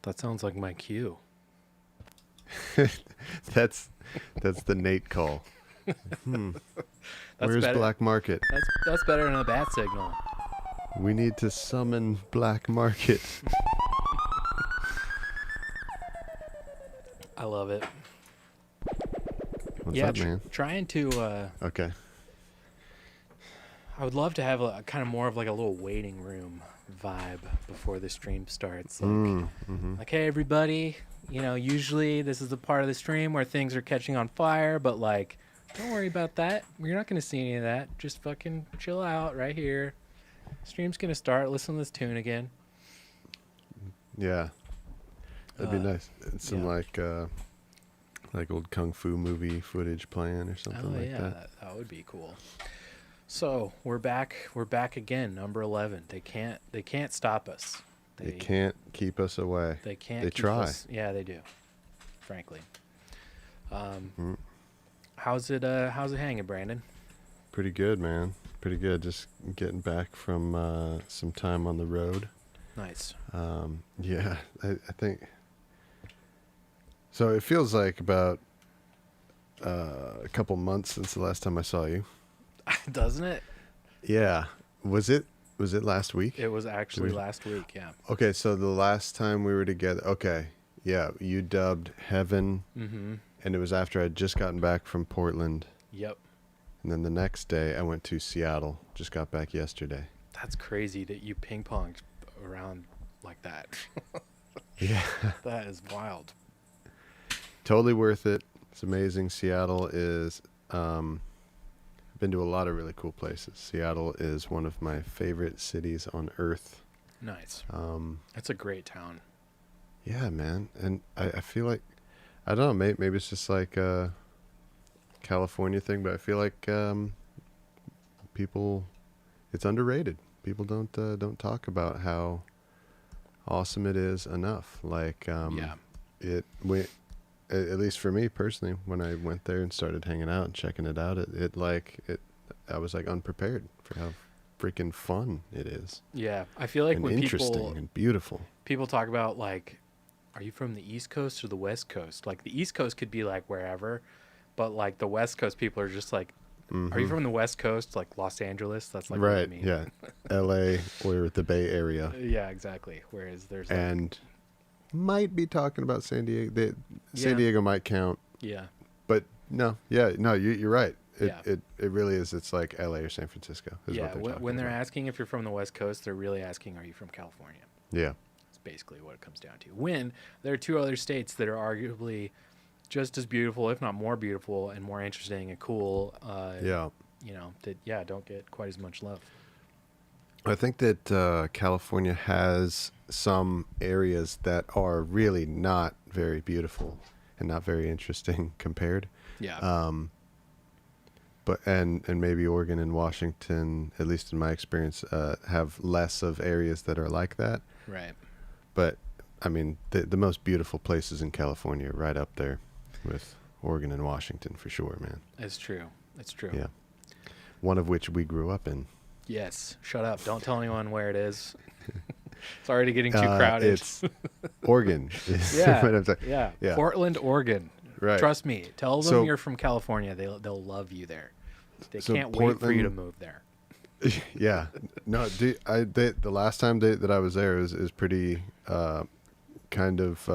That sounds like my cue. That's the Nate call. Where's better. Black Market? That's better than a bat signal. We need to summon Black Market. I love it. What's up, man? Trying to. Okay. I would love to have a kind of more of like a little waiting room vibe before the stream starts. Like, hey, everybody. You know, usually this is the part of the stream where things are catching on fire, but like, don't worry about that. You're not going to see any of that. Just fucking chill out right here. Stream's going to start. Listen to this tune again. Yeah. That'd be nice. Some like old kung fu movie footage playing or something that. That would be cool. So we're back. We're back again. Number 11. They can't stop us. They can't keep us away. They can't. They try. Yeah, they do. Frankly. How's it hanging, Brandon? Pretty good, man. Pretty good. Just getting back from some time on the road. Nice. Yeah, I think. So it feels like about a couple months since the last time I saw you. Doesn't it? Yeah. Was it last week? It was actually last week, yeah. Okay, so the last time we were together. Okay. Yeah, you dubbed Heaven. Mm-hmm. And it was after I'd just gotten back from Portland. Yep. And then the next day I went to Seattle. Just got back yesterday. That's crazy that you ping-ponged around like that. Yeah. That is wild. Totally worth it. It's amazing. Seattle is... I've been to a lot of really cool places. Seattle is one of my favorite cities on earth. Nice. It's a great town. Yeah, man. And I feel like... I don't know, maybe it's just like a California thing, but I feel like people, it's underrated. People don't talk about how awesome it is enough. Like, at least for me personally, when I went there and started hanging out and checking it out, I was like unprepared for how freaking fun it is. Yeah, I feel like and when interesting and beautiful. People talk about like, are you from the East Coast or the West Coast? Like the East Coast could be like wherever, but like the West Coast people are just like, are you from the West Coast, like Los Angeles? That's like right, what I mean. Yeah, L.A. or the Bay Area. Yeah, exactly. Whereas there's and might be talking about San Diego. San Diego might count. Yeah, but no, you're right. It really is. It's like L.A. or San Francisco. Yeah, when they're asking if you're from the West Coast, they're really asking, are you from California? Yeah. Basically what it comes down to. When there are two other states that are arguably just as beautiful, if not more beautiful and more interesting and cool, that don't get quite as much love. I think that California has some areas that are really not very beautiful and not very interesting compared. Yeah. But maybe Oregon and Washington, at least in my experience, have less of areas that are like that. Right. But, I mean, the most beautiful places in California are right up there with Oregon and Washington for sure, man. It's true. It's true. Yeah. One of which we grew up in. Yes. Shut up. Don't tell anyone where it is. It's already getting too crowded. It's Oregon. Yeah. Portland, Oregon. Right. Trust me. Tell them you're from California. They'll love you there. They can't wait for you to move there. Yeah, no. The last time that I was there is pretty kind of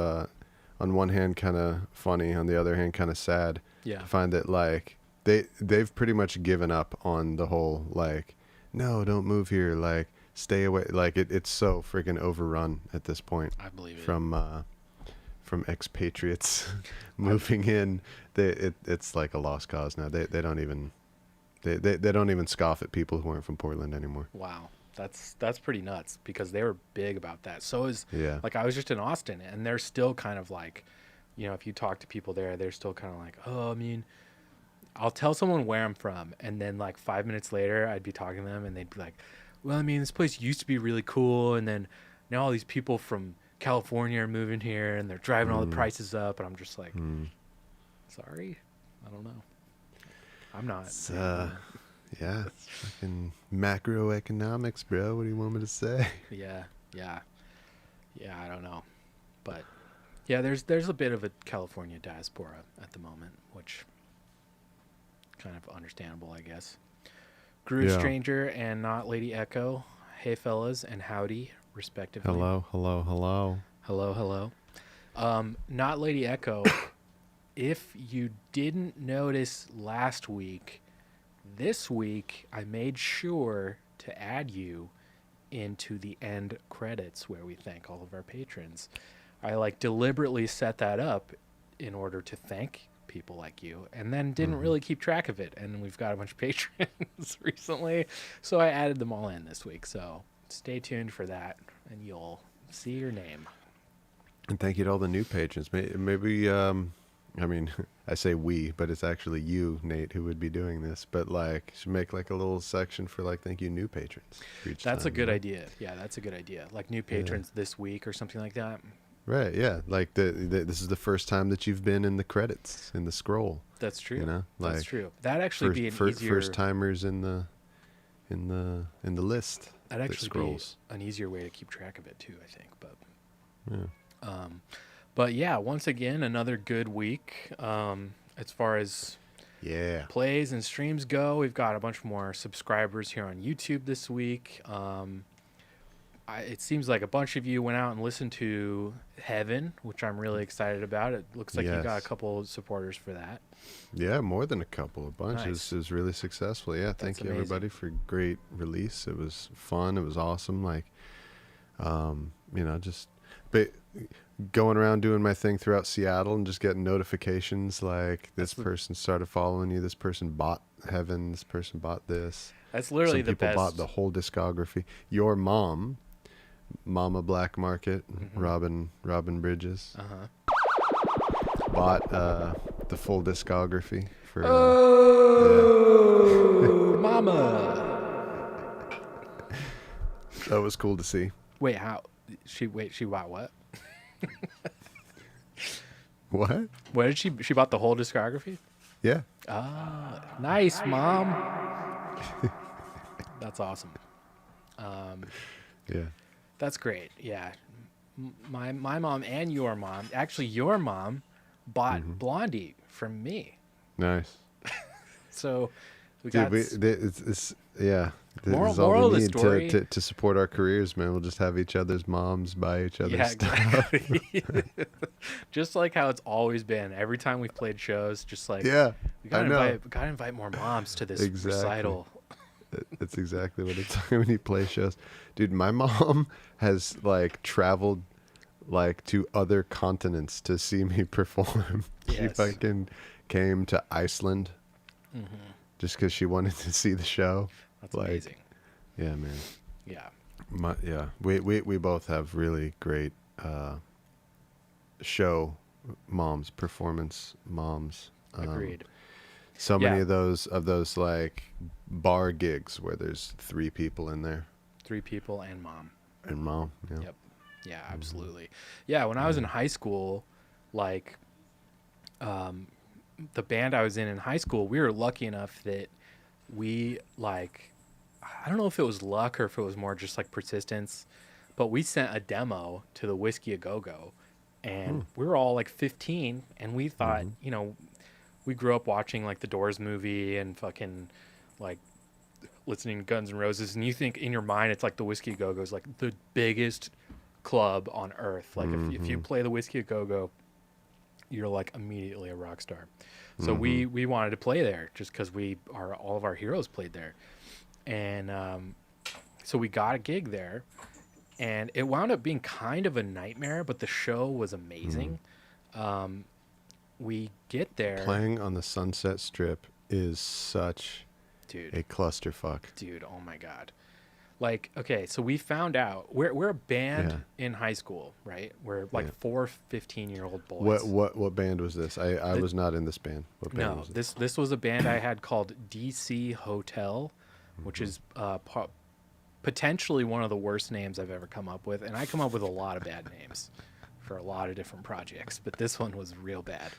on one hand kind of funny, on the other hand kind of sad. Yeah. To find that like they've pretty much given up on the whole like, no, don't move here, like stay away. Like it's so freaking overrun at this point. I believe it. From expatriates moving in, it's like a lost cause now. They don't even. They don't even scoff at people who aren't from Portland anymore. Wow. That's pretty nuts because they were big about that. So like I was just in Austin and they're still kind of like, you know, if you talk to people there, they're still kind of like, oh, I mean, I'll tell someone where I'm from. And then like 5 minutes later, I'd be talking to them and they'd be like, well, I mean, this place used to be really cool. And then now all these people from California are moving here and they're driving all the prices up. And I'm just like, sorry, I don't know. I'm not. It's fucking macroeconomics, bro. What do you want me to say? Yeah, I don't know. But yeah, there's a bit of a California diaspora at the moment, which kind of understandable, I guess. Groove Stranger and Not Lady Echo, hey fellas and howdy, respectively. Hello, hello, hello. Hello, hello. Not Lady Echo, if you didn't notice last week, this week I made sure to add you into the end credits where we thank all of our patrons. I deliberately set that up in order to thank people like you, and then didn't really keep track of it, and we've got a bunch of patrons recently, so I added them all in this week. So stay tuned for that and you'll see your name. And thank you to all the new patrons. Maybe I mean, I say we, but it's actually you, Nate, who would be doing this. But should make a little section for thank you new patrons. That's a good idea. Yeah, that's a good idea. New patrons this week or something like that. Right. Yeah. This is the first time that you've been in the credits, in the scroll. That's true. You know, that's true. That actually be an easier first timers in the list. That'd actually be an easier way to keep track of it too, I think. But yeah. But yeah, once again, another good week. As far as plays and streams go, we've got a bunch more subscribers here on YouTube this week. It seems like a bunch of you went out and listened to Heaven, which I'm really excited about. It looks like you got a couple of supporters for that. Yeah, more than a couple. A bunch. Nice. It was really successful. Yeah, thank you everybody for great release. It was fun. It was awesome. Just going around doing my thing throughout Seattle and just getting notifications this person started following you, this person bought Heaven, this person bought this. That's literally the best. People bought the whole discography. Your mom, Mama Black Market, Robin Bridges, bought the full discography for Mama. That was cool to see. Wait, how? She bought what? What? What did she bought the whole discography? Yeah. Ah, nice, Mom. That's awesome. Yeah. That's great. Yeah. My mom and your mom, actually your mom bought Blondie from me. Nice. So we got it's yeah. Moral This is all we of the need story. to support our careers, man. We'll just have each other's moms buy each other's stuff. Exactly. Just like how it's always been. Every time we've played shows, just we gotta invite more moms to this recital. That's exactly what it's like when you play shows. Dude, my mom has traveled to other continents to see me perform. Yes. She fucking came to Iceland just because she wanted to see the show. That's amazing. Yeah, man. Yeah. We both have really great show moms, performance moms. Agreed. So many of those bar gigs where there's 3 people in there. 3 people and mom. And mom. Yeah. Yep. Yeah, absolutely. Yeah, when I was in high school, the band I was in high school, we were lucky enough that we I don't know if it was luck or if it was more just persistence, but we sent a demo to the Whiskey A Go-Go, and we were all 15, and we thought, we grew up watching the Doors movie and fucking listening to Guns N' Roses, and you think in your mind it's the Whiskey A Go-Go is the biggest club on earth. If you play the Whiskey A Go-Go, you're immediately a rock star. So we wanted to play there just because all of our heroes played there. And so we got a gig there, and it wound up being kind of a nightmare, but the show was amazing. We get there. Playing on the Sunset Strip is such a clusterfuck. Dude, oh my God. Okay, so we found out we're a band in high school, right? We're 4 15-year-old boys. What band was this? I was not in this band. What band was it? This was a band I had called DC Hotel, which is potentially one of the worst names I've ever come up with, and I come up with a lot of bad names for a lot of different projects, but this one was real bad.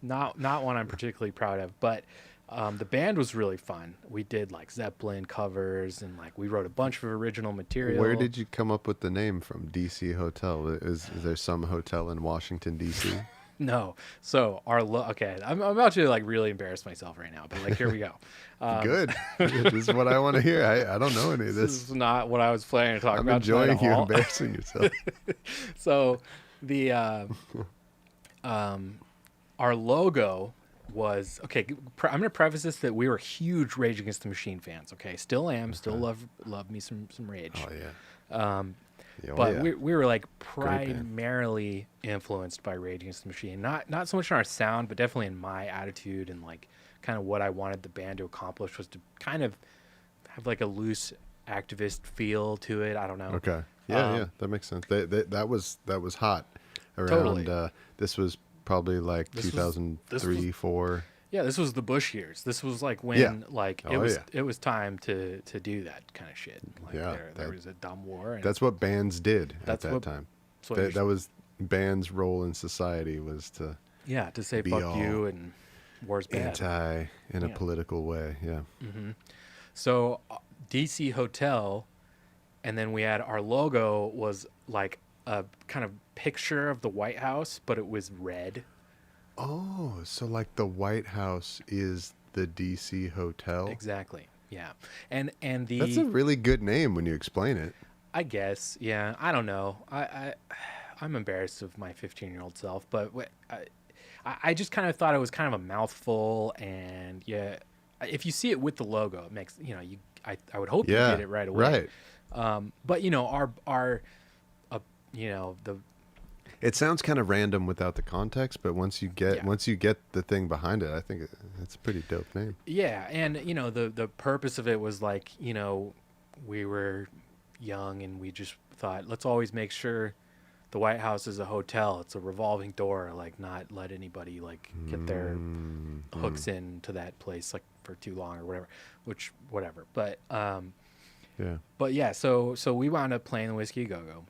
Not one I'm particularly proud of, but The band was really fun. We did like Zeppelin covers and like we wrote a bunch of original material. Where did you come up with the name from? DC Hotel. Is there some hotel in Washington D.C.? No. So okay, I'm about to like really embarrass myself right now, but like here we go. Good. This is what I want to hear. I don't know any of this. This is not what I was planning to talk I'm about. enjoying you embarrassing yourself. So the our logo was okay. I'm gonna preface this that we were huge Rage Against the Machine fans. Okay, still am. Still love me some Rage. Oh yeah. But yeah. we were like primarily influenced by Rage Against the Machine. Not so much in our sound, but definitely in my attitude and like kind of what I wanted the band to accomplish was to kind of have like a loose activist feel to it. I don't know. Okay. Yeah, that makes sense. That was hot around. Totally. This was probably like 2003, 4. Yeah, this was the Bush years. This was like when like it was time to do that kind of shit. Like there was a dumb war. And that's what bands did at that time. That was bands' role in society was to say fuck you and war's bad. Anti in a political way. Yeah. Mm-hmm. So DC Hotel, and then we had our logo was like a kind of picture of the White House, but it was red. Oh, so like the White House is the DC Hotel? Exactly. Yeah. And that's a really good name when you explain it. I guess. Yeah. I don't know. I'm embarrassed of my 15-year-old self, but I just kind of thought it was kind of a mouthful, and if you see it with the logo, it makes I would hope you get it right away. Right. But our the. It sounds kind of random without the context, but once you get the thing behind it, I think it's a pretty dope name. Yeah, and the purpose of it was like, we were young and we just thought, let's always make sure the White House is a hotel. It's a revolving door, like not let anybody like get their hooks into that place like for too long or whatever. But But yeah, so we wound up playing the Whiskey Go-Go.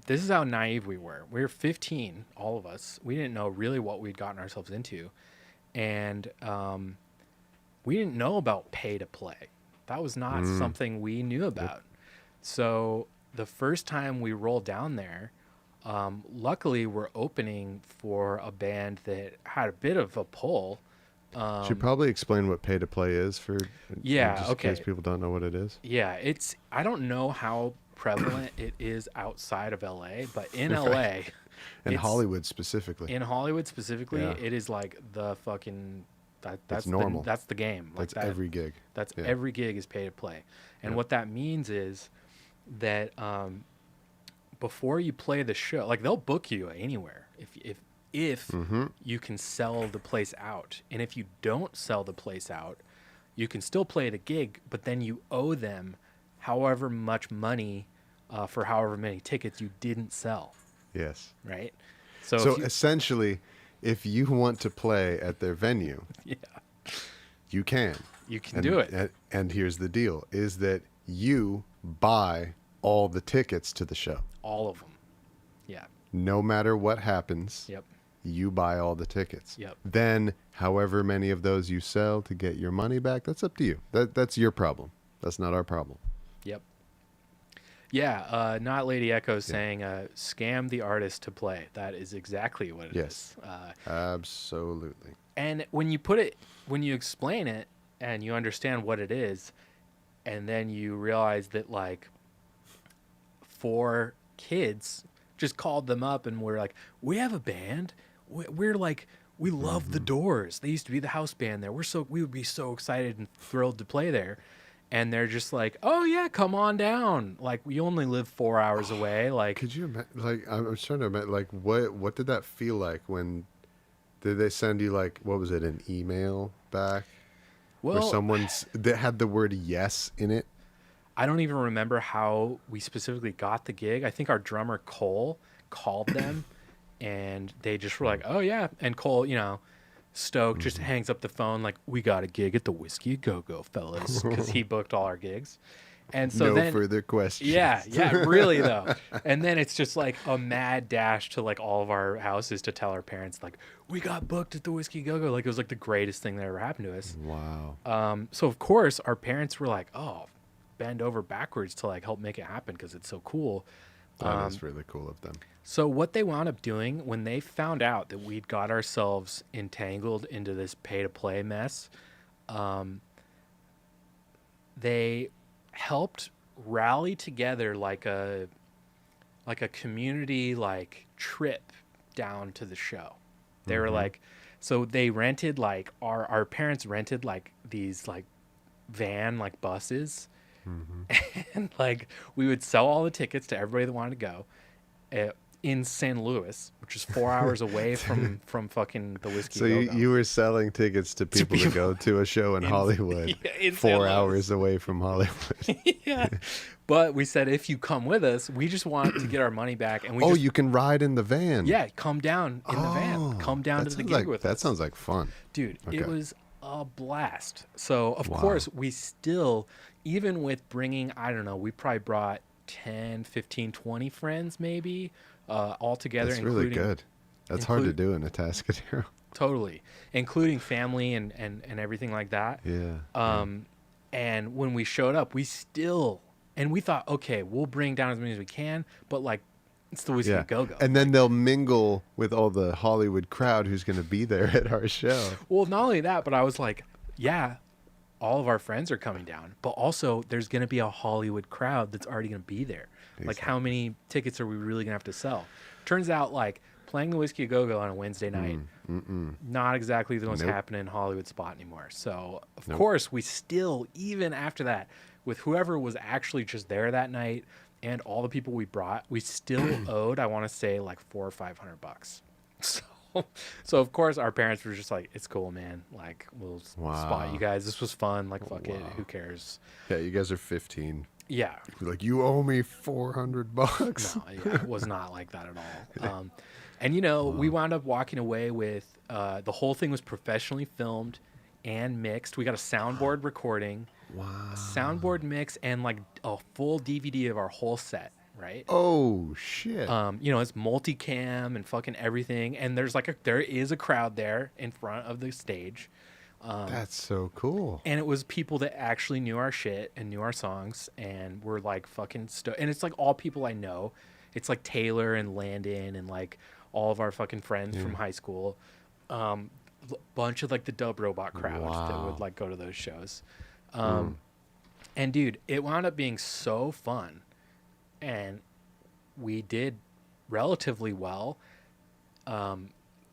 This is how naive we were. We were 15, all of us. We didn't know really what we'd gotten ourselves into. And we didn't know about pay to play. That was not something we knew about. So the first time we rolled down there, luckily we're opening for a band that had a bit of a pull. Should probably explain what pay to play is for in case people don't know what it is. Yeah, I don't know how prevalent it is outside of LA, but in LA in Hollywood specifically. It is like the fucking that's normal. That's the game. That's every gig. Every gig is pay to play. And what that means is that before you play the show, like they'll book you anywhere if you can sell the place out. And if you don't sell the place out, you can still play the gig, but then you owe them however much money for however many tickets you didn't sell. Yes. Right? So essentially, if you want to play at their venue, you can. You can do it. And here's the deal, is that you buy all the tickets to the show. All of them. Yeah. No matter what happens. Yep. You buy all the tickets. Yep. Then, however many of those you sell to get your money back, that's up to you. That's your problem. That's not our problem. Yep. Yeah, not Lady Echo saying, scam the artist to play. That is exactly what it is. Absolutely. And when you explain it and you understand what it is, and then you realize that like 4 kids just called them up and were like, we have a band. We're like, we love the Doors. They used to be the house band there. We would be so excited and thrilled to play there. And they're just like, oh yeah, come on down. Like we only live 4 hours away. Like, could you imagine? Like, I was trying to imagine. Like, what did that feel like when? Did they send you like what was it? An email back? Well, or that had the word yes in it. I don't even remember how we specifically got the gig. I think our drummer Cole called them, and they just were like, oh yeah. And Cole, stoked, just hangs up the phone like, we got a gig at the Whiskey Go-Go, fellas, because he booked all our gigs. And so no further questions. Yeah, really though. And then it's just like a mad dash to like all of our houses to tell our parents like we got booked at the Whiskey Go-Go. Like it was like the greatest thing that ever happened to us. Wow. So of course our parents were like, oh, bend over backwards to like help make it happen because it's so cool. That is really cool of them. So what they wound up doing when they found out that we'd got ourselves entangled into this pay-to-play mess, they helped rally together like a community like trip down to the show. They were like, so they rented like our parents rented like these like van like buses, and like we would sell all the tickets to everybody that wanted to go in St. Louis, which is 4 hours away from fucking the Whiskey So Go-Go. you were selling tickets to people to go to a show in Hollywood, in 4 hours away from Hollywood. Yeah, but we said if you come with us, we just want to get our money back, and we you can ride in the van. Yeah, come down in the van. Come down to the gig with us. That sounds like fun. Dude, it was a blast. So, of course, we still, even with bringing, I don't know, we probably brought 10, 15, 20 friends maybe all together. That's really good. That's hard to do in a Atascadero. Totally. Including family and everything like that. Yeah. And when we showed up, we still, and we thought, okay, we'll bring down as many as we can, but like, it's the Whiskey Go-Go. And then they'll mingle with all the Hollywood crowd who's going to be there at our show. Well, not only that, but I was like, yeah, all of our friends are coming down, but also there's going to be a Hollywood crowd that's already going to be there. Exactly. Like, how many tickets are we really going to have to sell? Turns out, like, playing the Whiskey Go-Go on a Wednesday night, not exactly the most happening Hollywood spot anymore. So, of course, we still, even after that, with whoever was actually just there that night, and all the people we brought, we still owed, I want to say, like $400 or $500. So of course our parents were just like, "It's cool, man. Like we'll spot you guys. This was fun. Like fuck it. Who cares?" Yeah, you guys are 15. Yeah. You're like, you owe me $400. No, yeah, it was not like that at all. And you know, we wound up walking away with the whole thing was professionally filmed and mixed. We got a soundboard recording. Wow. A soundboard mix and like a full DVD of our whole set, right? Oh shit. You know, it's multicam and fucking everything, and there is a crowd there in front of the stage. That's so cool. And it was people that actually knew our shit and knew our songs and were like fucking and it's like all people I know. It's like Taylor and Landon and like all of our fucking friends from high school. Bunch of like the Dub Robot crowd that would like go to those shows. And dude, it wound up being so fun, and we did relatively well.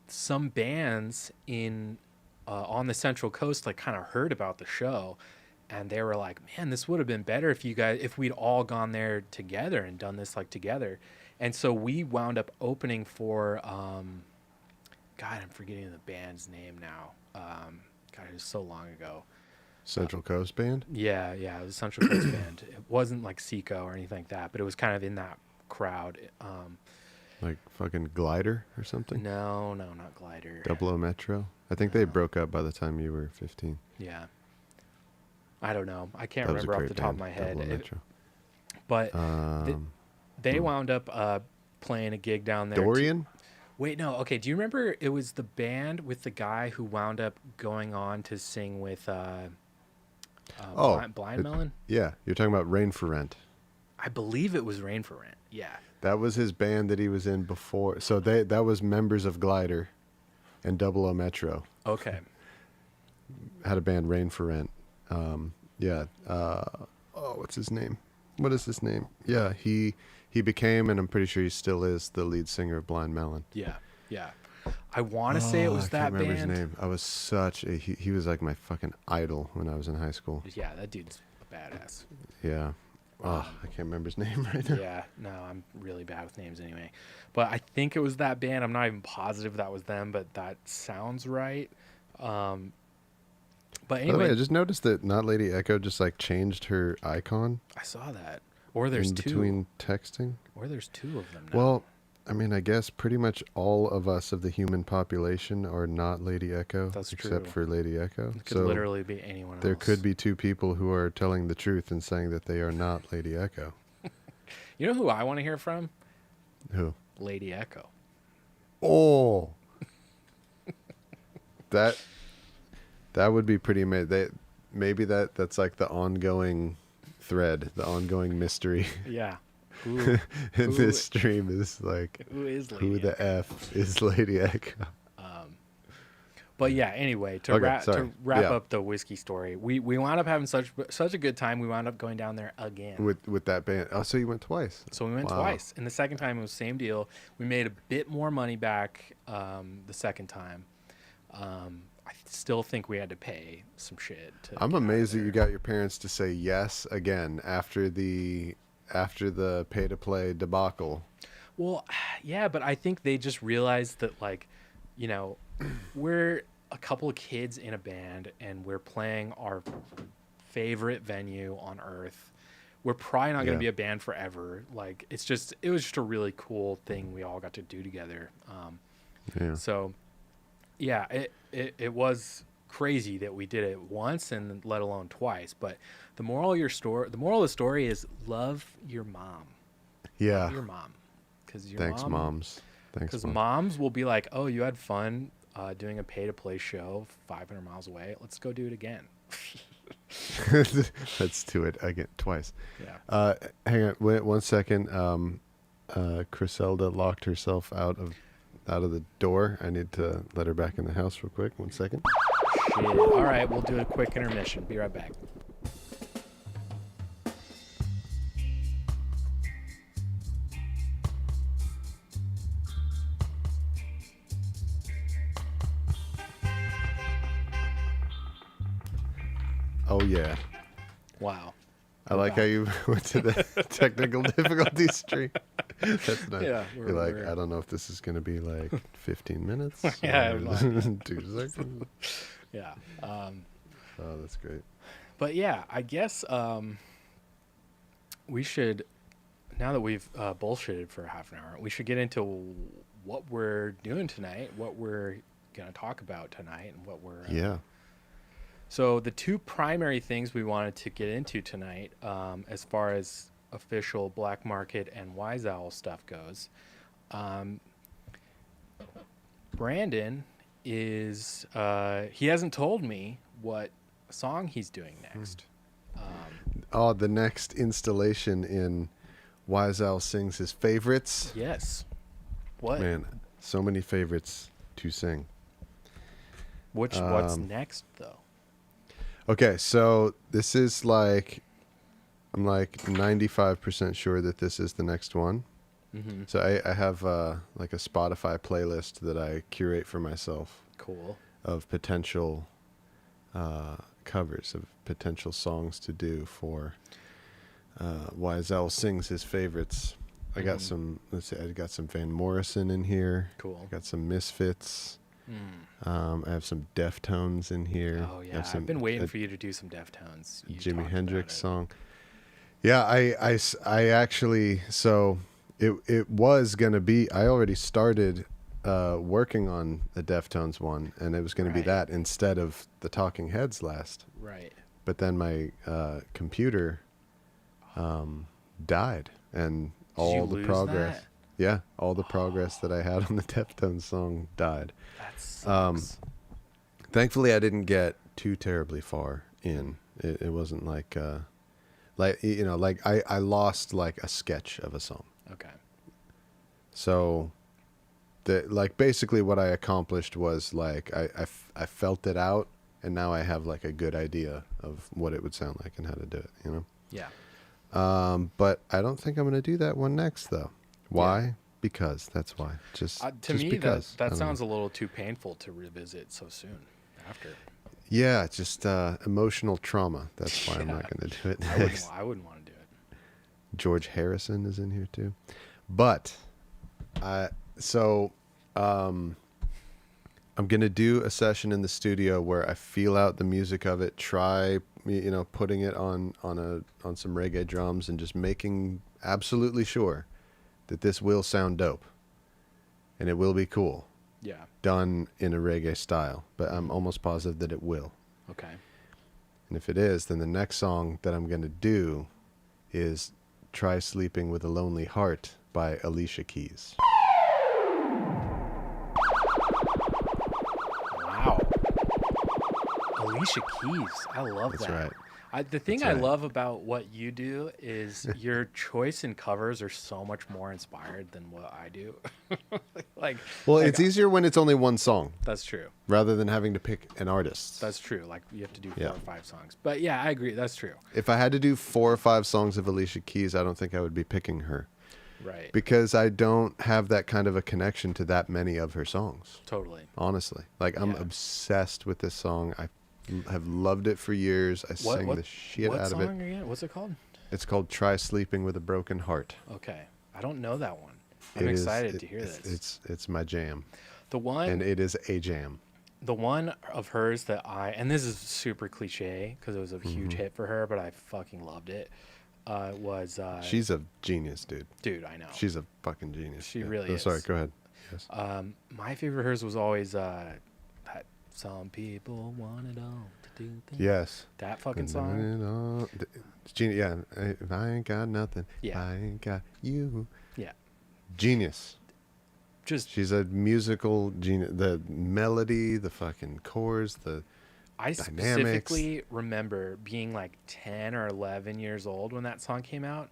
Some bands in on the Central Coast like kind of heard about the show, and they were like, "Man, this would have been better if we'd all gone there together and done this like together." And so we wound up opening for God, I'm forgetting the band's name now. God, it was so long ago. Central Coast band? Yeah, it was a Central Coast band. It wasn't like Seco or anything like that, but it was kind of in that crowd. Like fucking Glider or something? No, not Glider. Double O Metro? I think they broke up by the time you were 15. Yeah. I don't know. I can't remember off the top of my head. But they wound up playing a gig down there. Dorian? Wait, no. Okay, do you remember it was the band with the guy who wound up going on to sing with Blind Melon? Yeah, you're talking about Rain for Rent. I believe it was Rain for Rent. Yeah. That was his band that he was in before. So that was members of Glider and Double O Metro. Okay. Had a band, Rain for Rent. What's his name? What is his name? Yeah, he became, and I'm pretty sure he still is, the lead singer of Blind Melon. Yeah. I want to say it was that band. I can't remember his name. I was he was like my fucking idol when I was in high school. Yeah, that dude's badass. Yeah. I can't remember his name right now. Yeah, no, I'm really bad with names anyway. But I think it was that band. I'm not even positive that was them, but that sounds right. But anyway, by the way, I just noticed that Not Lady Echo just like changed her icon. I saw that. Or there's two between texting. Or there's two of them now. Well, I mean, I guess pretty much all of us of the human population are not Lady Echo. That's except true. for Lady Echo. It could literally be anyone else. There could be two people who are telling the truth and saying that they are not Lady Echo. You know who I want to hear from? Who? Lady Echo. Oh. that would be pretty amazing. Maybe that's like the ongoing thread, the ongoing mystery. Yeah. In this stream is like, who the F is Lady Echo? But yeah, anyway, to wrap up the whiskey story, we wound up having such a good time. We wound up going down there again with that band. Oh, so you went twice? So we went twice, and the second time it was the same deal. We made a bit more money back the second time. I still think we had to pay some shit. I'm amazed that you got your parents to say yes again after the pay to play debacle. Well, yeah, but I think they just realized that, like, you know, we're a couple of kids in a band and we're playing our favorite venue on earth. We're probably not going to be a band forever. Like, it was just a really cool thing we all got to do together. So yeah, it was crazy that we did it once and let alone twice. But the moral of the story is love your mom. Yeah. Love your mom. Thanks, moms. Because moms will be like, oh, you had fun doing a pay-to-play show 500 miles away. Let's go do it again. Let's do it again twice. Yeah. Hang on, wait 1 second. Criselda locked herself out of the door. I need to let her back in the house real quick. 1 second. Shit. All right, we'll do a quick intermission. Be right back. Oh yeah. Wow. I like how you went to the technical difficulty stream. That's nice. Yeah, you're like, I don't know if this is going to be like 15 minutes. Yeah. 2 seconds. Yeah. Oh, that's great. But yeah, I guess we should, now that we've bullshitted for half an hour, we should get into what we're doing tonight, what we're going to talk about tonight, and what we're... So the two primary things we wanted to get into tonight, as far as official Black Market and Wise Owl stuff goes, Brandon is he hasn't told me what song he's doing next. The next installation in Wise Owl Sings His Favorites. Yes. What? Man, so many favorites to sing. What's next though? Okay, so this is like, I'm like 95% sure that this is the next one. Mm-hmm. So I have like a Spotify playlist that I curate for myself. Cool. Of potential covers, of potential songs to do for Wise Owl Sings His Favorites. I got some, I got some Van Morrison in here. Cool. I got some Misfits. I have some Deftones in here. Oh yeah, I've been waiting for you to do some Deftones. Jimi Hendrix song. Yeah, I actually, so it was gonna be. I already started working on the Deftones one, and it was gonna be that instead of the Talking Heads last. Right. But then my computer died, and all the progress. That? Yeah, all the progress that I had on the Deftones song died. That sucks. Thankfully, I didn't get too terribly far in. It wasn't like I lost like a sketch of a song. Okay. So, basically what I accomplished was like I felt it out, and now I have like a good idea of what it would sound like and how to do it. You know. Yeah. But I don't think I'm gonna do that one next though. Why? Yeah. Because that's why. Just me, because. that sounds a little too painful to revisit so soon after. Yeah, just emotional trauma. That's why I'm not going to do it next. I wouldn't want to do it. George Harrison is in here too, but I'm going to do a session in the studio where I feel out the music of it, try putting it on some reggae drums and just making absolutely sure that this will sound dope. and it will be cool. Yeah. Done in a reggae style, but I'm almost positive that it will. Okay. And if it is, then the next song that I'm going to do is Try Sleeping with a Lonely Heart by Alicia Keys. Wow. Alicia Keys. I love that. That's right. The thing I love about what you do is your choice in covers are so much more inspired than what I do. It's easier when it's only one song. That's true. Rather than having to pick an artist. That's true. Like you have to do 4 or 5 songs. But yeah, I agree. That's true. If I had to do 4 or 5 songs of Alicia Keys, I don't think I would be picking her. Right. Because I don't have that kind of a connection to that many of her songs. Totally. Honestly. Like I'm obsessed with this song. I have loved it for years. I sang the shit out of it. What song again? What's it called? It's called Try Sleeping with a Broken Heart. Okay. I don't know that one. I'm excited to hear this. It's my jam. And it is a jam. The one of hers that and this is super cliche because it was a huge hit for her, but I fucking loved it. Was she's a genius, dude. Dude, I know. She's a fucking genius. She really is. Sorry, go ahead. Yes. My favorite of hers was always that some people want it all to do things. Yes. That fucking song. It's genius. Yeah. If I ain't got nothing, I ain't got you. Yeah. Genius. She's a musical genius. The melody, the fucking chords, the I dynamics. Specifically remember being like 10 or 11 years old when that song came out,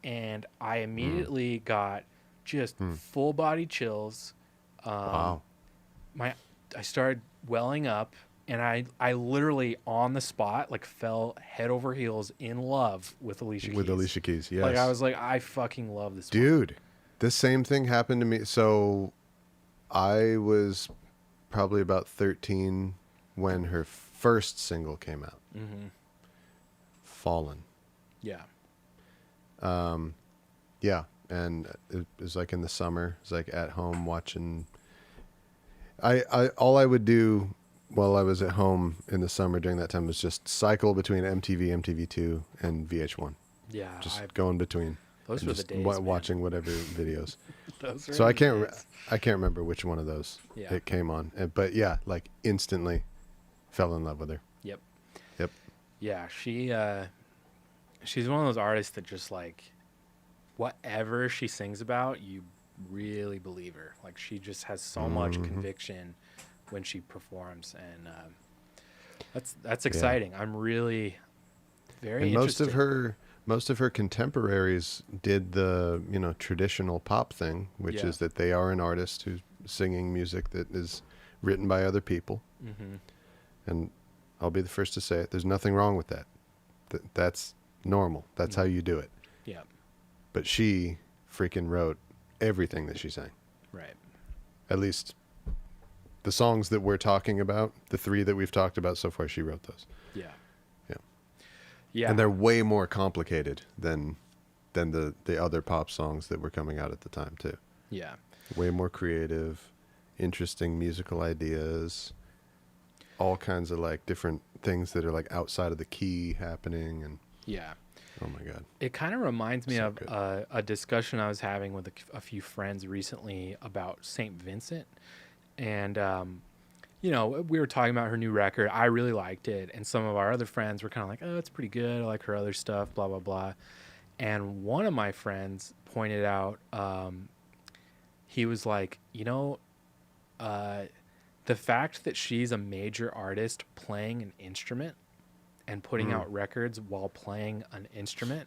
and I immediately got just full body chills. Wow. I started welling up, and I literally on the spot like fell head over heels in love with Alicia Keys. With Alicia Keys, yes. Like I was like, I fucking love this dude. The same thing happened to me. So I was probably about 13 when her first single came out. Fallen. Yeah. Yeah, and it was like in the summer. It was like at home watching. All I would do while I was at home in the summer during that time was just cycle between MTV, MTV2, and VH1. Yeah. Just go in between. Those were the days, watching whatever videos. Those were so I can't remember which one of those it came on. But yeah, like instantly fell in love with her. Yep. Yep. Yeah, she's one of those artists that just like whatever she sings about, you really believe her. Like she just has so much conviction when she performs, and that's exciting. I'm really very interested. Most of her contemporaries did the traditional pop thing, which is that they are an artist who's singing music that is written by other people. And I'll be the first to say it. There's nothing wrong with that. That's normal. That's how you do it. Yeah. But she freaking wrote everything that she sang. Right. At least the songs that we're talking about, the 3 that we've talked about so far, she wrote those. Yeah. Yeah. Yeah. And they're way more complicated than the other pop songs that were coming out at the time too. Yeah. Way more creative, interesting musical ideas, all kinds of like different things that are like outside of the key happening, and oh my God. It kind of reminds me of a discussion I was having with a few friends recently about St. Vincent. And, we were talking about her new record. I really liked it. And some of our other friends were kind of like, oh, it's pretty good. I like her other stuff, blah, blah, blah. And one of my friends pointed out, he was like, the fact that she's a major artist playing an instrument and putting out records while playing an instrument,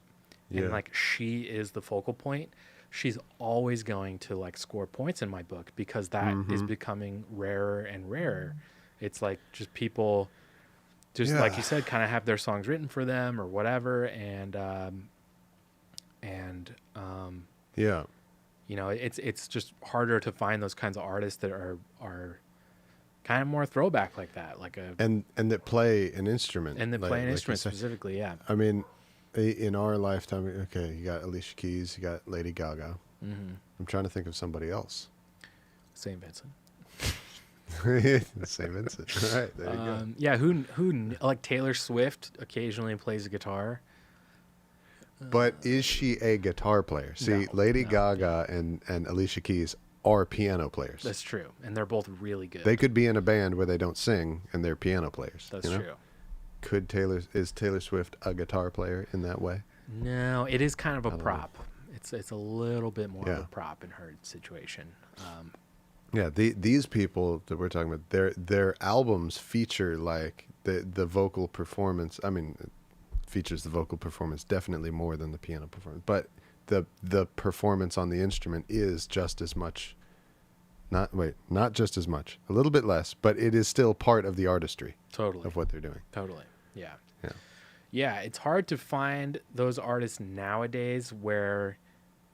and like she is the focal point, she's always going to like score points in my book, because that is becoming rarer and rarer. It's like just people just like you said, kind of have their songs written for them or whatever. And it's just harder to find those kinds of artists that are kind of more throwback like that, like and that play an instrument, and that play an instrument specifically. Yeah. I mean, in our lifetime, okay, you got Alicia Keys, you got Lady Gaga. I'm trying to think of somebody else. St. Vincent. St. Vincent. All right, there you go. Yeah, who like Taylor Swift occasionally plays a guitar. But is she a guitar player? See, Lady Gaga and Alicia Keys are piano players. That's true, and they're both really good. They could be in a band where they don't sing and they're piano players. That's true. Is Taylor Swift a guitar player in that way? No, it is kind of a prop. It's a little bit more of a prop in her situation. These people that we're talking about, their albums feature like the vocal performance. I mean, it features the vocal performance definitely more than the piano performance, but the performance on the instrument is just as much. Not just as much. A little bit less, but it is still part of the artistry. Totally. Of what they're doing. Totally. Yeah, it's hard to find those artists nowadays where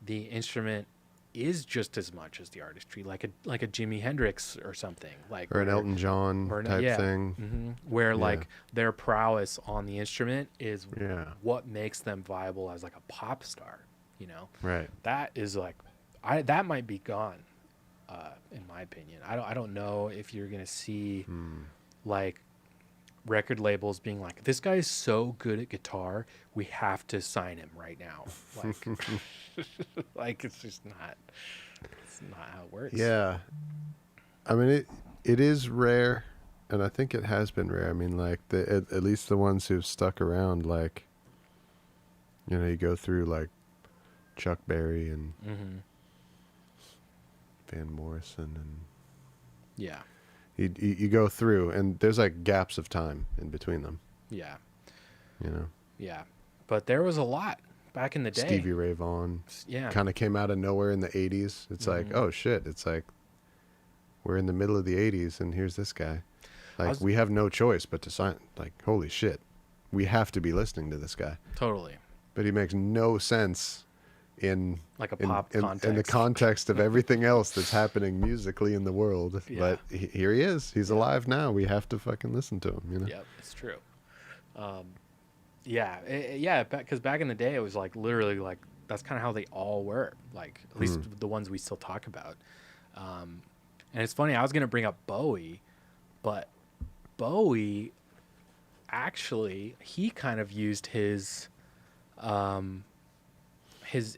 the instrument is just as much as the artistry, like a Jimi Hendrix or something, or an Elton John type thing, where like their prowess on the instrument is what makes them viable as like a pop star. Right? That is like, that might be gone, in my opinion. I don't know if you're gonna see like record labels being like, this guy is so good at guitar, we have to sign him right now. Like, like it's not how it works. Yeah. I mean, it is rare, and I think it has been rare. I mean, like at least the ones who've stuck around, like, you go through like Chuck Berry and Van Morrison and You go through, and there's like gaps of time in between them. Yeah. Yeah. But there was a lot back in the day. Stevie Ray Vaughan. Yeah. Kind of came out of nowhere in the 80s. It's like, oh shit. It's like, we're in the middle of the 80s, and here's this guy. Like, we have no choice but to sign. Like, holy shit. We have to be listening to this guy. Totally. But he makes no sense in like a pop context. In the context of everything else that's happening musically in the world. But here he is. He's alive now. We have to fucking listen to him. Yep, it's true. Because back in the day, it was like literally like that's kind of how they all were. Like at least the ones we still talk about. And it's funny. I was gonna bring up Bowie, but Bowie actually he kind of used his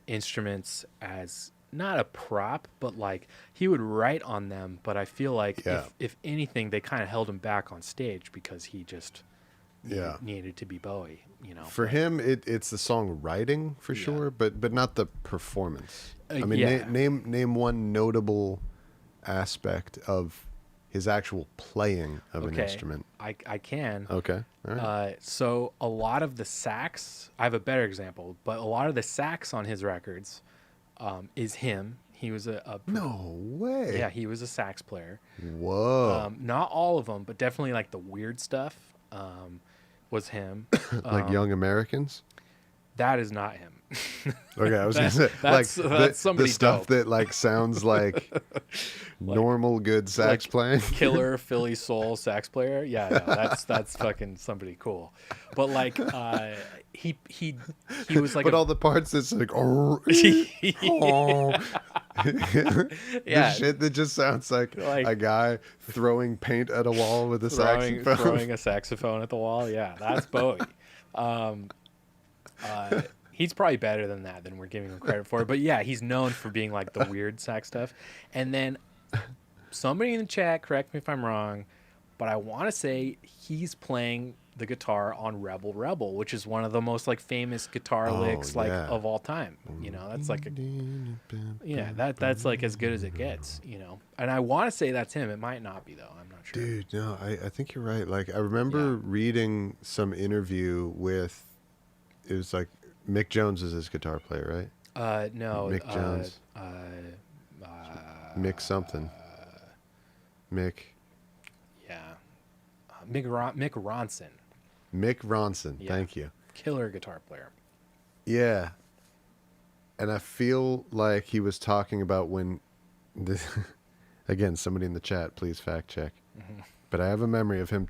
instruments as not a prop, but like he would write on them. But I feel like if anything, they kind of held him back on stage because he just needed to be Bowie. For him, it's the songwriting for sure, but not the performance. I mean, name one notable aspect of his actual playing of an instrument. I can. Okay. All right. So a lot of the sax, I have a better example, but a lot of the sax on his records is him. He was a no way. Yeah, he was a sax player. Whoa. Not all of them, but definitely like the weird stuff was him. Like Young Americans? That is not him. Okay, I was gonna say that's the stuff dope. That like sounds like normal good sax playing. Killer Philly soul sax player. Yeah, no, that's fucking somebody cool. But like he was like but all the parts that's like the shit that just sounds like a guy throwing paint at a wall with a saxophone. Throwing a saxophone at the wall. Yeah, that's Bowie. He's probably better than that than we're giving him credit for. But yeah, he's known for being like the weird sax stuff. And then somebody in the chat, correct me if I'm wrong, but I want to say he's playing the guitar on Rebel Rebel, which is one of the most like famous guitar licks of all time. That's like that's like as good as it gets, And I want to say that's him. It might not be though. I'm not sure. Dude, no, I think you're right. Like I remember reading some interview with, it was like Mick Jones is his guitar player, right? No. Mick Jones. Mick something. Mick. Yeah. Mick Ronson. Mick Ronson. Thank you. Killer guitar player. Yeah. And I feel like he was talking about when, again, somebody in the chat, please fact check. Mm-hmm. But I have a memory of him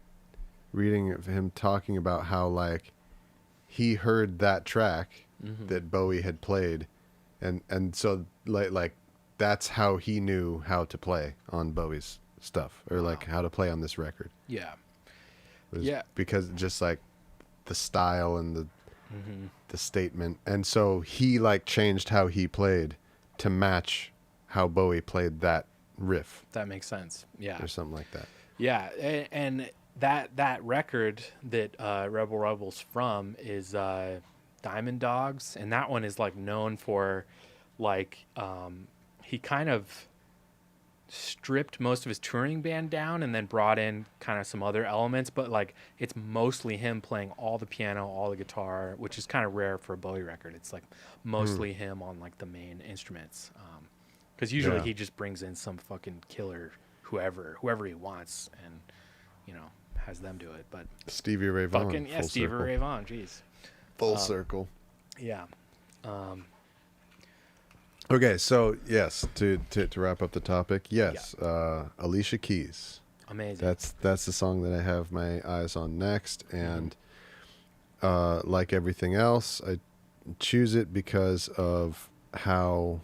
talking about how like, he heard that track that Bowie had played, and so like that's how he knew how to play on Bowie's stuff, or like how to play on this record. Because just like the style and the statement, and so he like changed how he played to match how Bowie played that riff. That makes sense. Yeah. Or something like that. Yeah, and that record that Rebel Rebel's from is Diamond Dogs, and that one is like known for like he kind of stripped most of his touring band down and then brought in kind of some other elements, but like it's mostly him playing all the piano, all the guitar, which is kind of rare for a Bowie record. It's like mostly him on like the main instruments, because usually he just brings in some fucking killer whoever he wants, and you know, has them do it. But Stevie Ray Vaughan, fucking yeah, Stevie Ray Vaughan, jeez, full circle. Yeah. Okay, so yes, to wrap up the topic, yes, Alicia Keys. Amazing. That's the song that I have my eyes on next, and like everything else, I choose it because of how.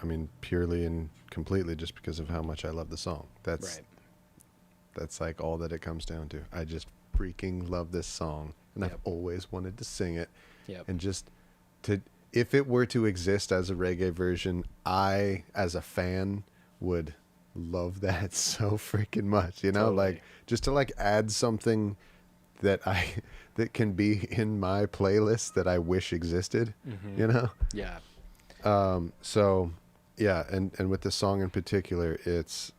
I mean, purely and completely just because of how much I love the song. That's like all that it comes down to. I just freaking love this song, and I've always wanted to sing it. Yep. And just if it were to exist as a reggae version, I, as a fan, would love that so freaking much. You know, Totally. like just to like add something that that can be in my playlist that I wish existed. Mm-hmm. You know. Yeah. So. Yeah, and with this song in particular, it's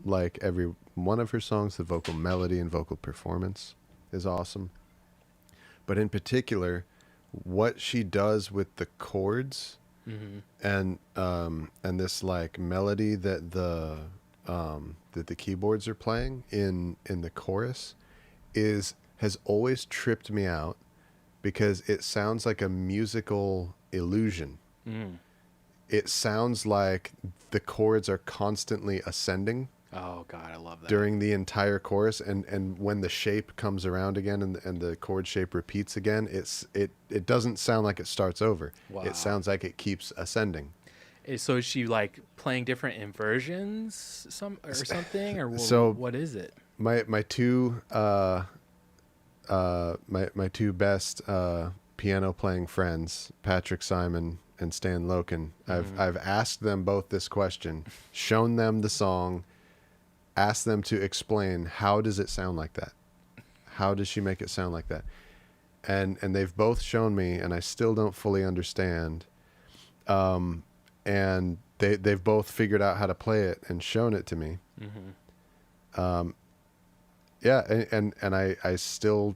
like every one of her songs, the vocal melody and vocal performance is awesome. But in particular, what she does with the chords and this like melody that the keyboards are playing in the chorus has always tripped me out because it sounds like a musical illusion. It sounds like the chords are constantly ascending. Oh God, I love that. During the entire chorus, and when the shape comes around again and the chord shape repeats again, it doesn't sound like it starts over. Wow. It sounds like it keeps ascending. So is she like playing different inversions something or so what is it? My two my two best piano playing friends, Patrick Simon and Stan Loken, I've asked them both this question, shown them the song, asked them to explain how does it sound like that? How does she make it sound like that? And they've both shown me, and I still don't fully understand. And they've both figured out how to play it and shown it to me. Yeah, and I still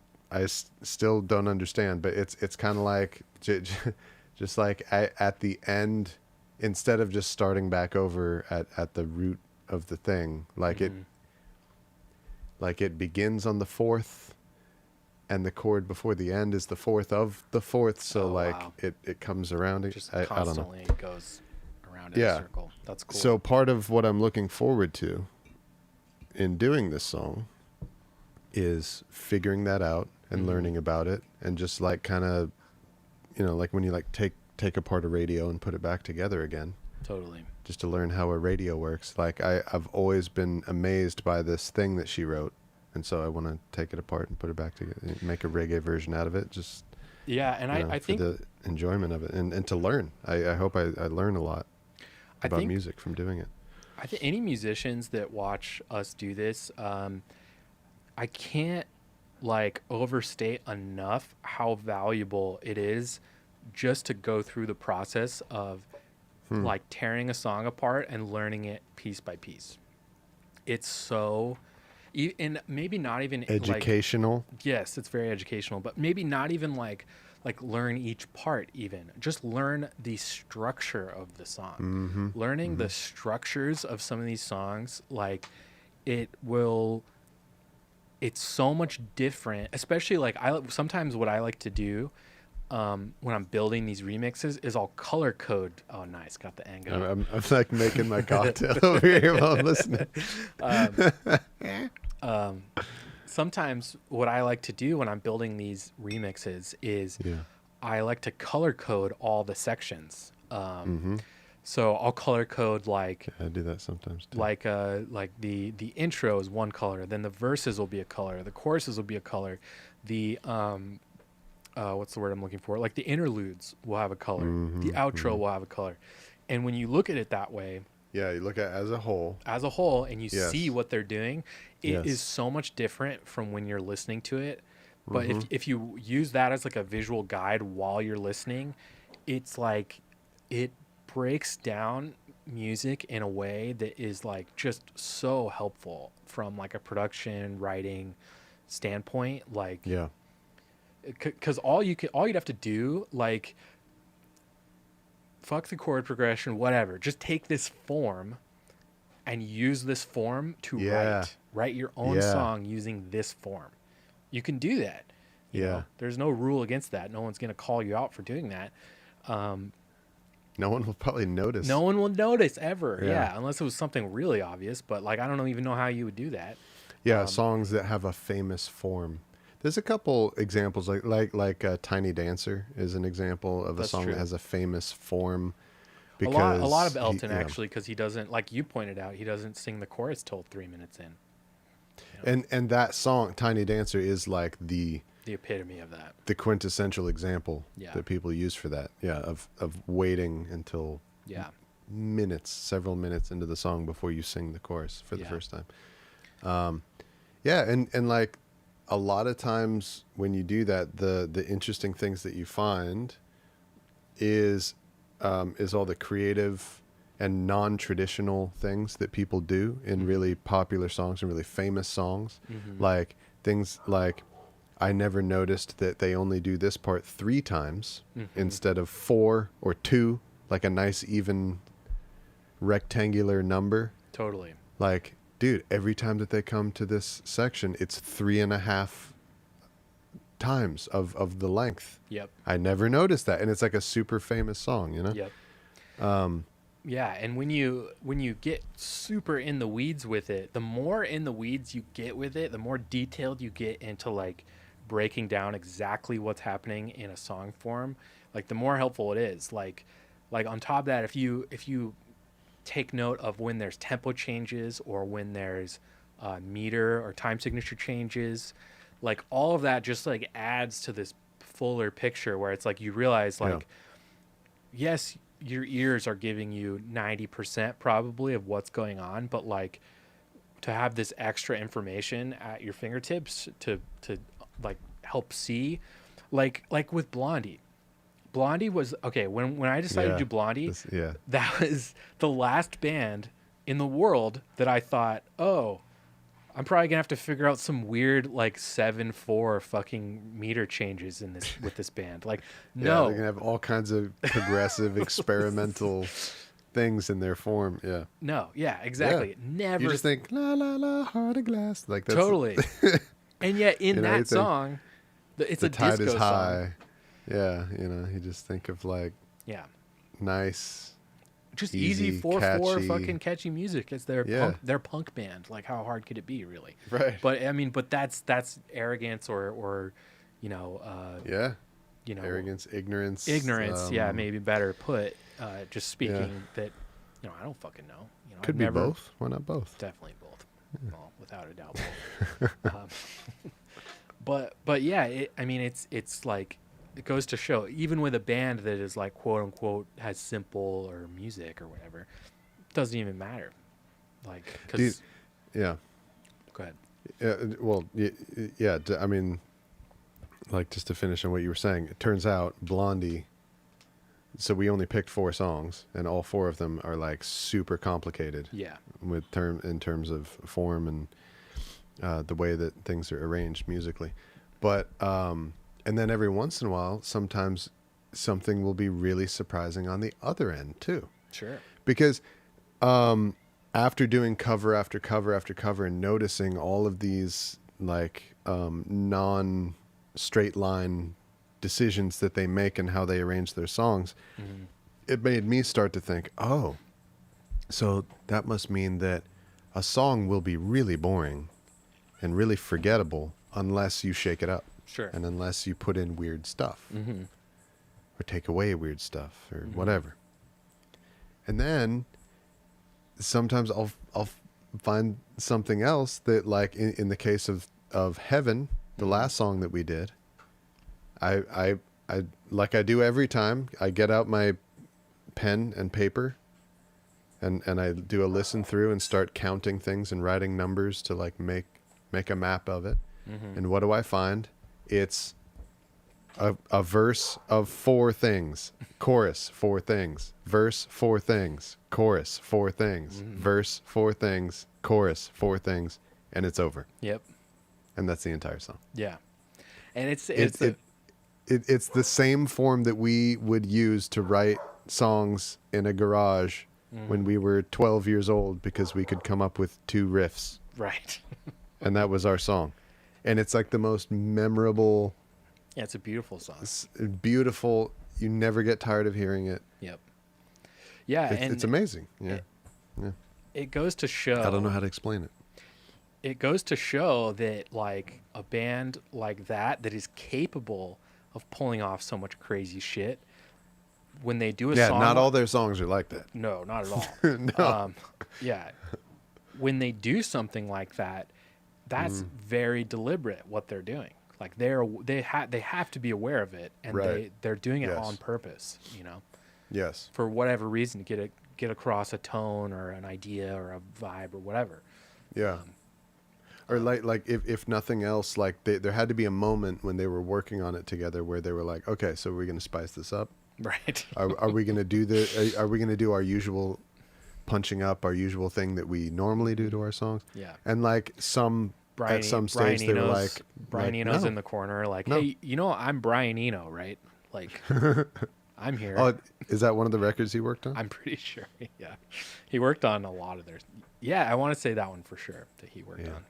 don't understand, but it's kind of like just like at the end, instead of just starting back over at the root of the thing, like it begins on the fourth, and the chord before the end is the fourth of the fourth. So wow. it comes around. Just I don't know. Constantly goes around in a circle. That's cool. So part of what I'm looking forward to in doing this song is figuring that out and learning about it, and just like kind of, you know, like when you like take apart a radio and put it back together again. Totally. Just to learn how a radio works. Like I've always been amazed by this thing that she wrote, and so I want to take it apart and put it back together, and make a reggae version out of it. Just and I think for the enjoyment of it, and to learn. I hope I learn a lot about music from doing it. I think any musicians that watch us do this, I can't like overstate enough how valuable it is just to go through the process of like tearing a song apart and learning it piece by piece. It's so, and maybe not even educational. Like, yes, it's very educational, but maybe not even like learn each part. Even just learn the structure of the song. Learning the structures of some of these songs, like it's so much different, especially like sometimes what I like to do when I'm building these remixes is I'll color code. Oh, nice. Got the angle. I'm like making my cocktail over here while I'm listening. Sometimes what I like to do when I'm building these remixes is I like to color code all the sections. So I'll color code like I do that sometimes too. Like the intro is one color, then the verses will be a color, the choruses will be a color, the what's the word I'm looking for? Like the interludes will have a color. Mm-hmm, The outro will have a color. And when you look at it that way, yeah, you look at it as a whole, and you see what they're doing, it is so much different from when you're listening to it. But if you use that as like a visual guide while you're listening, it's like it breaks down music in a way that is like just so helpful from like a production writing standpoint. Like, yeah, because you'd have to do, like, fuck the chord progression, whatever. Just take this form and use this form to write your own song using this form. You can do that. You know? There's no rule against that. No one's going to call you out for doing that. No one will probably notice. No one will notice ever. Yeah. Unless it was something really obvious. But like, I don't even know how you would do that. Yeah. Songs that have a famous form. There's a couple examples like Tiny Dancer is an example of a song that has a famous form. Because a lot of Elton actually, because he doesn't, like you pointed out, he doesn't sing the chorus till 3 minutes in. You know? And that song, Tiny Dancer, is like the epitome of that. The quintessential example that people use for that. Yeah, of waiting until several minutes into the song before you sing the chorus for the first time. And like a lot of times when you do that, the interesting things that you find is all the creative and non-traditional things that people do in really popular songs and really famous songs. Like things like, I never noticed that they only do this part 3 times instead of 4 or 2, like a nice even rectangular number. Totally. Like, dude, every time that they come to this section, it's 3.5 times of the length. Yep. I never noticed that. And it's like a super famous song, you know? Yep. Yeah, and when you get super in the weeds with it, the more in the weeds you get with it, the more detailed you get into like breaking down exactly what's happening in a song form, like the more helpful it is. Like on top of that, if you take note of when there's tempo changes or when there's meter or time signature changes, like all of that just like adds to this fuller picture where it's like you realize like, yes, your ears are giving you 90% probably of what's going on, but like to have this extra information at your fingertips to like help see, like with Blondie was okay when I decided to do Blondie. That was the last band in the world that I thought, oh, I'm probably gonna have to figure out some weird like 7/4 fucking meter changes in this with this band. Like, no, they're gonna have all kinds of progressive experimental things in their form. Yeah. No. Yeah. Exactly. Never. You just think la la la heart of glass. Like that's totally. And yet in that song, it's a tide disco is high. song. Yeah. You just think of like nice. Just easy 4/4 fucking catchy music. It's their punk band. Like, how hard could it be, really? Right. But I mean, that's arrogance or arrogance, ignorance. Maybe better put. Just speaking that, I don't fucking know. Could be both. Why not both? Definitely both. Well, without a doubt, both. But yeah, it's like. It goes to show, even with a band that is like quote unquote has simple or music or whatever, it doesn't even matter. Like, cause go ahead. I mean, like just to finish on what you were saying, it turns out Blondie. So we only picked 4 songs, and all 4 of them are like super complicated. Yeah. In terms of form and the way that things are arranged musically, but. And then every once in a while, sometimes something will be really surprising on the other end too. Sure. Because after doing cover after cover after cover and noticing all of these like non-straight line decisions that they make and how they arrange their songs, it made me start to think, oh, so that must mean that a song will be really boring and really forgettable unless you shake it up. Sure. And unless you put in weird stuff or take away weird stuff or whatever. And then sometimes I'll find something else that, like in the case of Heaven, the last song that we did, I like I do every time, I get out my pen and paper and I do a listen through and start counting things and writing numbers to like make a map of it. Mm-hmm. And what do I find? It's a verse of 4 things, chorus 4 things, verse 4 things, chorus 4 things, verse 4 things, chorus 4 things, and it's over. Yep. And that's the entire song. Yeah. And it's the same form that we would use to write songs in a garage when we were 12 years old because we could come up with 2 riffs. Right. And that was our song. And it's like the most memorable. Yeah, it's a beautiful song. It's beautiful. You never get tired of hearing it. Yep. Yeah, it's amazing. Yeah. It goes to show. I don't know how to explain it. It goes to show that like a band like that is capable of pulling off so much crazy shit when they do a song. Yeah, not all their songs are like that. No, not at all. No. Yeah. When they do something like that, that's very deliberate what they're doing. Like they have to be aware of it, and right. they're doing it on purpose, you know. Yes. For whatever reason, to get across a tone or an idea or a vibe or whatever. Yeah. Or like if nothing else, like there had to be a moment when they were working on it together where they were like, okay, so we're going to spice this up. Right. Are we going to do are we going to do our usual punching up, our usual thing that we normally do to our songs? Yeah. And like at some stage they were like, Brian Eno's in the corner like, hey, you know, I'm Brian Eno, right? Like, I'm here. Oh, is that one of the records he worked on? I'm pretty sure. Yeah. He worked on a lot of theirs. Yeah, I want to say that one for sure that he worked on.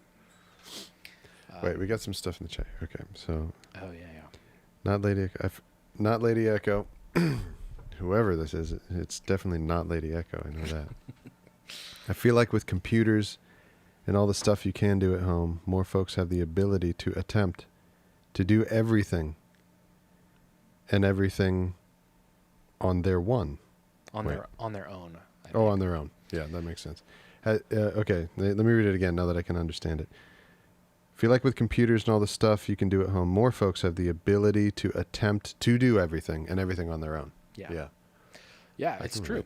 Wait, we got some stuff in the chat. Okay, so. Oh yeah. Not Lady Echo. Whoever this is, it's definitely not Lady Echo. I know that. I feel like with computers and all the stuff you can do at home, more folks have the ability to attempt to do everything and everything on their own. On their own. On their own. Yeah, that makes sense. Okay, let me read it again now that I can understand it. Feel like with computers and all the stuff you can do at home, more folks have the ability to attempt to do everything and everything on their own. Yeah, it's true.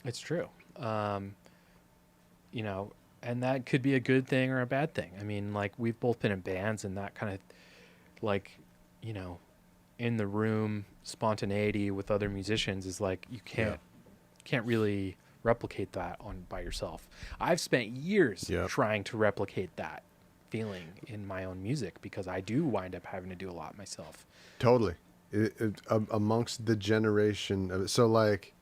It's true. You know, and that could be a good thing or a bad thing. I mean, like we've both been in bands, and that kind of like, you know, in the room spontaneity with other musicians is like you can't really replicate that by yourself. I've spent years trying to replicate that feeling in my own music because I do wind up having to do a lot myself. Totally. Amongst the generation of, so like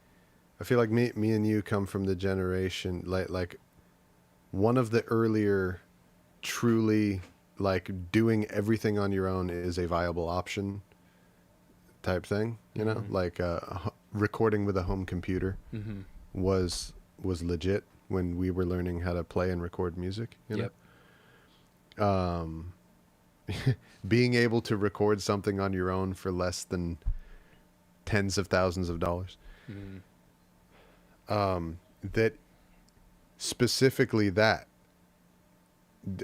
I feel like me and you come from the generation like one of the earlier truly like doing everything on your own is a viable option type thing, you know, like recording with a home computer was legit when we were learning how to play and record music, you know. Being able to record something on your own for less than tens of thousands of dollars. That specifically that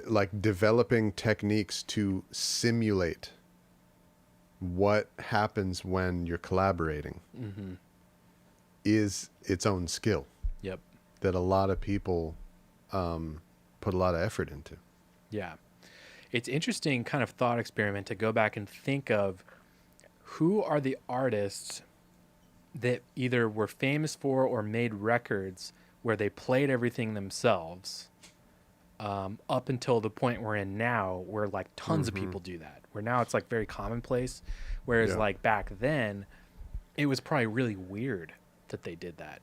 like developing techniques to simulate what happens when you're collaborating is its own skill. Yep. That a lot of people put a lot of effort into. Yeah. It's interesting kind of thought experiment to go back and think of who are the artists that either were famous for or made records where they played everything themselves up until the point we're in now where like tons of people do that. Where now it's like very commonplace. Whereas like back then it was probably really weird that they did that.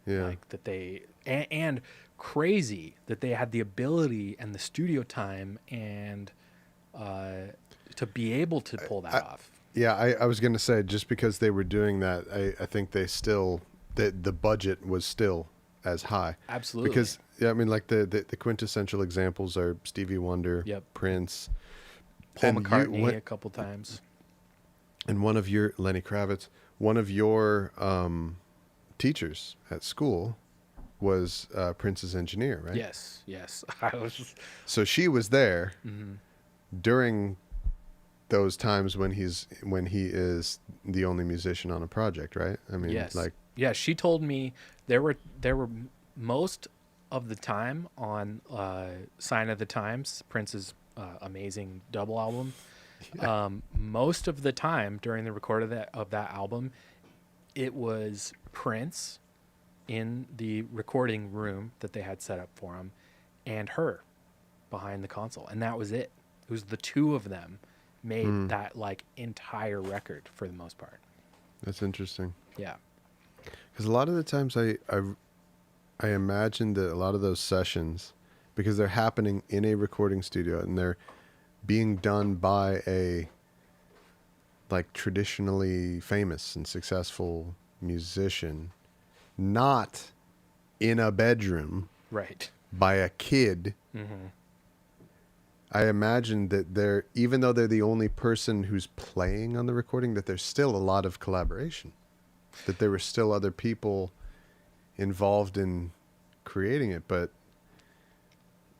Yeah. Like that they, and crazy that they had the ability and the studio time and to be able to pull that off. Yeah, I was going to say, just because they were doing that, I think they still, the budget was still as high. Absolutely. Because, yeah, I mean, like the quintessential examples are Stevie Wonder, Prince. Paul McCartney a couple times. And Lenny Kravitz, one of your teachers at school was Prince's engineer, right? Yes. So she was there during those times when he is the only musician on a project, right? I mean, yes. like, yeah, she told me there were most of the time on Sign of the Times, Prince's amazing double album. Yeah. Most of the time during the record of that album, it was Prince in the recording room that they had set up for him, and her behind the console, and that was it. It was the two of them made that like entire record for the most part. That's interesting. Yeah, because a lot of the times I imagine that a lot of those sessions, because they're happening in a recording studio and they're being done by a like traditionally famous and successful musician, not in a bedroom, right, by a kid. I imagine that even though they're the only person who's playing on the recording, that there's still a lot of collaboration, that there were still other people involved in creating it. But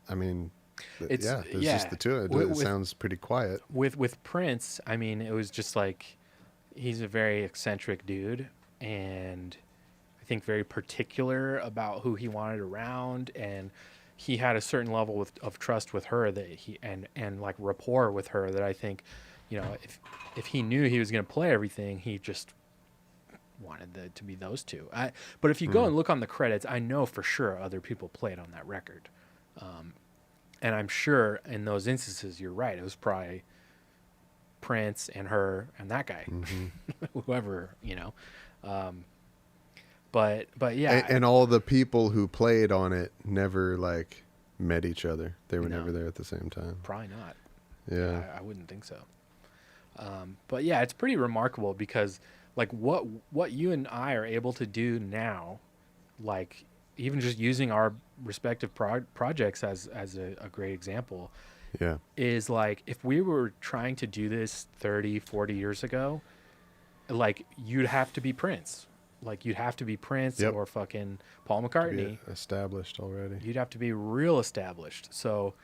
I mean, there's just the two. It sounds pretty quiet. With Prince, I mean, it was just like, he's a very eccentric dude, and I think very particular about who he wanted around, and he had a certain level of trust with her that he and like rapport with her that I think, you know, if he knew he was going to play everything, he just wanted to be those two. But if you go and look on the credits, I know for sure other people played on that record. And I'm sure in those instances, you're right. It was probably Prince and her and that guy, whoever, you know. But yeah. And all the people who played on it never like met each other. They were never there at the same time. Probably not. Yeah. I wouldn't think so. But yeah, it's pretty remarkable because like what you and I are able to do now, like even just using our respective projects as a great example, is like if we were trying to do this 30, 40 years ago, like you'd have to be Prince. Like you'd have to be Prince or fucking Paul McCartney. Established already. You'd have to be real established. So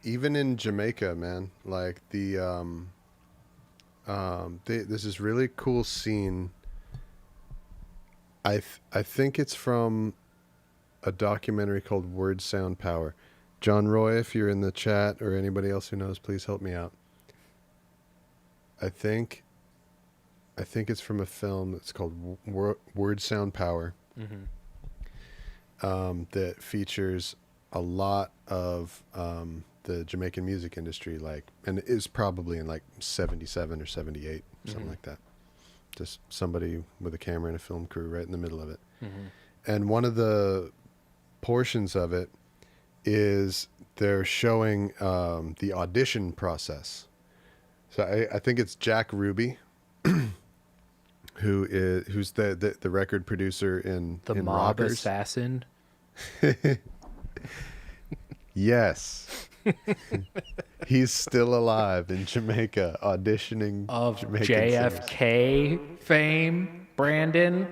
even in Jamaica, man, like there's this really cool scene. I think it's from a documentary called Word Sound Power. John Roy, if you're in the chat or anybody else who knows, please help me out. I think it's from a film that's called Word Sound Power. That features a lot of the Jamaican music industry, like, and it is probably in like 77 or 78, something like that. Just somebody with a camera and a film crew right in the middle of it. And one of the portions of it is they're showing the audition process. So I think it's Jack Ruby, who's the record producer in the Mob Rockers. Assassin. Yes. He's still alive in Jamaica auditioning of Jamaican JFK singers. Fame. Brandon.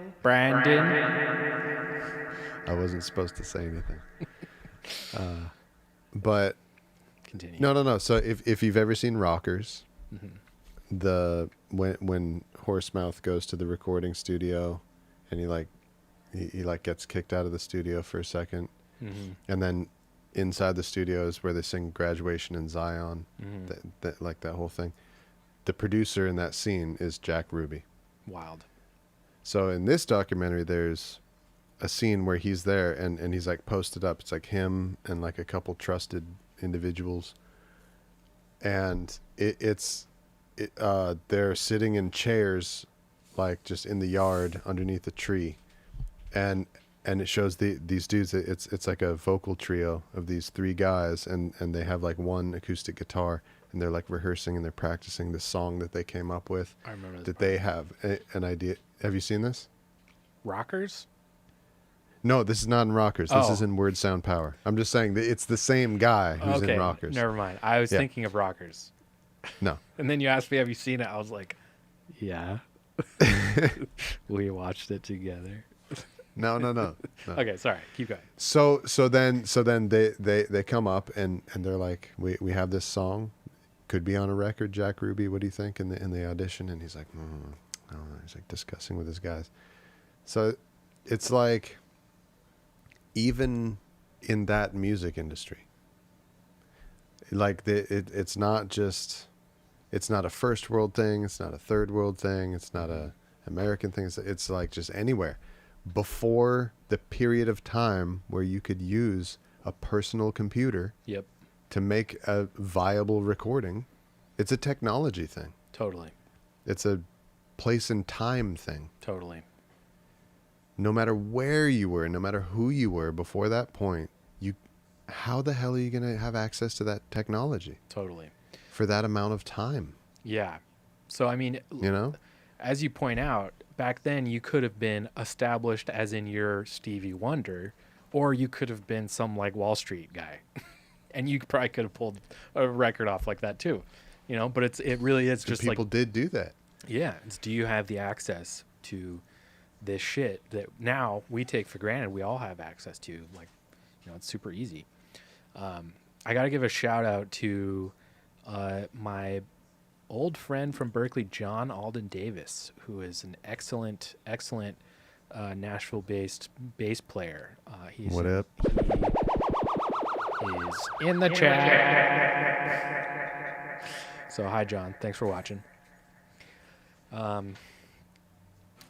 I wasn't supposed to say anything. But continue. No. So if you've ever seen Rockers, when Horsemouth goes to the recording studio and he gets kicked out of the studio for a second, and then inside the studio is where they sing Graduation in Zion, that whole thing. The producer in that scene is Jack Ruby. Wild. So in this documentary, there's a scene where he's there and he's like posted up. It's like him and like a couple trusted individuals, and they're sitting in chairs, like just in the yard underneath a tree, and it shows these dudes. It's like a vocal trio of these three guys, and they have like one acoustic guitar, and they're like rehearsing and they're practicing the song that they came up with. I remember that they have an idea. Have you seen this? Rockers? No, this is not in Rockers. This is in Word Sound Power. I'm just saying that it's the same guy who's in Rockers. Never mind. I was thinking of Rockers. No. And then you asked me, have you seen it? I was like, yeah. We watched it together. No. Okay, sorry. Keep going. So then they come up and they're like, we have this song. could be on a record. Jack Ruby, what do you think in the audition? And he's like, I don't know. He's like discussing with his guys. So it's like, even in that music industry, like it's not a first world thing. It's not a third world thing. It's not a American thing. It's like just anywhere. Before the period of time where you could use a personal computer to make a viable recording, it's a technology thing. Totally. It's a place and time thing. Totally. No matter where you were, no matter who you were before that point, how the hell are you going to have access to that technology? Totally. For that amount of time. Yeah. So, I mean, as you point out, back then you could have been established as in your Stevie Wonder, or you could have been some like Wall Street guy. And you probably could have pulled a record off like that too, but it really is just people did do that. Yeah. Do you have the access to this shit that now we take for granted? We all have access to, like, it's super easy. I got to give a shout out to my old friend from Berkeley, John Alden Davis, who is an excellent Nashville-based bass player. What up? He is in the chat. So hi, John. Thanks for watching.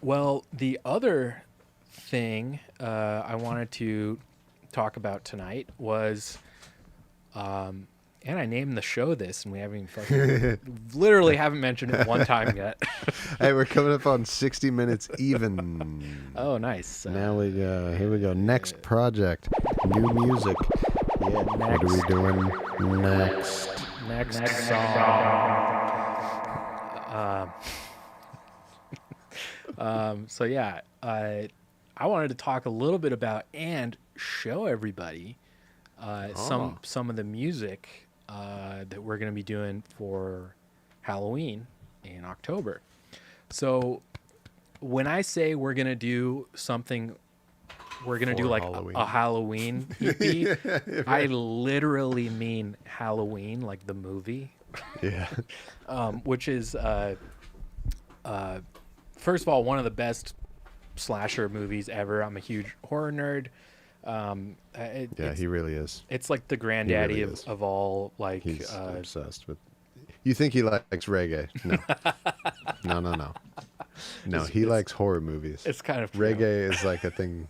Well, the other thing I wanted to talk about tonight was, and I named the show this, and we haven't even literally haven't mentioned it one time yet. Hey, we're coming up on 60 minutes even. Oh, nice. Now we go. Here we go. Next project. New music. Yeah, what are we doing next? Next song. So yeah, I wanted to talk a little bit about and show everybody some of the music that we're going to be doing for Halloween in October. So when I say we're going to do something, we're going to do like a Halloween EP, I literally mean Halloween, like the movie. Yeah. Which is, first of all, one of the best slasher movies ever. I'm a huge horror nerd. He really is. It's like the granddaddy of all, like, he's obsessed with. You think he likes reggae? No. No, he likes horror movies. It's kind of true. Reggae is like a thing.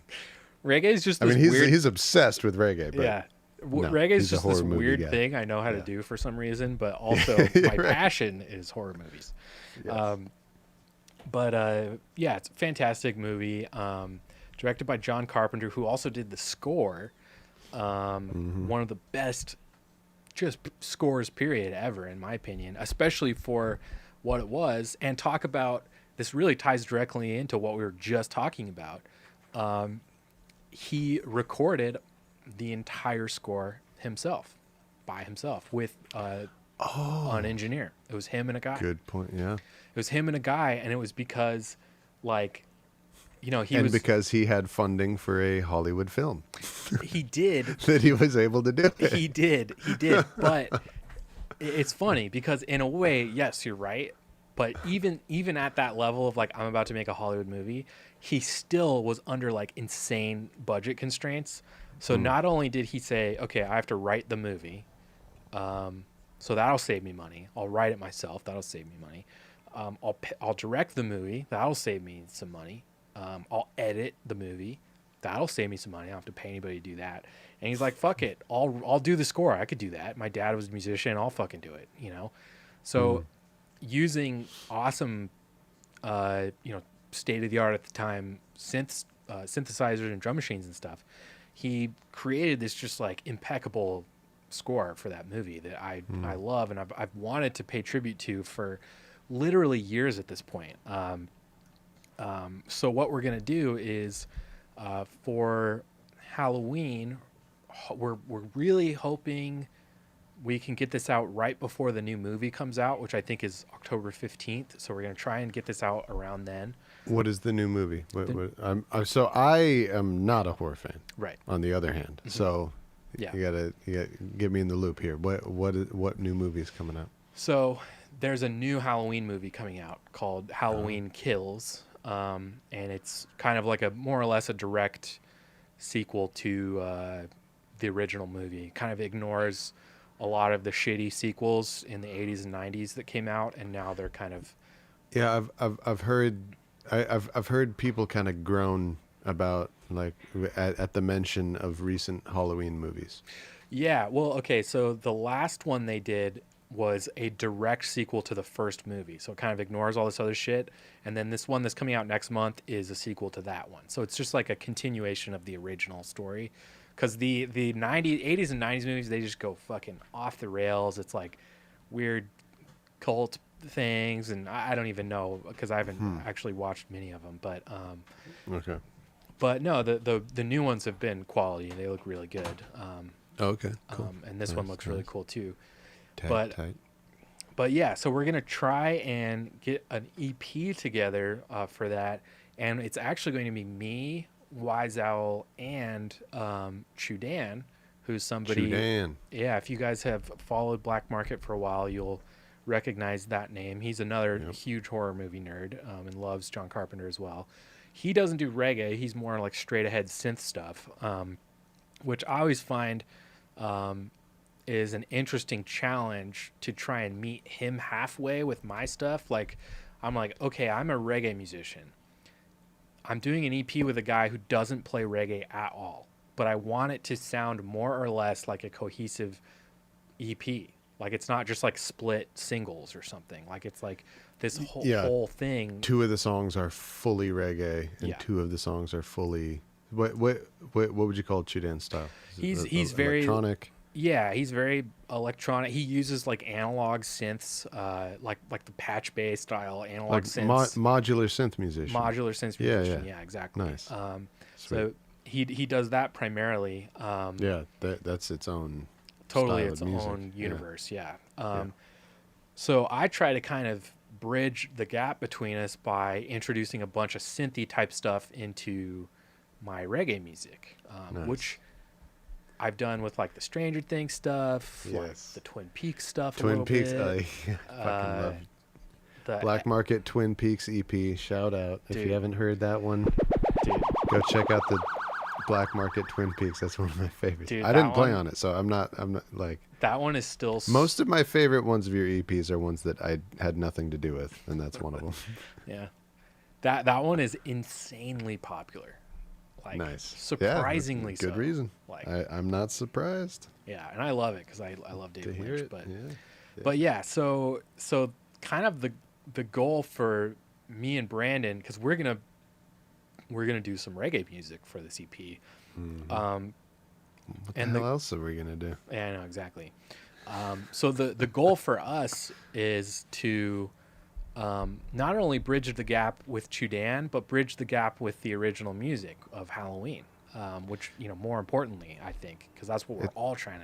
Reggae is just this he's obsessed with reggae. But yeah. Reggae is just this weird thing I know how to do for some reason, but also my passion is horror movies. Yes. Yeah, it's a fantastic movie. Directed by John Carpenter, who also did the score. One of the best just scores period ever, in my opinion, especially for what it was. And talk about, this really ties directly into what we were just talking about. He recorded the entire score by himself with an engineer. It was him and a guy. Good point. Yeah. It was him and a guy, and it was because, like, because he had funding for a Hollywood film. He did. That he was able to do it. He did. But it's funny because in a way, yes, you're right. But even at that level of like, I'm about to make a Hollywood movie, he still was under like insane budget constraints. So not only did he say, okay, I have to write the movie, so that'll save me money. I'll write it myself. That'll save me money. I'll direct the movie. That'll save me some money. I'll edit the movie. That'll save me some money. I don't have to pay anybody to do that. And he's like, fuck it. I'll do the score. I could do that. My dad was a musician. I'll fucking do it, So using awesome, state of the art at the time synthesizers and drum machines and stuff, he created this just like impeccable score for that movie that I love and I've wanted to pay tribute to for literally years at this point. So what we're gonna do is for Halloween, we're really hoping we can get this out right before the new movie comes out, which I think is October 15th. So we're gonna try and get this out around then. What is the new movie? So I am not a horror fan. Right. On the other hand, so you gotta get me in the loop here. What new movie is coming out? So there's a new Halloween movie coming out called Halloween Kills, and it's kind of like a more or less a direct sequel to the original movie. Kind of ignores a lot of the shitty sequels in the 80s and 90s that came out, and now they're kind of I've heard people kind of groan about like at the mention of recent Halloween movies. Yeah, well, okay, so the last one they did was a direct sequel to the first movie. So it kind of ignores all this other shit. And then this one that's coming out next month is a sequel to that one. So it's just like a continuation of the original story. Because the 80s and 90s movies, they just go fucking off the rails. It's like weird cult things. And I don't even know because I haven't actually watched many of them. But Okay. but no, the new ones have been quality. They look really good. Okay, cool. And this one looks really cool too. Tight. But yeah, so we're gonna try and get an EP together for that, and it's actually going to be me, Wise Owl, and Chudan, who's somebody. Chudan. Yeah, if you guys have followed Black Market for a while, you'll recognize that name. He's another huge horror movie nerd and loves John Carpenter as well. He doesn't do reggae; he's more like straight ahead synth stuff, which I always find. Is an interesting challenge to try and meet him halfway with my stuff. Like, I'm like, okay, I'm a reggae musician. I'm doing an EP with a guy who doesn't play reggae at all, but I want it to sound more or less like a cohesive EP. Like, it's not just like split singles or something. Like, it's like this whole thing. 2 of the songs are fully reggae, and 2 of the songs are fully. What would you call Chudan's style? He's very electronic. Yeah, he's very electronic. He uses like analog synths, like the patch bass style analog like synths. Modular synth musician. Modular synth musician. Yeah, exactly. Nice. So he does that primarily. That's its own. Totally style its of music. own universe. Yeah. So I try to kind of bridge the gap between us by introducing a bunch of synthy type stuff into my reggae music, which I've done with like the Stranger Things stuff, like the Twin Peaks stuff. Twin Peaks, bit. fucking love the Black Market Twin Peaks EP. Shout out if you haven't heard that one, dude. Go check out the Black Market Twin Peaks. That's one of my favorites. Dude, I didn't play on it, so I'm not like that one is still. Most of my favorite ones of your EPs are ones that I had nothing to do with, and that's one of them. Yeah, that one is insanely popular. Like, nice. Surprisingly good reason. Like, I'm not surprised. Yeah, and I love it because I love David Lynch. It. But yeah, so kind of the goal for me and Brandon, because we're gonna do some reggae music for this EP. What the hell else are we gonna do? Yeah, I know exactly. So the goal for us is to not only bridge the gap with Chudan, but bridge the gap with the original music of Halloween, which, more importantly, I think, because that's what we're all trying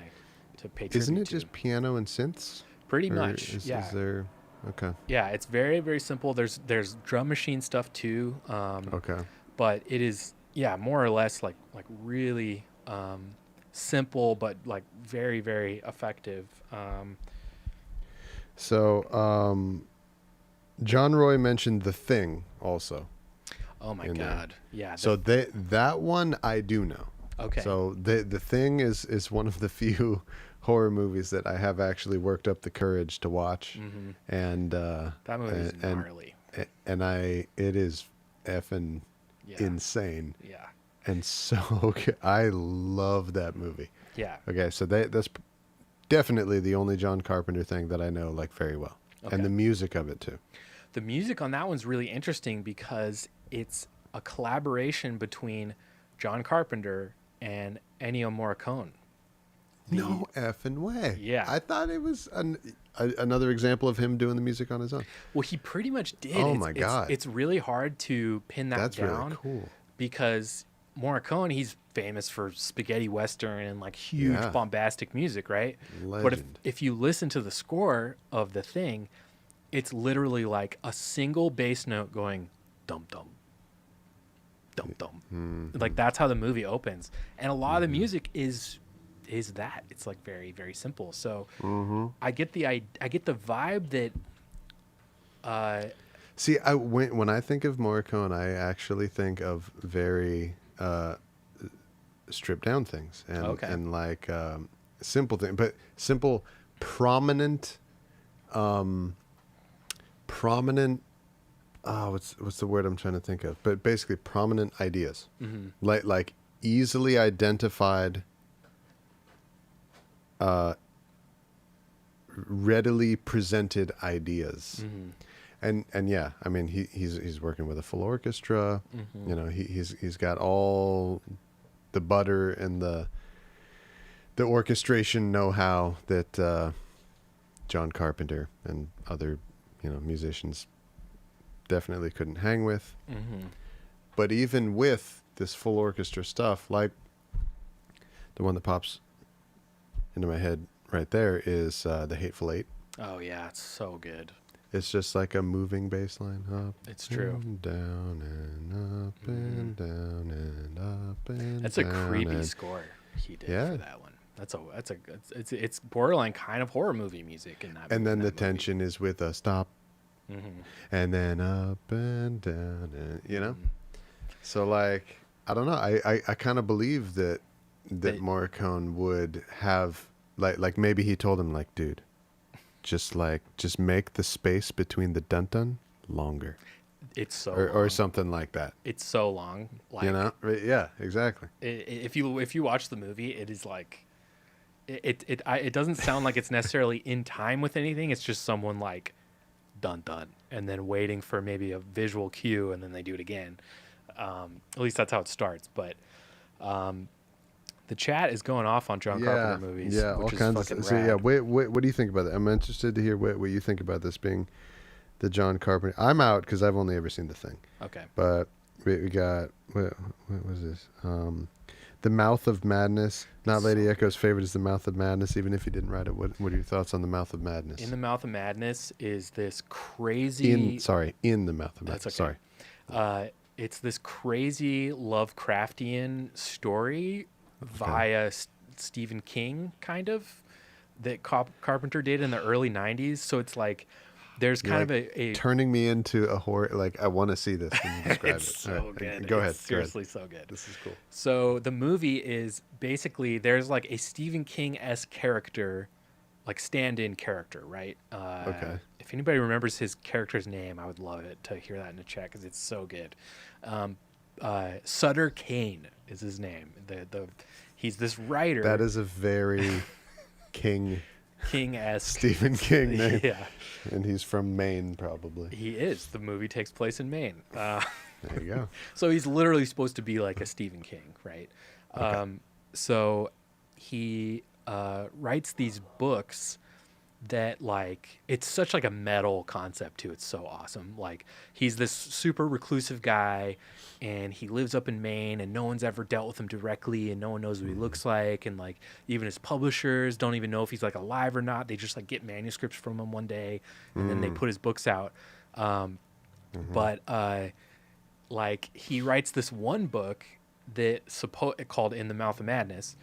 to pay tribute to. Isn't it just piano and synths? Pretty much, yeah. Is there... Okay. Yeah, it's very, very simple. There's drum machine stuff too. Okay. But it is, more or less like really simple, but like very, very effective. John Roy mentioned The Thing also. Oh my God. Yeah. So that one I do know. Okay. So the Thing is one of the few horror movies that I have actually worked up the courage to watch. Mm-hmm. And that movie is gnarly. And it is effing insane. Yeah. And so I love that movie. Yeah. Okay, so that's definitely the only John Carpenter thing that I know like very well. Okay. And the music of it too. The music on that one's really interesting because it's a collaboration between John Carpenter and Ennio Morricone. No effing way. Yeah. I thought it was another example of him doing the music on his own. Well, he pretty much did. Oh my God. It's really hard to pin that down. That's really cool. Because Morricone, he's famous for spaghetti western and like huge bombastic music, right? Legend. But if you listen to the score of The Thing, it's literally like a single bass note going dum dum dum dum. Mm-hmm. Like that's how the movie opens. And a lot of the music is is that. It's like very, very simple. So Mm-hmm. I get the vibe that. See, when I think of Morricone, I actually think of very stripped down things and like simple things, but simple, prominent. Prominent. Oh, what's the word I'm trying to think of? But basically, prominent ideas, like easily identified, readily presented ideas, and yeah, I mean he's working with a full orchestra. You know, he's got all the butter and the orchestration know-how that John Carpenter and other musicians definitely couldn't hang with. But even with this full orchestra stuff, like the one that pops into my head right there is The Hateful Eight. Oh yeah, it's so good. It's just like a moving bass line. Up, it's true. And down and up and down and up and That's down. That's a creepy score he did for that one. It's borderline kind of horror movie music in that. And then the tension is with a stop, and then up and down, and So like, I don't know. I kind of believe that Morricone would have like maybe he told him like, dude, just make the space between the dun dun longer. It's so or something like that. It's so long, like, yeah, exactly. If you watch the movie, it is like it doesn't sound like it's necessarily in time with anything. It's just someone like dun dun and then waiting for maybe a visual cue and then they do it again. At least that's how it starts. But the chat is going off on John Carpenter movies. Yeah, which all is kinds of fucking stuff. So rad. yeah, what do you think about that? I'm interested to hear what you think about this being the John Carpenter. I'm out because I've only ever seen The Thing. Okay. But we got what was this? The Mouth of Madness. Not Lady Echo's favorite is The Mouth of Madness, even if he didn't write it. What are your thoughts on The Mouth of Madness? In The Mouth of Madness is this crazy... In The Mouth of Madness. That's okay. Sorry. It's this crazy Lovecraftian story via Stephen King, kind of, that Carpenter did in the early 90s. So it's like... There's kind of a turning me into a horror. Like, I want to see this when you describe it's it. so good. Go ahead. Seriously, so good. This is cool. So the movie is basically there's like a Stephen King-esque character, like stand-in character, right? Okay. If anybody remembers his character's name, I would love it to hear that in the chat because it's so good. Sutter Kane is his name. He's this writer. That is a very King-esque Stephen King name. Yeah. And he's from Maine, probably. He is. The movie takes place in Maine. There you go. So he's literally supposed to be like a Stephen King, right? Okay. So he writes these books that, like, it's such like a metal concept too. It's so awesome. Like, he's this super reclusive guy and he lives up in Maine and no one's ever dealt with him directly and no one knows what he looks like, and like even his publishers don't even know if he's like alive or not. They just like get manuscripts from him one day and then they put his books out. But like, he writes this one book that called In the Mouth of Madness,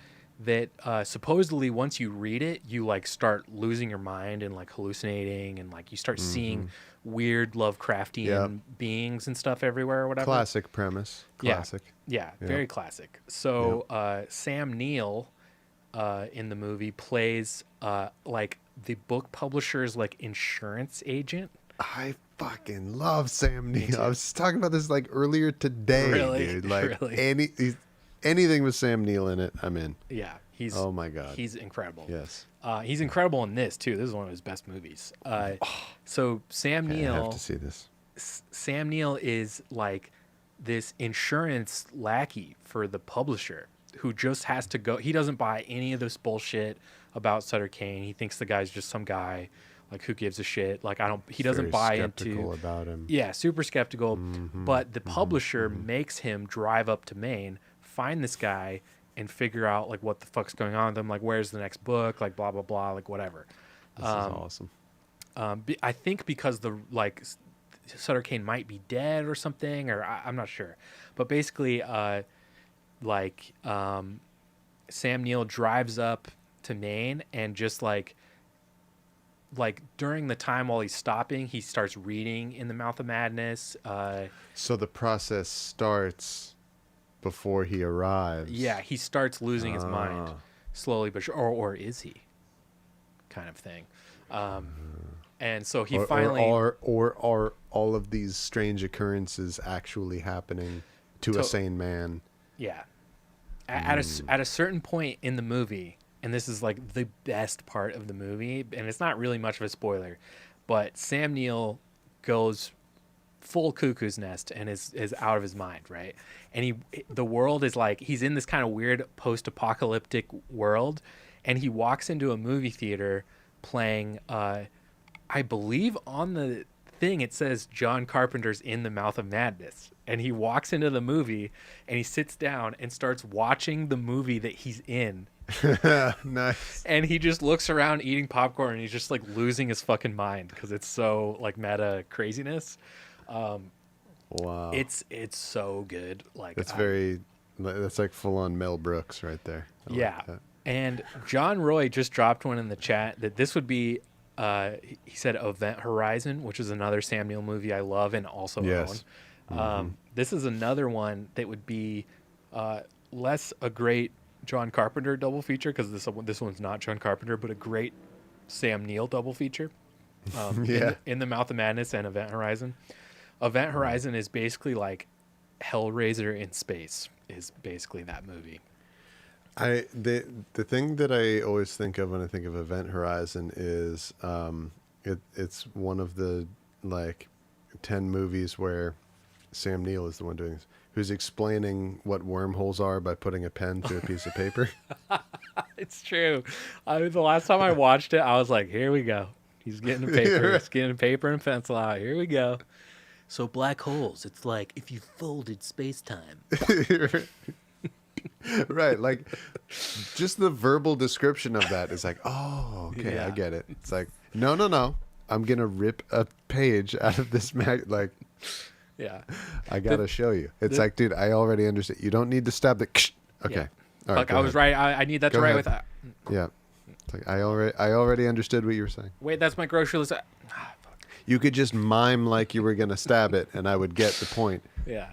that supposedly once you read it, you like start losing your mind and like hallucinating and like you start seeing weird Lovecraftian beings and stuff everywhere or whatever. Classic premise. Classic. Yeah, very classic. So Sam Neill in the movie plays like the book publisher's like insurance agent. I fucking love Sam Neill. I was just talking about this like earlier today, dude. Like anything with Sam Neill in it, I'm in. Yeah, oh my god, he's incredible. Yes, he's incredible in this too. This is one of his best movies. So Sam Neill, I have to see this. Sam Neill is like this insurance lackey for the publisher who just has to go. He doesn't buy any of this bullshit about Sutter Kane. He thinks the guy's just some guy. Like, who gives a shit? Like, he doesn't buy into about him. Yeah, super skeptical. But the publisher makes him drive up to Maine, find this guy, and figure out like what the fuck's going on with him. Like, where's the next book? Like, blah blah blah. Like, whatever. This is awesome. I think because Sutter Kane might be dead or something, or I'm not sure. But basically, Sam Neill drives up to Maine and just like during the time while he's stopping, he starts reading In the Mouth of Madness. So the process starts before he arrives. Yeah, he starts losing his mind slowly, but or is he? Kind of thing. And so he finally... Or are all of these strange occurrences actually happening to a sane man? Yeah. At a certain point in the movie, and this is like the best part of the movie, and it's not really much of a spoiler, but Sam Neill goes full cuckoo's nest and is out of his mind, right? And the world is like, he's in this kind of weird post-apocalyptic world, and he walks into a movie theater playing, I believe on the thing it says John Carpenter's In the Mouth of Madness, and he walks into the movie and he sits down and starts watching the movie that he's in. Nice. And he just looks around eating popcorn and he's just like losing his fucking mind because it's so like meta craziness. Wow. It's so good. Like that's like full on Mel Brooks right there. I yeah. like that. And John Roy just dropped one in the chat that this would be he said Event Horizon, which is another Sam Neill movie I love and also own. This is another one that would be less a great John Carpenter double feature, because this one's not John Carpenter, but a great Sam Neill double feature. In the Mouth of Madness and Event Horizon. Event Horizon is basically like Hellraiser in space. Is basically that movie. The thing that I always think of when I think of Event Horizon is it's one of the like 10 movies where Sam Neill is the one doing this, who's explaining what wormholes are by putting a pen through a piece of paper. It's true. The last time I watched it, I was like, here we go. He's getting a paper. He's getting paper and pencil out. Here we go. So black holes, it's like if you folded space-time. Right, like just the verbal description of that is like, oh, okay, yeah. I get it. It's like, no, I'm gonna rip a page out of this like, yeah, I gotta show you. It's like, dude, I already understand. You don't need to stab the. Okay, yeah. All right. Like I was right. I need that to write with that. Yeah, it's like I already understood what you were saying. Wait, that's my grocery list. You could just mime like you were gonna stab it, and I would get the point. Yeah.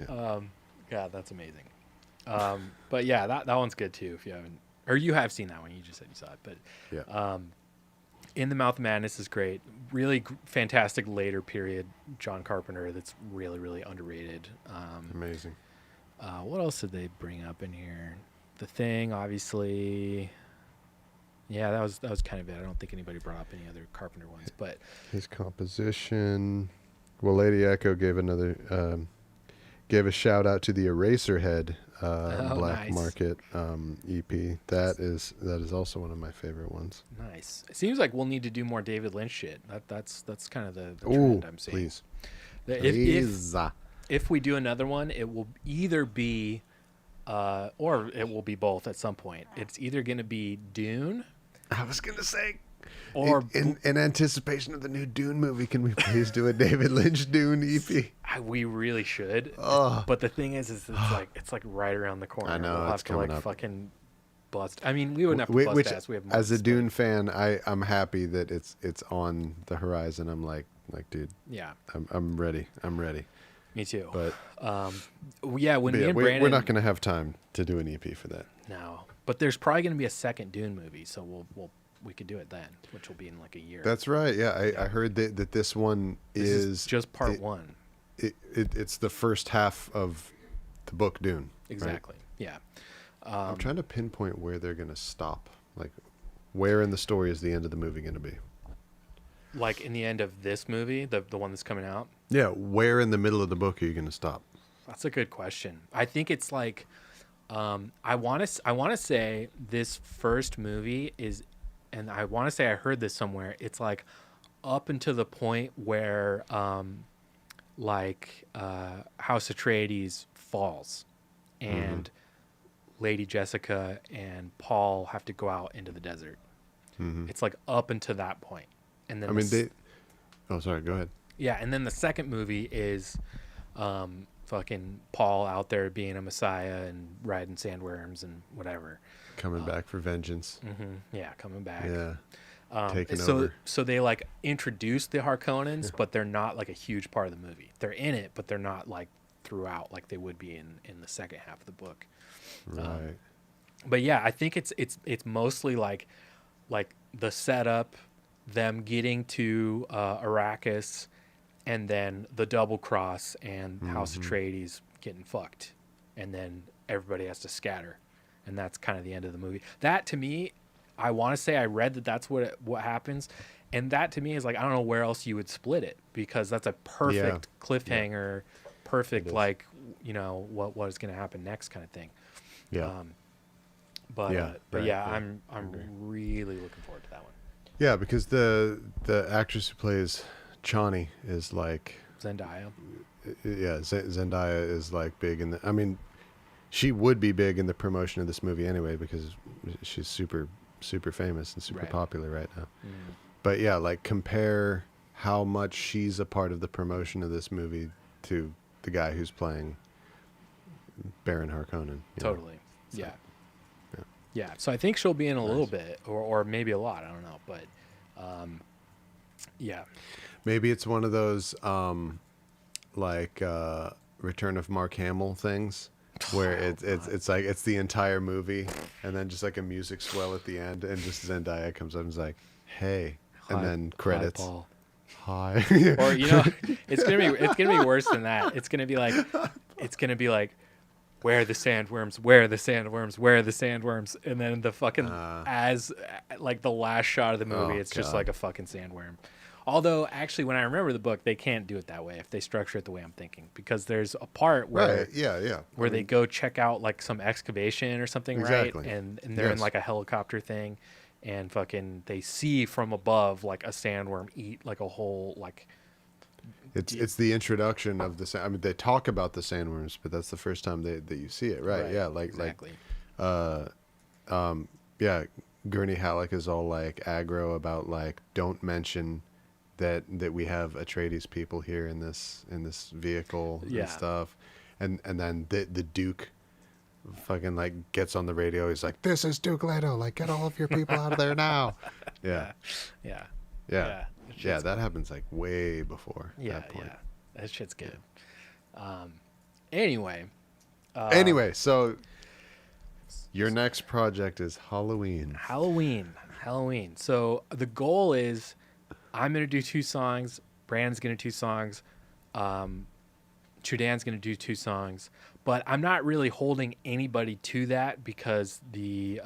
God, that's amazing. But yeah, that one's good too. If you haven't, or you have seen that one, you just said you saw it. But yeah, In the Mouth of Madness is great. Really fantastic later period John Carpenter that's really, really underrated. Amazing. What else did they bring up in here? The Thing, obviously. Yeah, that was kind of it. I don't think anybody brought up any other Carpenter ones, but his composition. Well, Lady Echo gave a shout out to the Eraserhead Black nice. Market EP. That is also one of my favorite ones. Nice. It seems like we'll need to do more David Lynch shit. That's kind of the trend I'm seeing. Please. If we do another one, it will either be or it will be both at some point. It's either going to be Dune. I was going to say, or in anticipation of the new Dune movie, can we please do a David Lynch Dune EP? We really should. But the thing is it's like right around the corner. I know, we'll have it's to coming like up. Fucking bust. I mean, we wouldn't have to bust ass. We have as a months, Dune fan, I'm happy that it's on the horizon. I'm like, dude. Yeah. I'm ready. Me too. But yeah, when me and Brandon, we're not going to have time to do an EP for that. No, but there's probably going to be a second Dune movie, so we could do it then, which will be in like a year. That's right. Yeah, I heard that this one is just part one. It's the first half of the book Dune. Exactly. Right? Yeah. I'm trying to pinpoint where they're going to stop. Like, where in the story is the end of the movie going to be? Like in the end of this movie, the one that's coming out? Yeah, where in the middle of the book are you going to stop? That's a good question. I think it's like I want to say this first movie is, and I want to say I heard this somewhere. It's like up until the point where House Atreides falls and Lady Jessica and Paul have to go out into the desert. Mm-hmm. It's like up until that point. And then sorry, go ahead. Yeah, and then the second movie is fucking Paul out there being a messiah and riding sandworms and whatever. Coming back for vengeance. Yeah, coming back. Yeah. Taking over. So they like introduce the Harkonnens, but they're not like a huge part of the movie. They're in it, but they're not like throughout like they would be in the second half of the book. Right. But yeah, I think it's mostly like the setup, them getting to Arrakis, and then the double cross and House Atreides getting fucked, and then everybody has to scatter, and that's kind of the end of the movie. That to me, I want to say I read that's what happens, and that to me is like I don't know where else you would split it, because that's a perfect cliffhanger, perfect like what is going to happen next kind of thing. Yeah. But I'm really looking forward to that one. Yeah, because the actress who plays Chani is like Zendaya. Yeah, Zendaya is like big in the. I mean, she would be big in the promotion of this movie anyway, because she's super famous and super popular right now. But yeah, like compare how much she's a part of the promotion of this movie to the guy who's playing Baron Harkonnen. Totally. So, yeah. So I think she'll be in a little bit, or maybe a lot. I don't know, but yeah. Maybe it's one of those Return of Mark Hamill things, where it's like it's the entire movie, and then just like a music swell at the end, and just Zendaya comes up and is like, "Hey," and then credits. Hi, Paul. Hi. Or it's gonna be worse than that. It's gonna be like. Where are the sandworms? Where are the sandworms? Where are the sandworms? And then the fucking like the last shot of the movie, it's just like a fucking sandworm. Although actually, when I remember the book, they can't do it that way if they structure it the way I'm thinking, because there's a part where where they go check out like some excavation or something, right? And they're in like a helicopter thing, and fucking they see from above like a sandworm eat like a whole like. It's the introduction of the. I mean, they talk about the sandworms, but that's the first time that you see it, right? Yeah, exactly. Gurney Halleck is all like aggro about like don't mention that we have Atreides people here in this vehicle and stuff, and then the Duke fucking like gets on the radio. He's like, "This is Duke Leto. Like, get all of your people out of there now." Yeah. Yeah, that happens like way before that point. Yeah, that shit's good. Anyway, so your next project is Halloween. So the goal is I'm going to do 2 songs. Brandon's going to do 2 songs. Chudan's going to do 2 songs. But I'm not really holding anybody to that, because the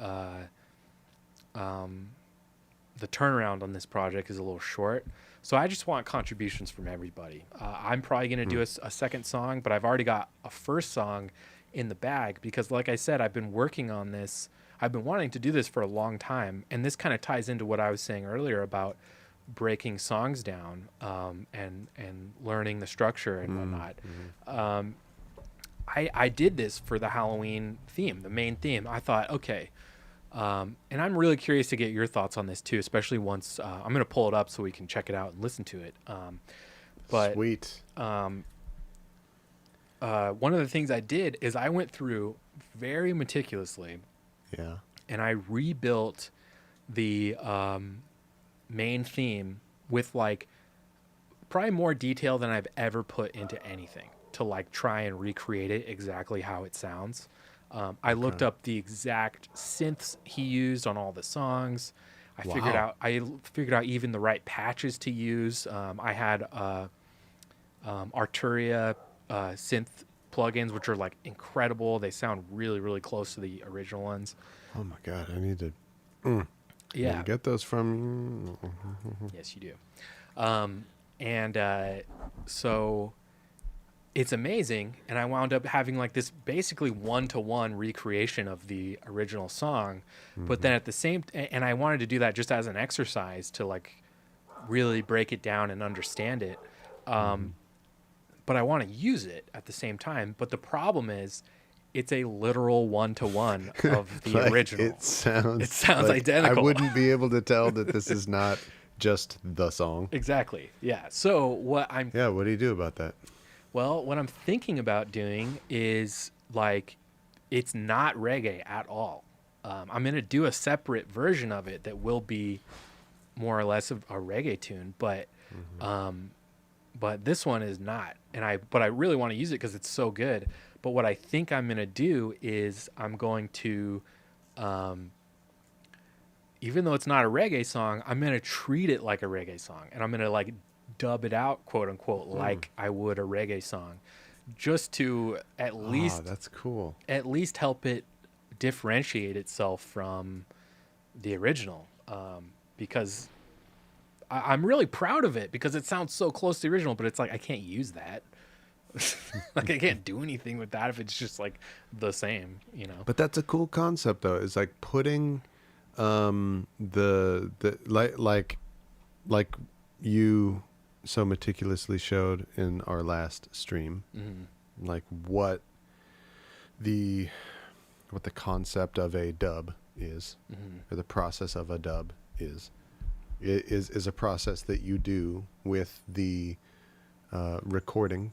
turnaround on this project is a little short. So I just want contributions from everybody. I'm probably going to do a second song, but I've already got a first song in the bag, because like I said, I've been working on this. I've been wanting to do this for a long time. And this kind of ties into what I was saying earlier about breaking songs down and learning the structure and whatnot. I did this for the Halloween theme, the main theme. I thought, okay, and I'm really curious to get your thoughts on this too, especially once I'm going to pull it up so we can check it out and listen to it. Sweet. One of the things I did is I went through very meticulously, and I rebuilt the main theme with like probably more detail than I've ever put into anything, to like try and recreate it exactly how it sounds. I looked up the exact synths he used on all the songs. I figured out even the right patches to use. I had Arturia synth plugins, which are like incredible. They sound really, really close to the original ones. Oh my God, I need to get those from. Yes, you do. So it's amazing, and I wound up having like this basically 1-to-1 recreation of the original song, but then at the same and I wanted to do that just as an exercise to like really break it down and understand it, but I want to use it at the same time. But the problem is it's a literal 1-to-1 of the like, original. It sounds like identical. I wouldn't be able to tell that this is not just the song. Exactly. Yeah. So what do you do about that? Well, what I'm thinking about doing is like, it's not reggae at all. I'm gonna do a separate version of it that will be more or less of a reggae tune, but this one is not. But I really want to use it because it's so good. But what I think I'm gonna do is I'm going to, even though it's not a reggae song, I'm gonna treat it like a reggae song, and I'm gonna like dub it out, quote unquote, like I would a reggae song, just to that's cool. At least help it differentiate itself from the original, because I'm really proud of it because it sounds so close to the original, but it's like I can't use that. Like I can't do anything with that if it's just like the same, you know. But that's a cool concept though. It's like putting the like you so meticulously showed in our last stream, like what the concept of a dub is, or the process of a dub is. It is a process that you do with the recording,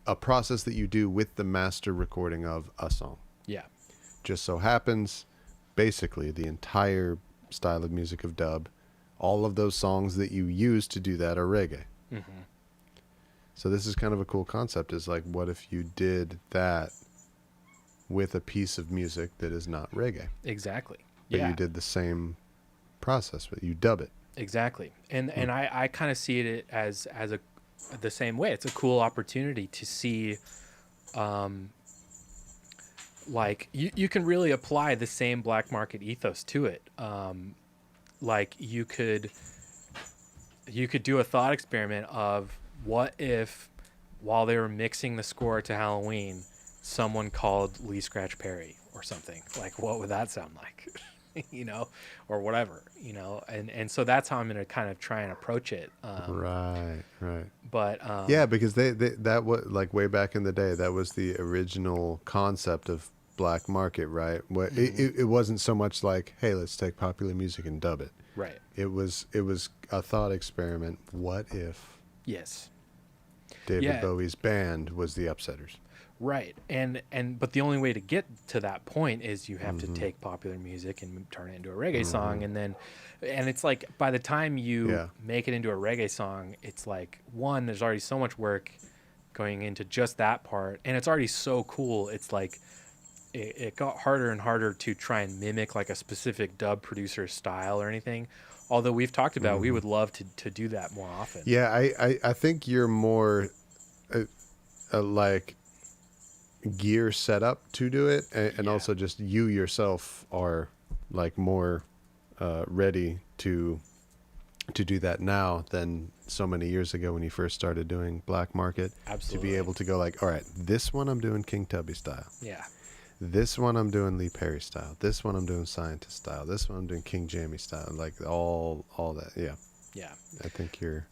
a process that you do with the master recording of a song. Yeah. Just so happens, basically, the entire style of music of dub, all of those songs that you use to do that are reggae. So this is kind of a cool concept. Is like, what if you did that with a piece of music that is not reggae? Exactly. But yeah. you did the same process, but you dub it. Exactly. And I kind of see it as the same way. It's a cool opportunity to see, like you can really apply the same black market ethos to it. Like you could do a thought experiment of what if while they were mixing the score to Halloween, someone called Lee Scratch Perry or something. Like, what would that sound like? You know, or whatever, you know, and so that's how I'm going to kind of try and approach it. Right. But yeah, because they that was like way back in the day, that was the original concept of black market, right? It wasn't so much like, hey, let's take popular music and dub it. Right. It was a thought experiment. What if? Yes. David Bowie's band was the Upsetters. Right. And but the only way to get to that point is you have to take popular music and turn it into a reggae song, and it's like by the time you make it into a reggae song, it's like, one, there's already so much work going into just that part, and it's already so cool. It's like it got harder and harder to try and mimic like a specific dub producer style or anything. Although we've talked about we would love to do that more often. Yeah, I think you're more like gear set up to do it, and also just you yourself are like more ready to do that now than so many years ago when you first started doing black market. Absolutely. To be able to go like, all right, this one I'm doing King Tubby style. Yeah. This one I'm doing Lee Perry style. This one I'm doing Scientist style. This one I'm doing King Jamie style. Like all that. Yeah. Yeah. I think you're.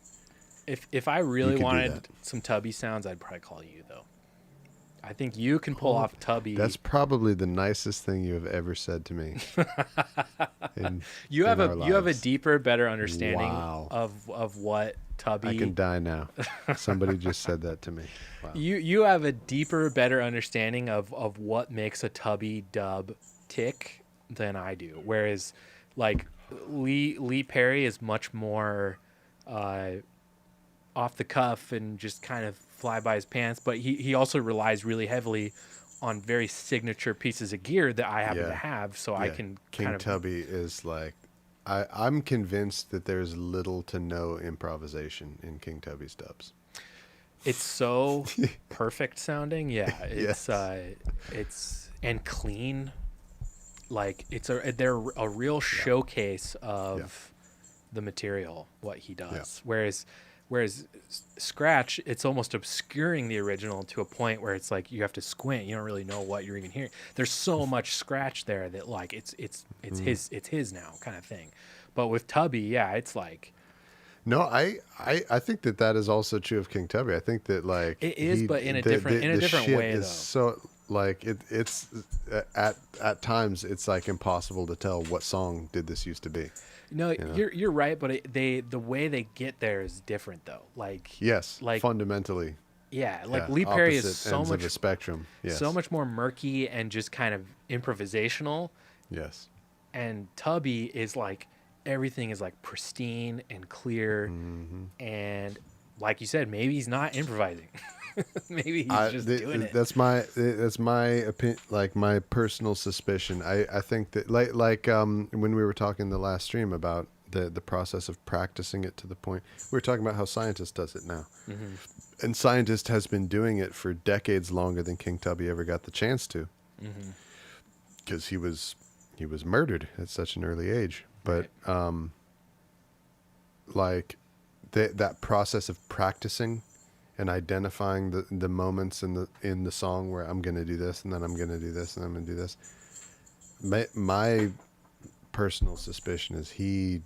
If I really wanted some Tubby sounds, I'd probably call you though. I think you can pull off Tubby. That's probably the nicest thing you have ever said to me. You have a deeper, better understanding Wow. of what Tubby. I can die now. Somebody just said that to me. Wow. You have a deeper, better understanding of what makes a Tubby dub tick than I do. Whereas, like Lee Perry is much more off the cuff and just kind of fly by his pants, but he also relies really heavily on very signature pieces of gear that I happen to have, so I can King Tubby is like, I'm convinced that there's little to no improvisation in King Tubby's dubs. It's so perfect sounding. Yeah, it's and clean. Like they're a real showcase of the material, what he does. Whereas Scratch, it's almost obscuring the original to a point where it's like you have to squint. You don't really know what you're even hearing. There's so much Scratch there that like it's his now kind of thing. But with Tubby, it's like. No, I think that is also true of King Tubby. I think that like it is, but in a different way though. So like it's at times it's like impossible to tell what song did this used to be. No, you're right, but the way they get there is different though. Like fundamentally. Yeah, like Lee Perry is so much of the spectrum. Yes. So much more murky and just kind of improvisational. Yes. And Tubby is like everything is like pristine and clear, and like you said, maybe he's not improvising. Maybe he's just doing it. That's my opinion, like my personal suspicion. I think that like when we were talking the last stream about the process of practicing it to the point we were talking about how Scientist does it now. And Scientist has been doing it for decades longer than King Tubby ever got the chance to, because he was murdered at such an early age. But like that process of practicing and identifying the moments in the song where I'm going to do this and then I'm going to do this and I'm going to do this. My personal suspicion is he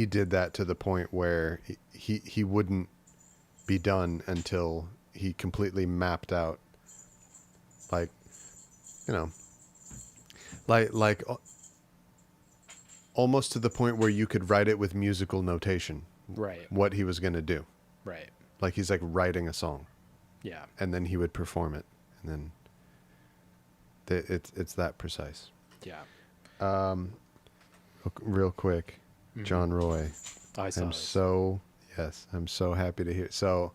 did that to the point where he wouldn't be done until he completely mapped out, like, you know, like almost to the point where you could write it with musical notation. Right. What he was going to do. Right. Like he's like writing a song. Yeah. And then he would perform it. And then it's that precise. Yeah. Real quick, John Roy. I saw I'm so happy to hear. So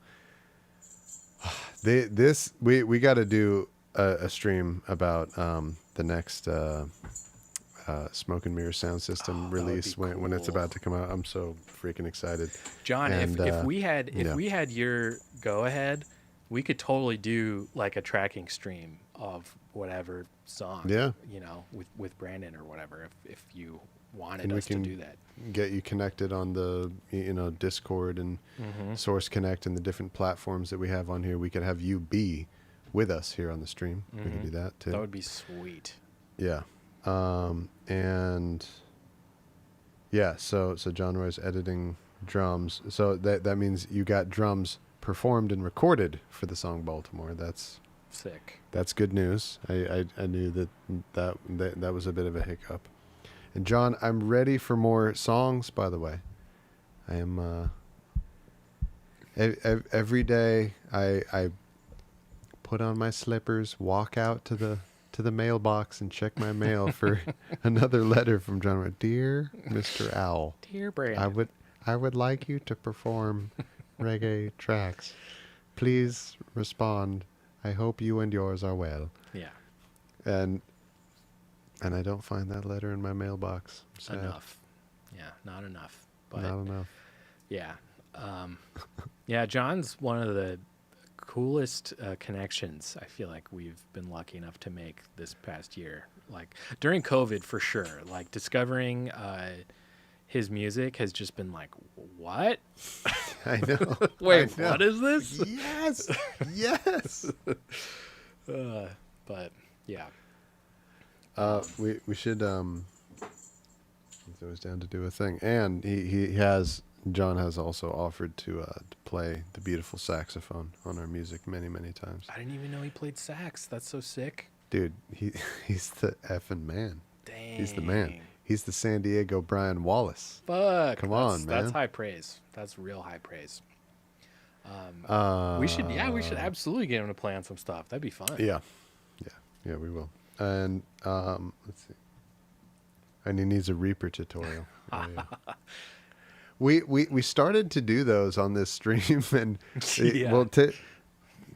we got to do a stream about the next Smoke and Mirror sound system release when it's about to come out. I'm so freaking excited. John, and if we had your go ahead, we could totally do like a tracking stream of whatever song. Yeah. You know, with Brandon or whatever, if you wanted us to do that. Get you connected on the Discord and Source Connect and the different platforms that we have on here. We could have you be with us here on the stream. We could do that too. That would be sweet. Yeah. And yeah, so John Roy's editing drums. So that means you got drums performed and recorded for the song Baltimore. That's sick. That's good news. I knew that was a bit of a hiccup. And John, I'm ready for more songs, by the way. I am every day I put on my slippers, walk out to the mailbox and check my mail for another letter from John Roy. Dear Mr. Owl, dear Brandon, I would like you to perform reggae tracks. Please respond. I hope you and yours are well. Yeah. And I don't find that letter in my mailbox. Enough. Yeah, not enough. But not enough. Yeah. Yeah, John's one of the coolest connections I feel like we've been lucky enough to make this past year. Like during COVID for sure. Like discovering his music has just been like, what? I know. Wait, what is this? Yes. Yes. But yeah. We should throw us down to do a thing. And John has also offered to play the beautiful saxophone on our music many, many times. I didn't even know he played sax. That's so sick. Dude, he's the effing man. Dang. He's the man. He's the San Diego Brian Wallace. Fuck. Come on, man. That's high praise. That's real high praise. We should absolutely get him to play on some stuff. That'd be fun. Yeah, we will. And let's see. And he needs a Reaper tutorial. Oh, yeah. We started to do those on this stream, and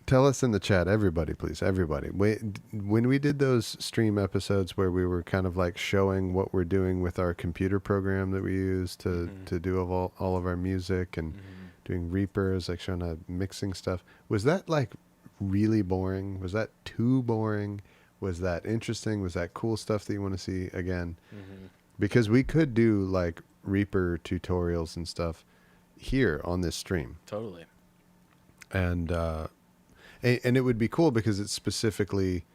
tell us in the chat, everybody, please, everybody. When we did those stream episodes where we were kind of like showing what we're doing with our computer program that we use to do all of our music and doing Reapers, like showing how mixing stuff, was that like really boring? Was that too boring? Was that interesting? Was that cool stuff that you want to see again? Because we could do like Reaper tutorials and stuff here on this stream. Totally. And it would be cool because it's specifically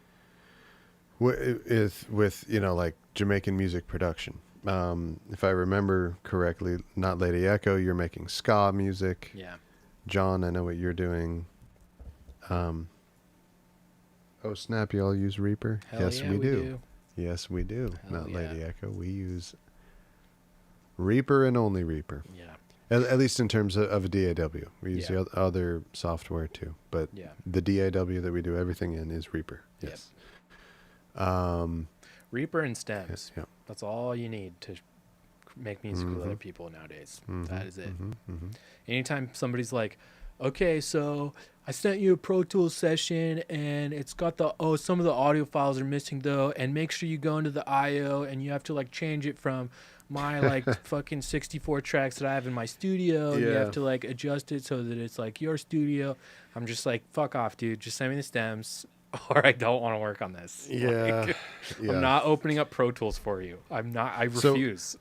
with like Jamaican music production. If I remember correctly, not Lady Echo, you're making ska music. Yeah. John, I know what you're doing. Oh snap! You all use Reaper? Hell yes, yeah, we do. Yes, we do. Hell Not yeah. Lady Echo. We use Reaper and only Reaper. Yeah. At least in terms of a DAW. We use the other software too, but the DAW that we do everything in is Reaper. Yes. Reaper and stems. Yeah. That's all you need to make music with other people nowadays. That is it. Anytime somebody's like, okay, so I sent you a Pro Tools session and it's got some of the audio files are missing though, and make sure you go into the IO and you have to like change it from my like fucking 64 tracks that I have in my studio. And you have to like adjust it so that it's like your studio. I'm just like, fuck off, dude. Just send me the stems or I don't want to work on this. I'm not opening up Pro Tools for you. I refuse.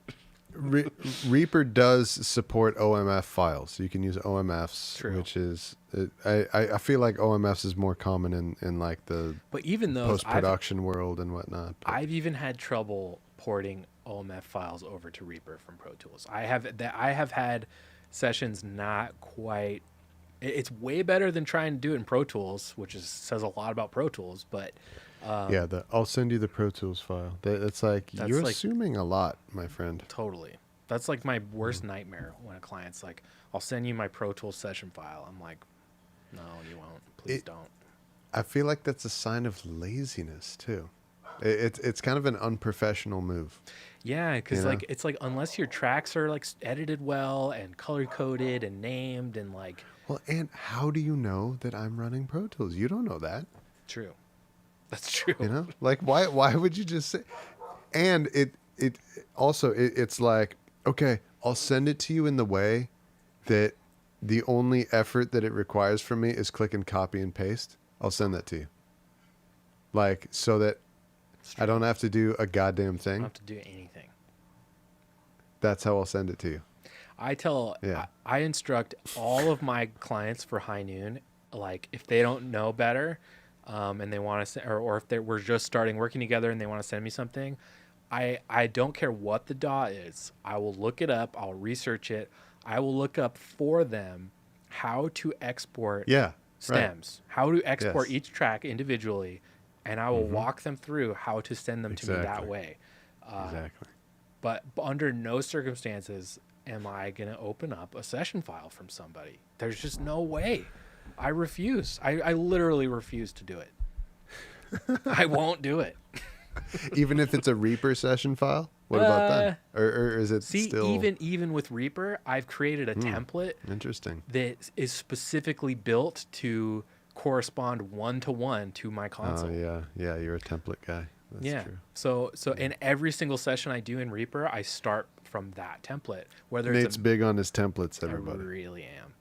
Reaper does support OMF files. You can use OMFs, which is I feel like OMFs is more common in like the post-production world and whatnot. But I've even had trouble porting OMF files over to Reaper from Pro Tools. I have had sessions not quite. It's way better than trying to do it in Pro Tools, which says a lot about Pro Tools, but. I'll send you the Pro Tools file. That's you're assuming a lot, my friend. Totally. That's like my worst nightmare when a client's like, I'll send you my Pro Tools session file. I'm like, no, you won't. Please don't. I feel like that's a sign of laziness too. It's kind of an unprofessional move. Yeah, because it's like unless your tracks are like edited well and color coded and named and like. Well, and how do you know that I'm running Pro Tools? You don't know that. True. That's true. Like why would you just say? And it's like, okay, I'll send it to you in the way that the only effort that it requires from me is click and copy and paste. I'll send that to you. Like so that I don't have to do a goddamn thing. I don't have to do anything. That's how I'll send it to you. I instruct all of my clients for High Noon, like if they don't know better. And they want to, or if we're just starting working together and they want to send me something, I don't care what the DAW is. I will look it up. I'll research it. I will look up for them how to export stems, how to export each track individually, and I will walk them through how to send them to me that way. Exactly. But under no circumstances am I going to open up a session file from somebody. There's just no way. I refuse. I literally refuse to do it. I won't do it. Even if it's a Reaper session file? What about that? Or is it still... even with Reaper, I've created a template that is specifically built to correspond one-to-one to my console. Oh, yeah. You're a template guy. That's true. So in every single session I do in Reaper, I start from that template. Nate's big on his templates, everybody. I really am.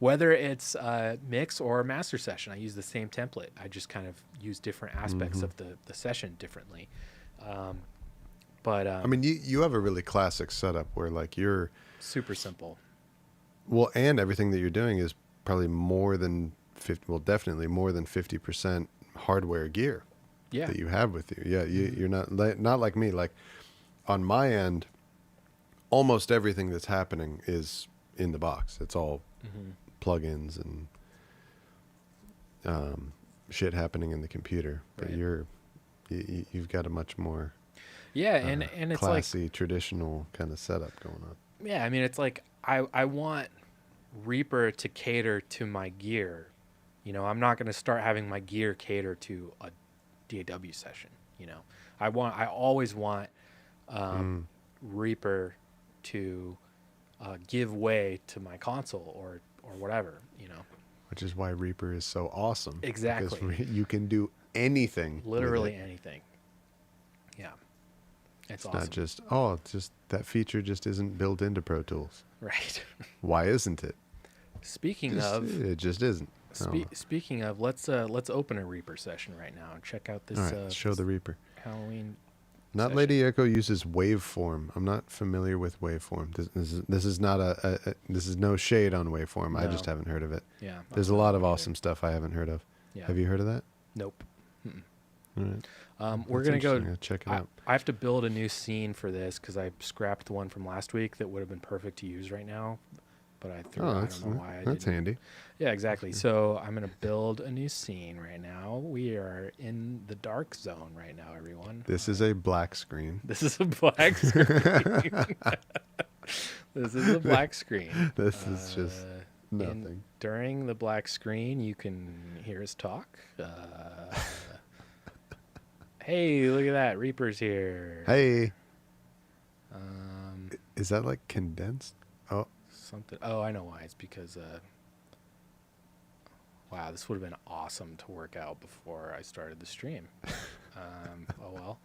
Whether it's a mix or a master session, I use the same template. I just kind of use different aspects of the session differently. I mean, you have a really classic setup where like you're super simple. Well, and everything that you're doing is probably more than 50. Well, definitely more than 50% hardware gear that you have with you. Yeah, you're not like me. Like on my end, almost everything that's happening is in the box. It's all plugins and shit happening in the computer, but you've got a much more and it's classy, like traditional kind of setup going on. Yeah, I mean, it's like I want Reaper to cater to my gear. I'm not going to start having my gear cater to a DAW session. I always want Reaper to give way to my console or whatever, Which is why Reaper is so awesome. Exactly. Because you can do anything. Literally anything. Yeah. It's awesome. Not just that feature just isn't built into Pro Tools. Right. Why isn't it? Speaking of, it just isn't. Speaking of, let's open a Reaper session right now and check out this. All right, show the Reaper. Halloween. Not Lady Echo uses waveform. I'm not familiar with waveform. This is not this is no shade on waveform. No. I just haven't heard of it. Yeah. There's a lot of awesome stuff I haven't heard of. Yeah. Have you heard of that? Nope. All right. We're gonna go check it out. I have to build a new scene for this because I scrapped the one from last week that would have been perfect to use right now, but I threw it. I don't know why I didn't. That's handy. Yeah, exactly. So I'm gonna build a new scene right now. We are in the dark zone right now, everyone. This is a black screen. This is a black screen. This is the black screen. This is just nothing. During the black screen, you can hear us talk. Hey, look at that. Reaper's here. Hey. Is that like condensed? Oh. Something. Oh, I know why. It's because, wow, this would have been awesome to work out before I started the stream. Oh, well.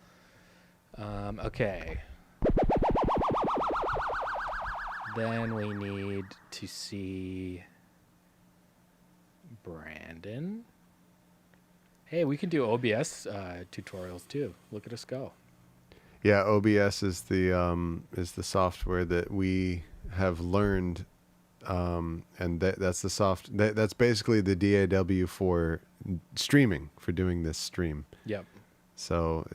Okay. Then we need to see Brandon. Hey, we can do OBS tutorials too. Look at us go. Yeah, OBS is the software that we have learned, and that's that's basically the DAW for streaming, for doing this stream. Yep. So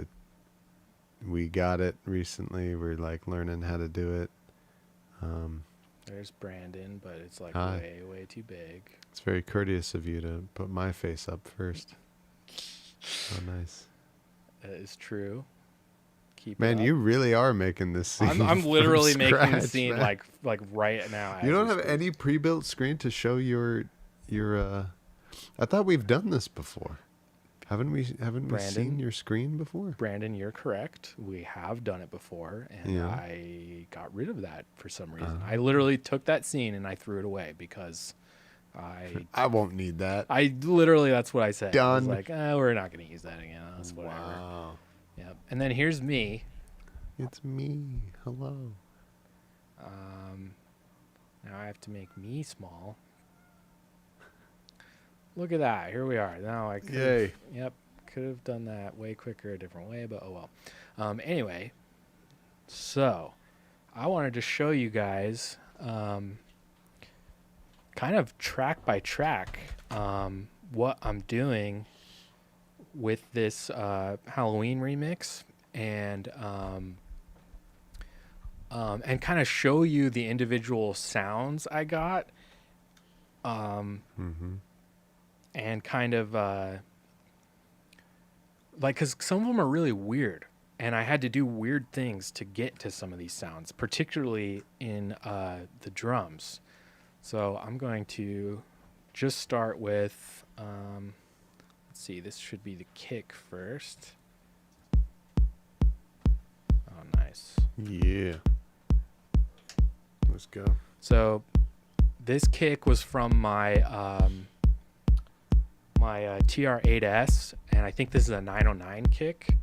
we got it recently. We're like learning how to do it. There's Brandon, but it's like way too big. It's very courteous of you to put my face up first. Oh, nice. That is true. Man, you really are making this scene. I'm literally making the scene, man. like right now. You don't have any pre-built screen to show your. I thought we've done this before. Haven't we seen your screen before? Brandon, you're correct. We have done it before, and I got rid of that for some reason. I literally took that scene and I threw it away because I won't need that. That's what I said. Done. I was like, we're not going to use that again. That's whatever. Wow. Yep. And then here's me. It's me. Hello. Now I have to make me small. Look at that. Here we are. Now I could. Yay. Yep. Could have done that way quicker, a different way, but oh well. Anyway, so I wanted to show you guys kind of track by track what I'm doing with this Halloween remix and kind of show you the individual sounds I got. And kind of like, because some of them are really weird, and I had to do weird things to get to some of these sounds, particularly in the drums. So I'm going to just start with, let's see, this should be the kick first. Oh, nice. Yeah. Let's go. So this kick was from my my TR-8S, and I think this is a 909 kick.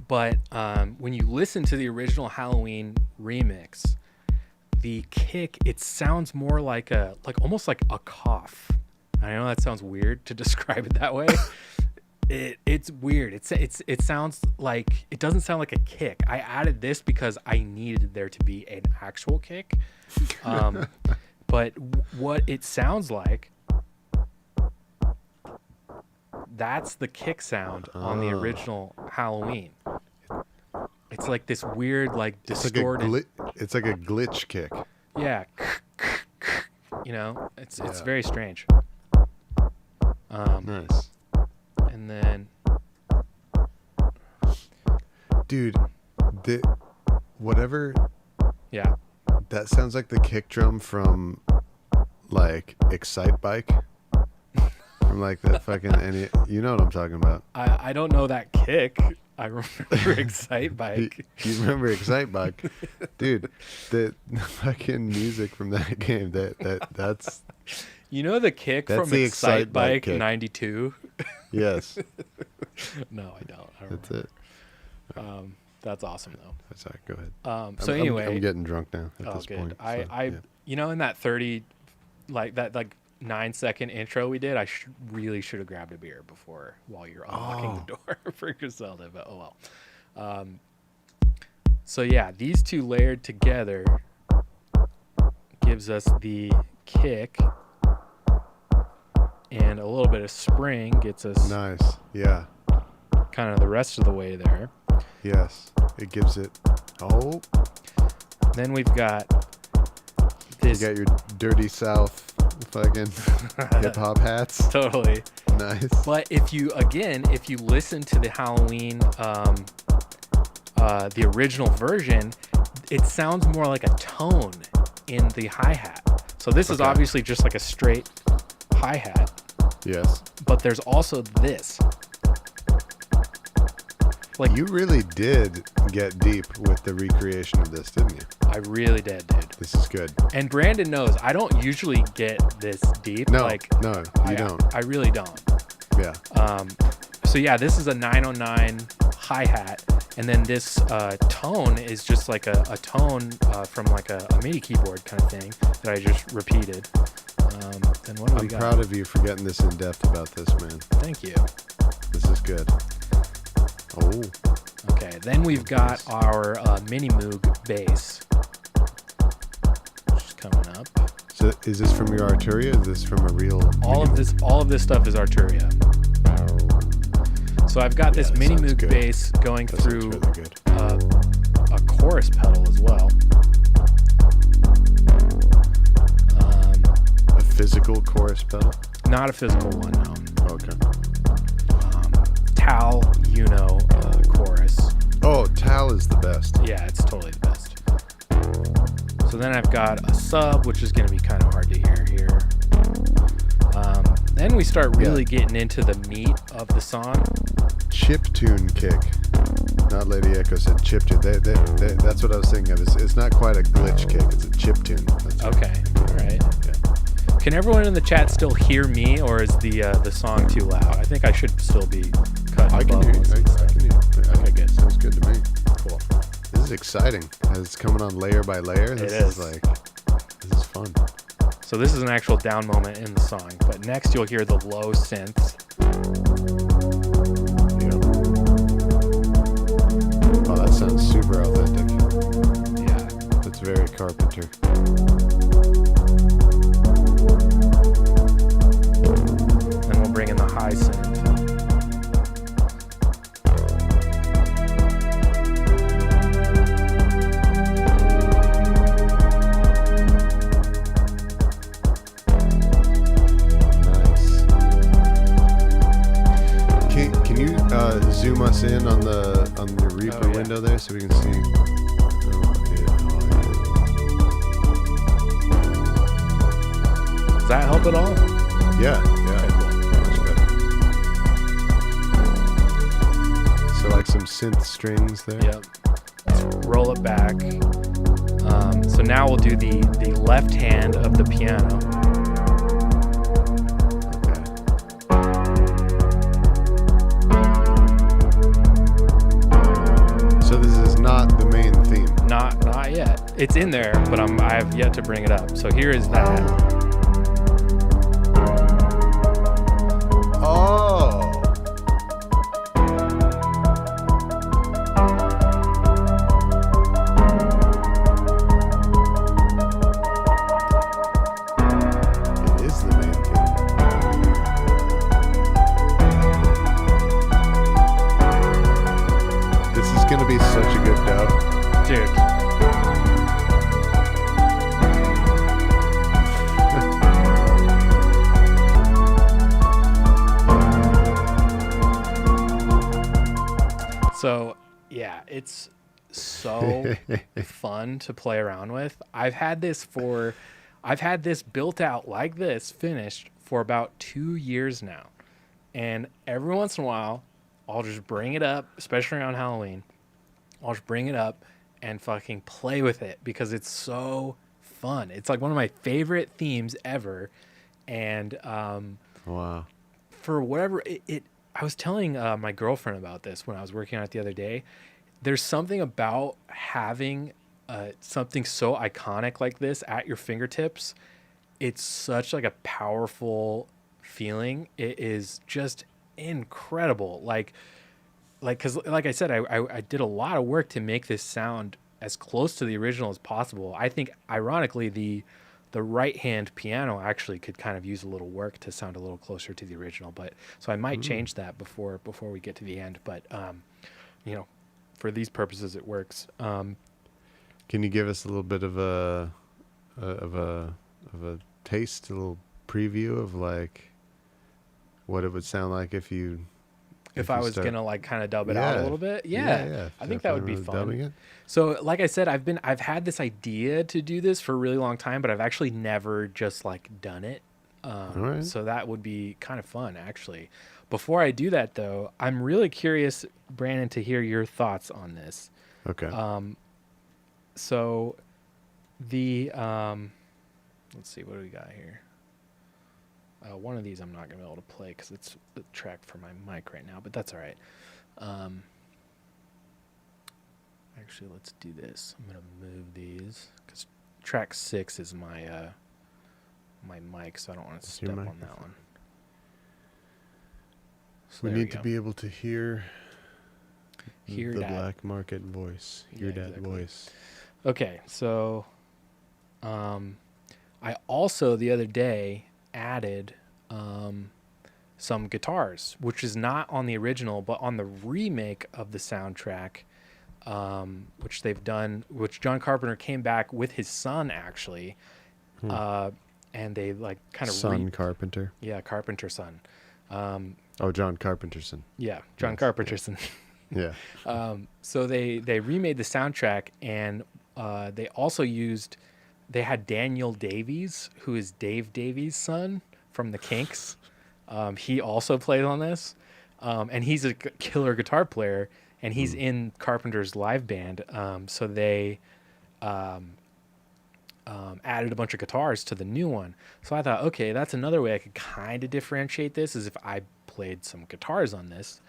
But when you listen to the original Halloween remix, the kick, it sounds more like almost like a cough. I know that sounds weird to describe it that way. It's weird. It sounds like, it doesn't sound like a kick. I added this because I needed there to be an actual kick. But what it sounds like, that's the kick sound on the original Halloween. It's like this weird, like distorted. It's like a glitch kick. Yeah. You know, it's very strange. Nice. And then, dude, whatever. Yeah. That sounds like the kick drum from like Excite Bike. From like that fucking you know what I'm talking about. I don't know that kick. I remember Excite Bike. You remember Excite Bike? Dude, the fucking music from that game, that's you know the kick from the Excite Bike kick. 92? Yes. No, I don't. That's it. That's awesome though. Sorry, go ahead. So anyway, I'm getting drunk now at this good. point. I you know, in that 30 like 9-second intro we did, I really should have grabbed a beer while you're unlocking the door for Griselda, but oh well. So yeah, these two layered together gives us the kick, and a little bit of spring gets us nice. Yeah. Kind of the rest of the way there. Yes. It gives it. Oh. Then we've got this. You got your Dirty South fucking hip hop hats. Totally. Nice. But if you listen to the Halloween, the original version, it sounds more like a tone in the hi-hat. So this is obviously just like a straight hi-hat. Yes. But there's also this. Like, you really did get deep with the recreation of this, didn't you? I really did, dude. This is good. And Brandon knows I don't usually get this deep. No, no, you don't. I really don't. Yeah. So yeah, this is a 909 hi-hat, and then this tone is just like a tone from like a MIDI keyboard kind of thing that I just repeated. Then what do we got? I'm proud of you for getting this in depth about this, man. Thank you. This is good. Oh. Okay, then we've got our mini Moog bass, which is coming up. So is this from your Arturia? Is this from a real? All of this stuff is Arturia. So I've got this mini Moog bass going through really a chorus pedal as well. A physical chorus pedal? Not a physical one, no. Okay. Tal, chorus. Oh, Tal is the best. Yeah, it's totally the best. So then I've got a sub, which is going to be kind of hard to hear here. Then we start really getting into the meat of the song. Chiptune kick. Not Lady Echo said chiptune. That's what I was thinking of. It's not quite a glitch kick. It's a chiptune. Okay. All right. Yeah. Can everyone in the chat still hear me, or is the song too loud? I think I should still be cutting. I can hear you. I can hear you. Okay, good. Sounds good to me. Cool. This is exciting. As it's coming on layer by layer. This is fun. So this is an actual down moment in the song, but next you'll hear the low synths. Yeah. Oh, that sounds super authentic. Yeah. That's very Carpenter. Then we'll bring in the high synth. Zoom us in on the Reaper window there so we can see. Does that help at all? Yeah. Okay, cool. Much better. So like some synth strings there. Yep. Let's roll it back. So now we'll do the left hand of the piano. Not the main theme. Not yet. It's in there, but I have yet to bring it up. So here is that. Oh. It is the main theme. This is going to be such a good dub. Dude. So, yeah, it's so fun to play around with. I've had this built out like this, finished for about 2 years now. And every once in a while, I'll just bring it up, especially around Halloween. I'll just bring it up and fucking play with it because it's so fun. It's like one of my favorite themes ever. And wow. For whatever I was telling my girlfriend about this when I was working on it the other day. There's something about having something so iconic like this at your fingertips. It's such like a powerful feeling. It is just incredible. Because like I said, I did a lot of work to make this sound as close to the original as possible. I think, ironically, the right hand piano actually could kind of use a little work to sound a little closer to the original. But so I might change that before we get to the end. But for these purposes, it works. Can you give us a little bit of a taste, a little preview of like what it would sound like if you if I was gonna like kind of dub it out a little bit. Yeah. I think that would be fun. So like I said, I've had this idea to do this for a really long time, but I've actually never just like done it. So that would be kind of fun, actually. Before I do that, though, I'm really curious, Brandon, to hear your thoughts on this. Okay. So the let's see, what do we got here? One of these I'm not gonna be able to play because it's the track for my mic right now, but that's all right. Actually, let's do this. I'm gonna move these because track 6 is my my mic, so I don't want to step on that one. So we need to be able to hear the that black market voice. Hear that exactly. Voice. Okay, so I also the other day added some guitars, which is not on the original, but on the remake of the soundtrack, which they've done, which John Carpenter came back with his son, actually. And they like kind of Carpenter. Yeah, Carpenter's son. John Carpenter's son. Yeah, John Carpenter's son. Yeah. So they remade the soundtrack, and they also they had Daniel Davies, who is Dave Davies' son from the Kinks. He also played on this, and he's a killer guitar player, and he's in Carpenter's live band. So they added a bunch of guitars to the new one. So I thought, okay, that's another way I could kind of differentiate this, is if I played some guitars on this.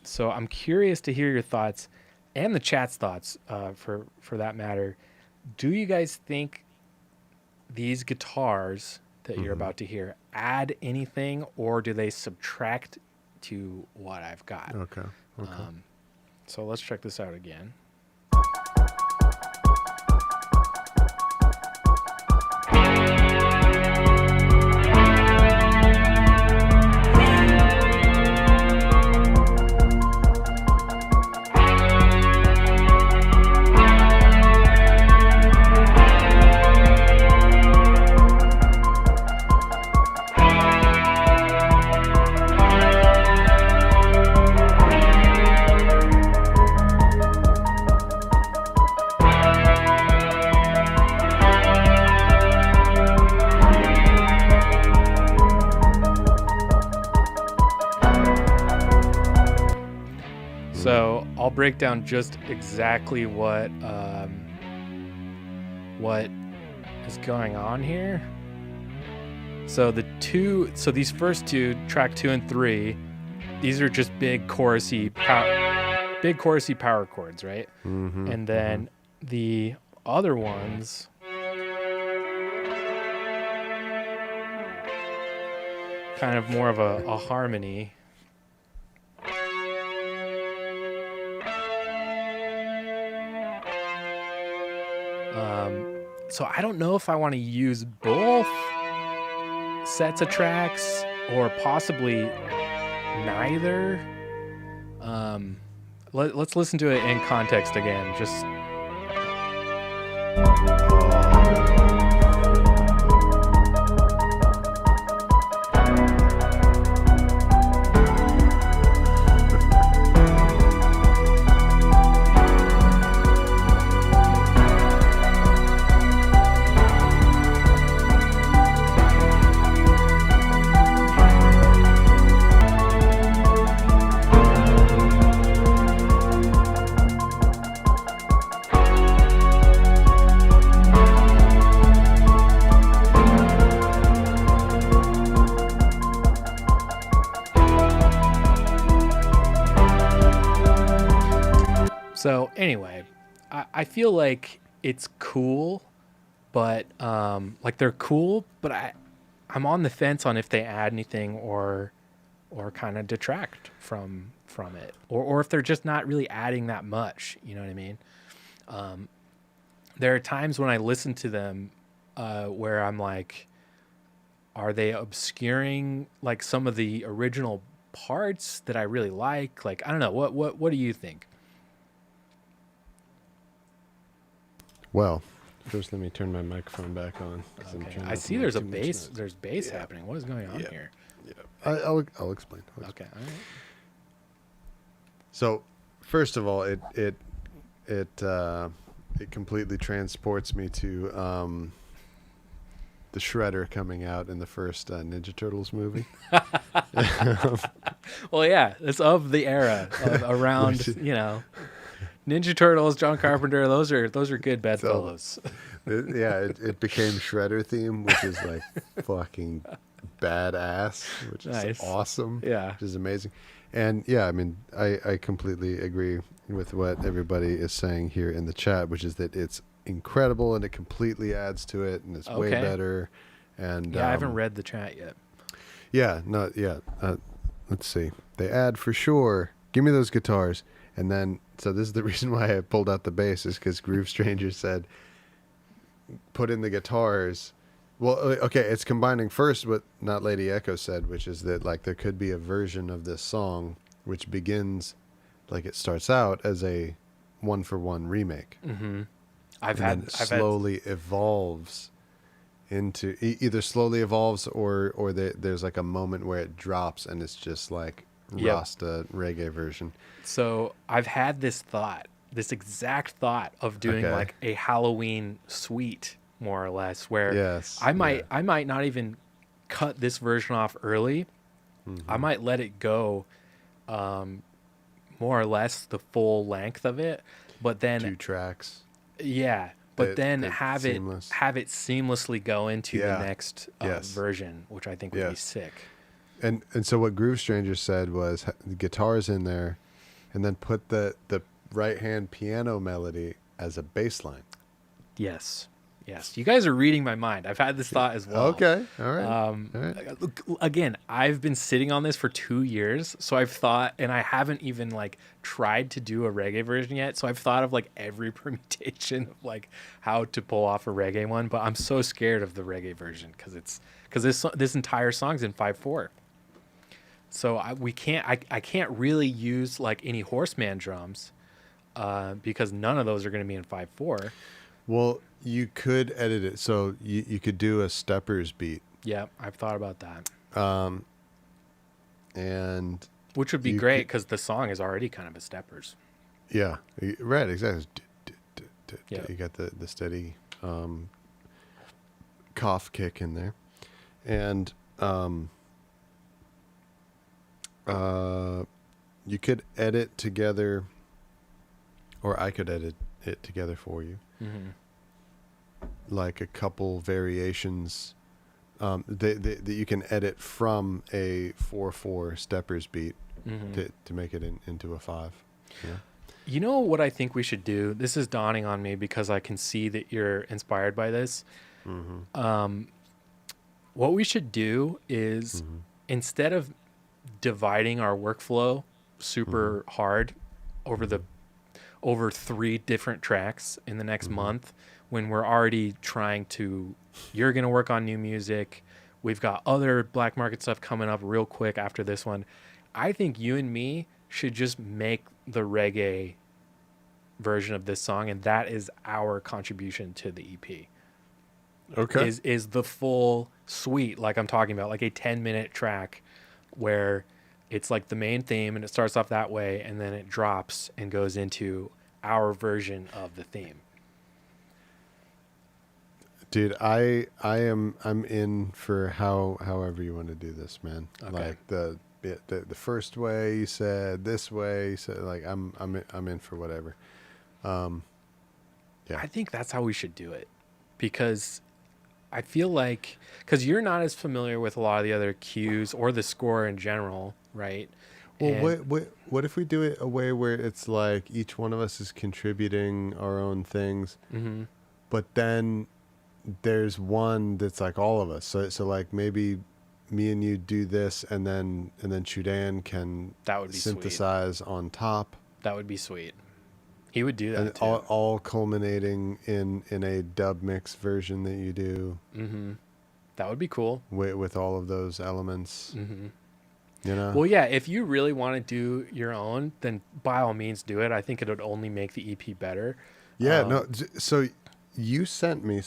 So I'm curious to hear your thoughts, and the chat's thoughts, for that matter. Do you guys think these guitars that you're about to hear add anything, or do they subtract to what I've got? Okay. So let's check this out again. So I'll break down just exactly what is going on here. So these first two, track 2 and 3, these are just big chorusy power chords, right? And then the other ones kind of more of a harmony. So I don't know if I want to use both sets of tracks or possibly neither. Let's listen to it in context again. Just. So anyway, I feel like it's cool, but like they're cool, but I'm on the fence on if they add anything or kind of detract from it, or if they're just not really adding that much. You know what I mean? There are times when I listen to them where I'm like, are they obscuring like some of the original parts that I really like? Like, I don't know. What do you think? Well, first let me turn my microphone back on. Okay. I see there's bass happening. What is going on here? Yeah. I'll explain. Okay. All right. So, first of all, it completely transports me to the Shredder coming out in the first Ninja Turtles movie. Well, yeah, it's of the era of around, Ninja Turtles, John Carpenter. Those are good bedfellows. It became Shredder theme, which is like fucking badass, which is awesome. Yeah, which is amazing. And yeah, I mean, I completely agree with what everybody is saying here in the chat, which is that it's incredible and it completely adds to it, and it's way better. And I haven't read the chat yet. Yeah, not yet. Let's see. They add for sure. Give me those guitars. And then, so this is the reason why I pulled out the bass, is because Groove Stranger said, put in the guitars. Well, okay, it's combining first what Not Lady Echo said, which is that like there could be a version of this song which begins, like it starts out as a 1-for-1 remake. Mm-hmm. Slowly evolves into either slowly evolves or there's like a moment where it drops and it's just like Rasta reggae version. So I've had this exact thought of doing like a Halloween suite, more or less, where I might not even cut this version off early. Mm-hmm. I might let it go more or less the full length of it, but then 2 tracks. Yeah. But then have it seamlessly go into the next version, which I think would be sick. And so what Groove Stranger said was the guitars in there, and then put the right hand piano melody as a bass line. Yes. You guys are reading my mind. I've had this thought as well. Okay. All right. Again, I've been sitting on this for 2 years, so I've thought, and I haven't even like tried to do a reggae version yet. So I've thought of like every permutation of like how to pull off a reggae one, but I'm so scared of the reggae version because this entire song's in 5/4. So I can't really use like any Horseman drums because none of those are going to be in 5/4. Well, you could edit it so you could do a steppers beat. Yeah, I've thought about that. And which would be great because the song is already kind of a steppers. Yeah, right, exactly. You got the steady cough kick in there, and you could edit together, or I could edit it together for you. Mm-hmm. Like a couple variations that you can edit from a 4/4 steppers beat to make it into a 5. Yeah. You know what I think we should do? This is dawning on me because I can see that you're inspired by this. Mm-hmm. What we should do is instead of dividing our workflow super hard over 3 different tracks in the next month, when we're already you're going to work on new music. We've got other black market stuff coming up real quick after this one. I think you and me should just make the reggae version of this song, and that is our contribution to the EP. Okay. Is the full suite, like I'm talking about, like a 10-minute track where it's like the main theme and it starts off that way and then it drops and goes into our version of the theme. Dude, I'm in for however you want to do this, man. Okay. Like the first way you said, this way you said, like I'm in for whatever. Yeah. I think that's how we should do it, because I feel like because you're not as familiar with a lot of the other cues or the score in general, right? Well, what if we do it a way where it's like each one of us is contributing our own things, but then there's one that's like all of us. So like maybe me and you do this, and then Chudan can synthesize sweet. On top. That would be sweet. He would do that and too. All culminating in a dub mix version that you do. Mm-hmm. That would be cool. With all of those elements. Mm-hmm. You know? Well, yeah, if you really want to do your own, then by all means do it. I think it would only make the EP better. Yeah, no. So you sent me,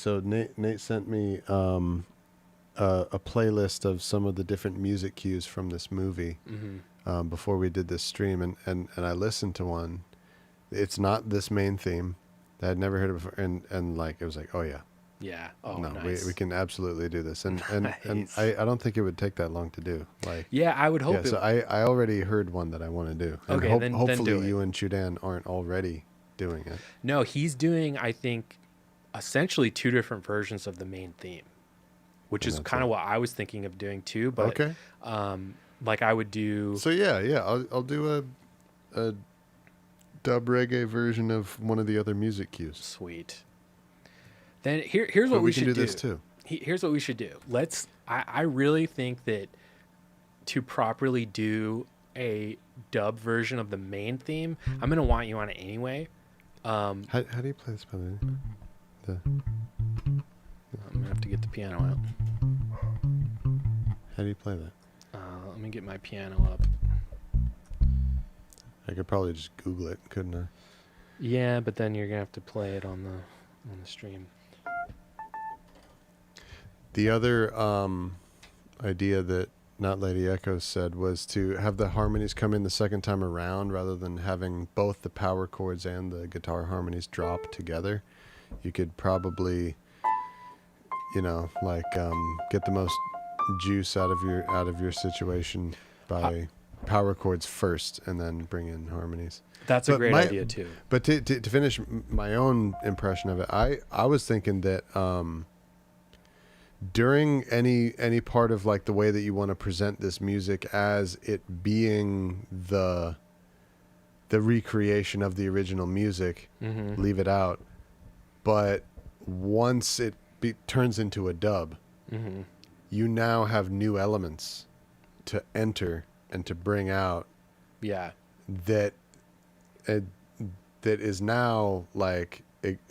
Nate sent me a playlist of some of the different music cues from this movie. before we did this stream, and I listened to one. It's not this main theme. I had never heard it before, and like it was like, oh yeah. Yeah. Oh, no, nice. we can absolutely do this, and Nice. and I don't think it would take that long to do. Like, yeah, I would hope. Yeah, so I already heard one that I want to do. And okay, then hopefully do it. you and Chudan aren't already doing it. No, he's doing, I think, essentially 2 different versions of the main theme, which is kind of what I was thinking of doing too. But okay. Like I would do. So yeah, I'll do a dub reggae version of one of the other music cues. Sweet. Then here's what we should do. This too. Here's what we should do. I really think that to properly do a dub version of the main theme, I'm gonna want you on it anyway. How do you play this? By the way? I'm gonna have to get the piano out. How do you play that? Let me get my piano up. I could probably just Google it, couldn't I? Yeah, but then you're gonna have to play it on the stream. The other idea that Not Lady Echo said was to have the harmonies come in the second time around rather than having both the power chords and the guitar harmonies drop together. You could probably, get the most juice out of your situation by power chords first and then bring in harmonies. That's a great idea too. But to finish my own impression of it, I was thinking that during any part of like the way that you want to present this music as it being the recreation of the original music, leave it out. But once it turns into a dub, you now have new elements to enter and to bring out. Yeah. That is now like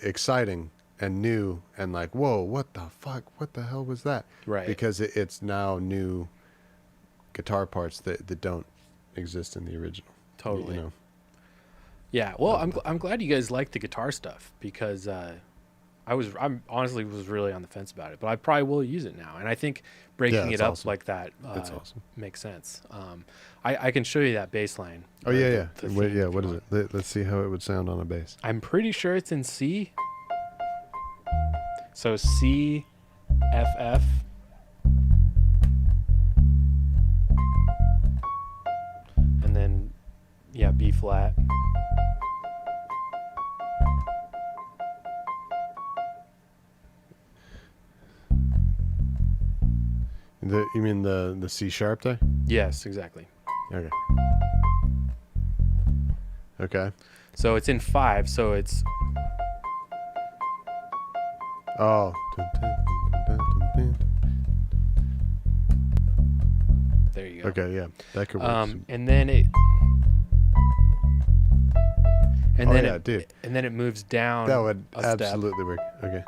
exciting and new and like, whoa, what the fuck? What the hell was that? Right. Because it's now new guitar parts that don't exist in the original. Totally. Yeah. Well, I'm glad you guys like the guitar stuff because I'm honestly was really on the fence about it, but I probably will use it now. And I think breaking it up like that that's awesome. Makes sense. I can show you that bass line. Oh yeah. Wait, yeah. What is it? Let's see how it would sound on a bass. I'm pretty sure it's in C. So C, F, F. And then, yeah, B flat. You mean the C sharp there? Yes, exactly. Okay. So it's in 5, so it's... Oh. There you go. Okay, yeah. That could work. And then it... And then yeah, dude. And then it moves down. That would a step. absolutely work. Okay.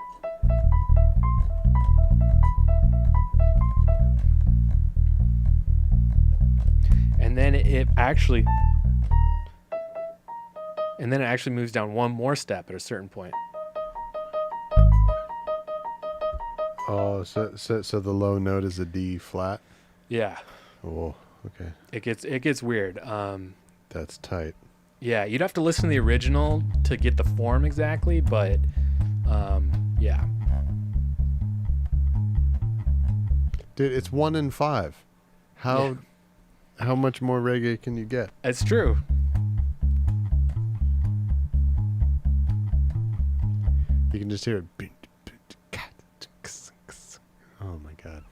And then it actually moves down one more step at a certain point. Oh, so the low note is a D flat? Yeah. Oh, okay. It gets weird. That's tight. Yeah, you'd have to listen to the original to get the form exactly, but yeah. Dude, it's 1 in 5. How much more reggae can you get? It's true. You can just hear it. Oh my god.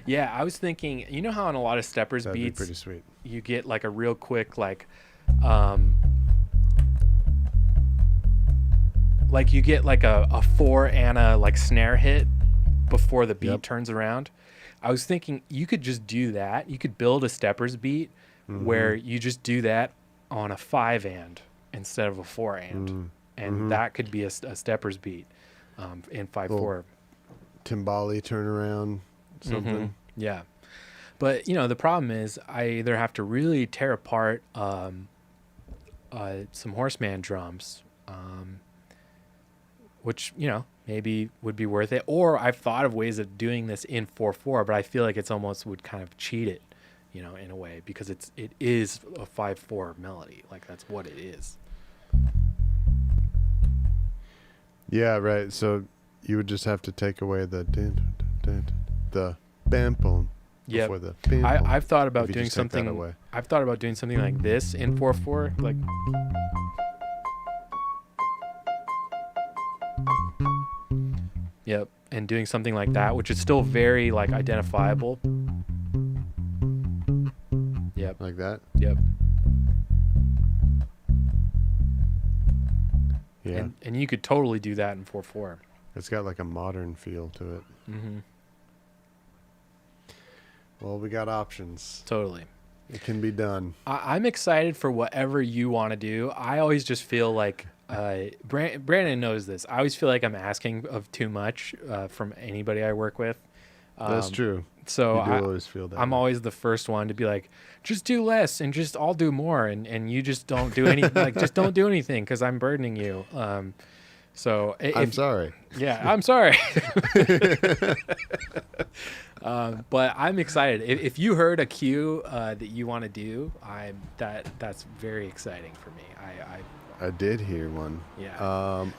Yeah, I was thinking, you know how on a lot of steppers That'd beats be pretty sweet. You get like a real quick like you get like a 4 and a like snare hit before the beat turns around. I was thinking you could just do that. You could build a steppers beat where you just do that on a 5 and instead of a 4 and. And that could be a steppers beat in 5/4. Timbali turnaround, something. Yeah. But, the problem is I either have to really tear apart some Horseman drums, which, maybe would be worth it. Or I've thought of ways of doing this in 4/4, but I feel like it's almost would kind of cheat it, you know, in a way, because it is a 5/4 melody. Like that's what it is. Yeah, right. So you would just have to take away the bam boom. Yeah, Before the I've thought about doing something. I've thought about doing something like this in 4/4, like. Yep, and doing something like that, which is still very like identifiable. Yep. Like that. Yep. Yeah. And you could totally do that in 4/4. It's got like a modern feel to it. Mm-hmm. Well, we got options. Totally. It can be done. I'm excited for whatever you want to do. I always just feel like Brandon knows this. I always feel like I'm asking of too much from anybody I work with. That's true. So you do always feel that. I'm always the first one to be like, just do less and just I'll do more, and you just don't do anything. Like just don't do anything because I'm burdening you. So I'm sorry. Yeah, I'm sorry. But I'm excited. If you heard a cue that you want to do, that's very exciting for me. I did hear one. Yeah.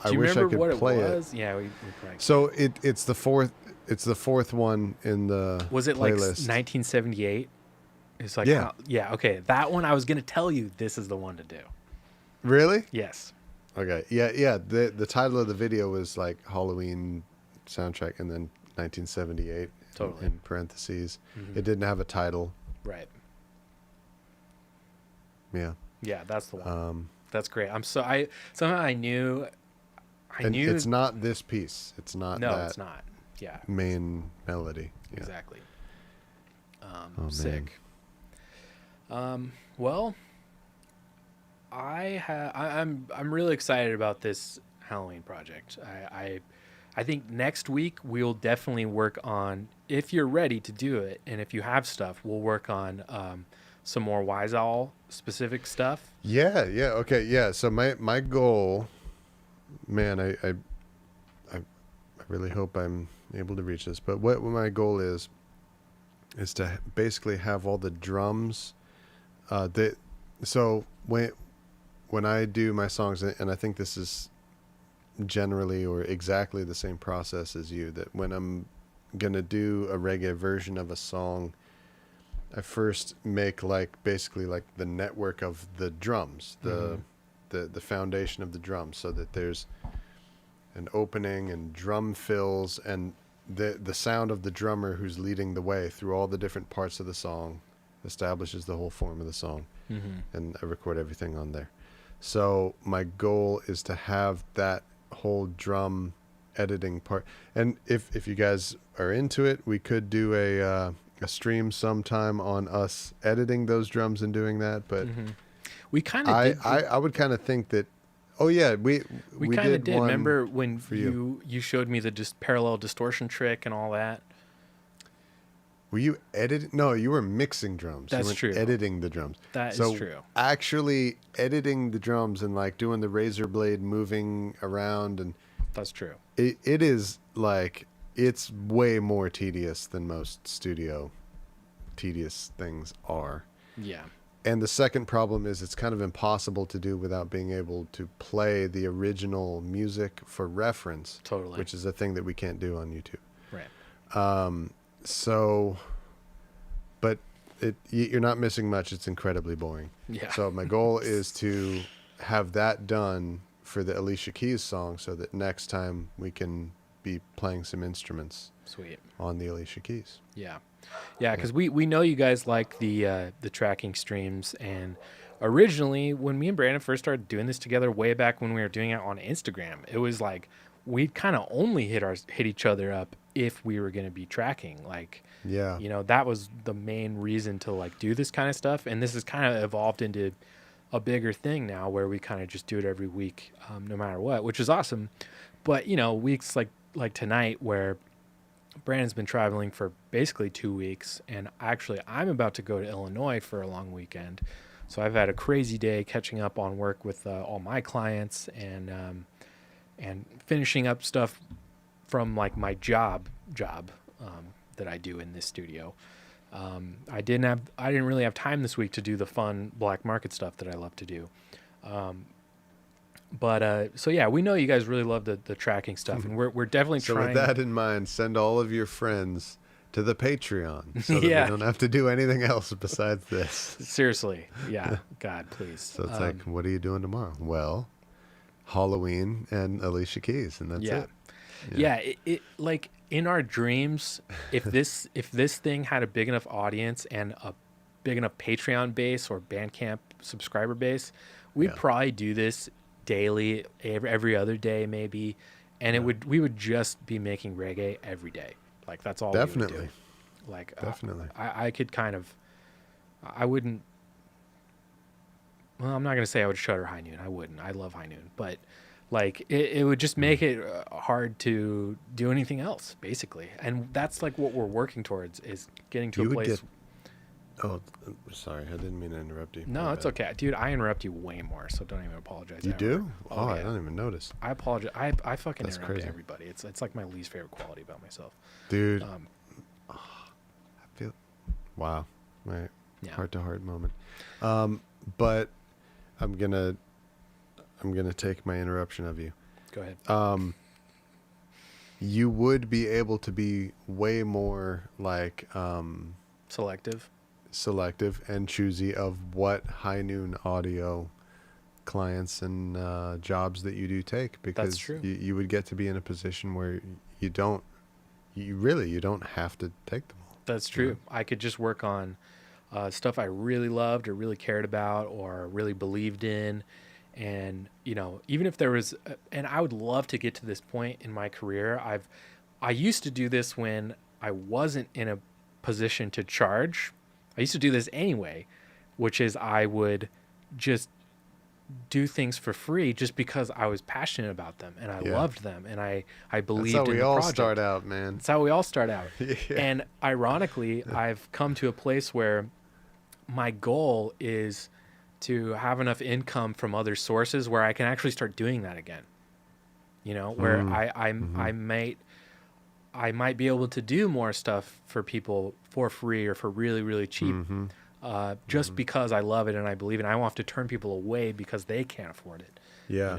I wish I could play it. Yeah, we probably. So it's the fourth. It's the fourth one in the. Was it playlist. Like 1978? It's like yeah. Yeah. Okay, that one I was gonna tell you. This is the one to do. Really? Yes. Okay. Yeah. The title of the video was like Halloween soundtrack, and then 1978. Totally. In parentheses, Mm-hmm. it didn't have a title. Right. Yeah. Yeah, that's the one. That's great. Somehow I knew. It's not this piece. It's not. No, that it's not. Yeah. Main melody. Yeah. Exactly. Oh, sick. Well, I'm really excited about this Halloween project. I think next week we'll definitely work on, if you're ready to do it, and if you have stuff, we'll work on some more Wise Owl specific stuff. Yeah. Okay. Yeah. So my goal, man, I really hope I'm able to reach this. But what my goal is to basically have all the drums. So when I do my songs, and I think this is generally or exactly the same process as you, that when I'm gonna do a reggae version of a song, I first make basically the network of the drums, the foundation of the drums, so that there's an opening and drum fills and the sound of the drummer who's leading the way through all the different parts of the song establishes the whole form of the song. And I record everything on there. So my goal is to have that whole drum editing part. And if you guys are into it, we could do a stream sometime on us editing those drums and doing that. But we kind of I would kind of think that. Oh yeah, we kind of did. Remember when you showed me the just parallel distortion trick and all that? Were you editing? No, you were mixing drums. That's true. Editing the drums. That is true. Actually editing the drums and doing the razor blade moving around, and that's true. It is it's way more tedious than most studio tedious things are. Yeah. And the second problem is it's kind of impossible to do without being able to play the original music for reference. Totally. Which is a thing that we can't do on YouTube. Right. But you're not missing much. It's incredibly boring. Yeah. So my goal is to have that done for the Alicia Keys song, so that next time we can be playing some instruments. Sweet. On the Alicia Keys. Yeah. Yeah, because we know you guys like the tracking streams, and originally when me and Brandon first started doing this together way back when we were doing it on Instagram, it was like we'd kind of only hit each other up if we were going to be tracking. Yeah. That was the main reason to do this kind of stuff, and this has kind of evolved into a bigger thing now where we kind of just do it every week, no matter what, which is awesome. But weeks like tonight where Brandon's been traveling for basically 2 weeks, and actually I'm about to go to Illinois for a long weekend. So I've had a crazy day catching up on work with all my clients and finishing up stuff from my job that I do in this studio. I didn't really have time this week to do the fun black market stuff that I love to do. So yeah, we know you guys really love the tracking stuff, and we're definitely so trying. with that in mind, send all of your friends to the Patreon so that Yeah. we don't have to do anything else besides this. Seriously, yeah. God, please. So it's like, what are you doing tomorrow? Well, Halloween and Alicia Keys, and that's it. Yeah, it like in our dreams, if this thing had a big enough audience and a big enough Patreon base or Bandcamp subscriber base, we'd probably do this daily, every other day maybe, and we would just be making reggae every day. Like that's all Definitely. we would do. Like Definitely. I could kind of, I wouldn't. Well, I'm not gonna say I would shutter High Noon. I wouldn't. I love High Noon, but like it would just make it hard to do anything else, basically. And that's like what we're working towards, is getting to a place. Oh, sorry, I didn't mean to interrupt you. No, it's okay, dude. I interrupt you way more, so don't even apologize. You ever. do? Oh, yeah. I don't even notice. I apologize. I fucking That's interrupt crazy. everybody. It's like my least favorite quality about myself, dude. I feel, wow, my heart-to-heart moment. But I'm gonna take my interruption of you. Go ahead. You would be able to be way more like selective and choosy of what High Noon Audio clients and jobs that you do take, because That's true. You would get to be in a position where you don't have to take them all. That's true. I could just work on stuff I really loved or really cared about or really believed in. And, even if there was, and I would love to get to this point in my career. I used to do this when I wasn't in a position to charge. I used to do this anyway, which is I would just do things for free just because I was passionate about them and I loved them and I believed in the project. That's how we all start out, man. That's how we all start out. And ironically, I've come to a place where my goal is to have enough income from other sources where I can actually start doing that again. Where I might be able to do more stuff for people for free or for really, really cheap. Just because I love it and I believe it. I won't have to turn people away because they can't afford it. Yeah.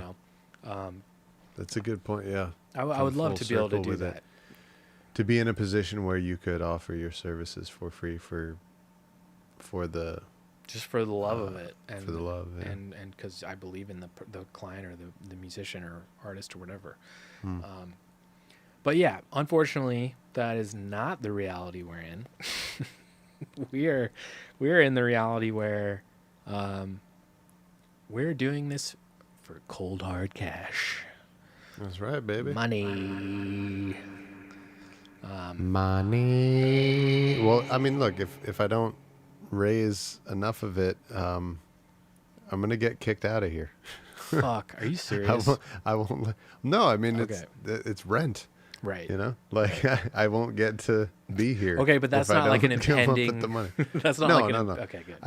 That's a good point. Yeah. I would love to be able to do that. To be in a position where you could offer your services for free just for the love of it. And for the love. Yeah. And because I believe in the client or the musician or artist or whatever. But yeah, unfortunately, that is not the reality we're in. We are in the reality where we're doing this for cold hard cash. That's right, baby. Money. Money. Well, I mean, look, if I don't raise enough of it, I'm gonna get kicked out of here. Fuck, are you serious? I won't. No, I mean it's rent. Right. Like I won't get to be here. Okay, but that's not like an impending. The money. That's not no, like no. Okay, good.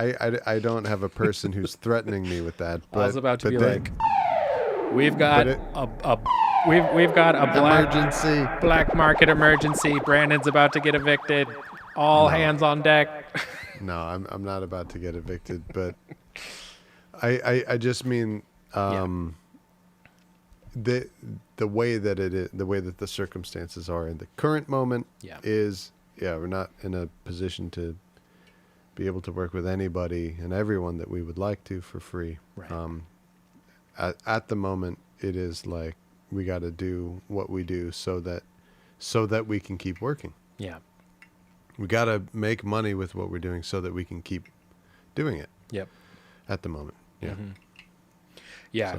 I don't have a person who's threatening me with that. But, I was about to be like, we've got we've got a emergency black market emergency. Brandon's about to get evicted. All hands on deck. No, I'm not about to get evicted, but I just mean the way that it is, the way that the circumstances are in the current moment is we're not in a position to be able to work with anybody and everyone that we would like to for free. Right. At the moment, it is like we got to do what we do so that we can keep working. Yeah. We got to make money with what we're doing so that we can keep doing it. Yep. At the moment. Yeah. Mm-hmm. Yeah.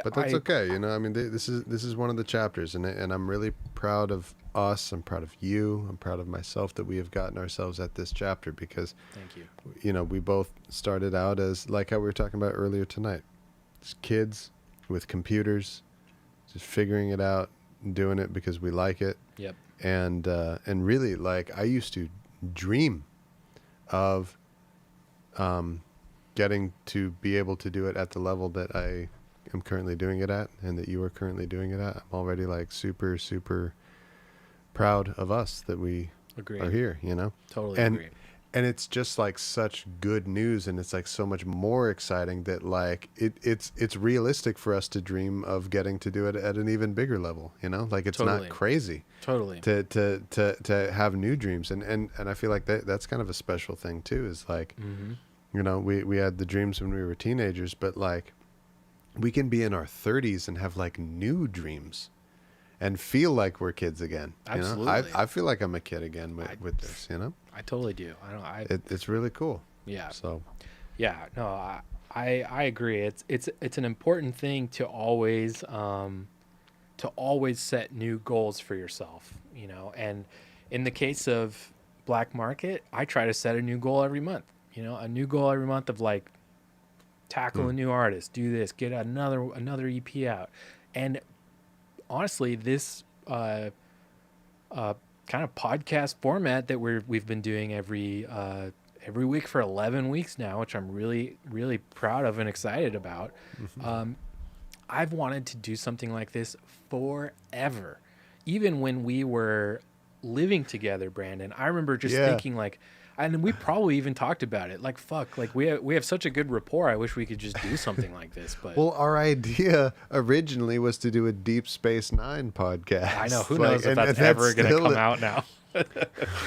But that's okay. I mean, this is one of the chapters, and I'm really proud of us. I'm proud of you. I'm proud of myself that we have gotten ourselves at this chapter because, thank you. We both started out as, like how we were talking about earlier tonight, just kids with computers, just figuring it out, doing it because we like it. Yep. And really, like, I used to dream of getting to be able to do it at the level that I am currently doing it at and that you are currently doing it at. I'm already like super, super proud of us that we are here, Totally and, agree. And it's just like such good news, and it's like so much more exciting that like it's realistic for us to dream of getting to do it at an even bigger level, you know? Like it's Totally. not crazy. Totally. To have new dreams, and I feel like that's kind of a special thing too, is like, you know, we had the dreams when we were teenagers, but like we can be in our 30s and have like new dreams and feel like we're kids again. Absolutely. You know? I feel like I'm a kid again with this, you know? I totally do. It's really cool. Yeah. So, yeah, no, I agree. It's an important thing to always set new goals for yourself, you know. And in the case of Black Market, I try to set a new goal every month, you know, a new goal every month of like tackle a new artist, do this, get another EP out. And honestly, this kind of podcast format that we've been doing every week for 11 weeks now, which I'm really, really proud of and excited about. I've wanted to do something like this forever. Even when we were living together, Brandon, I remember just thinking like, and we probably even talked about it. Like, fuck, like we have such a good rapport. I wish we could just do something like this. But well, our idea originally was to do a Deep Space Nine podcast. I know. Who knows if that's ever going to come out now?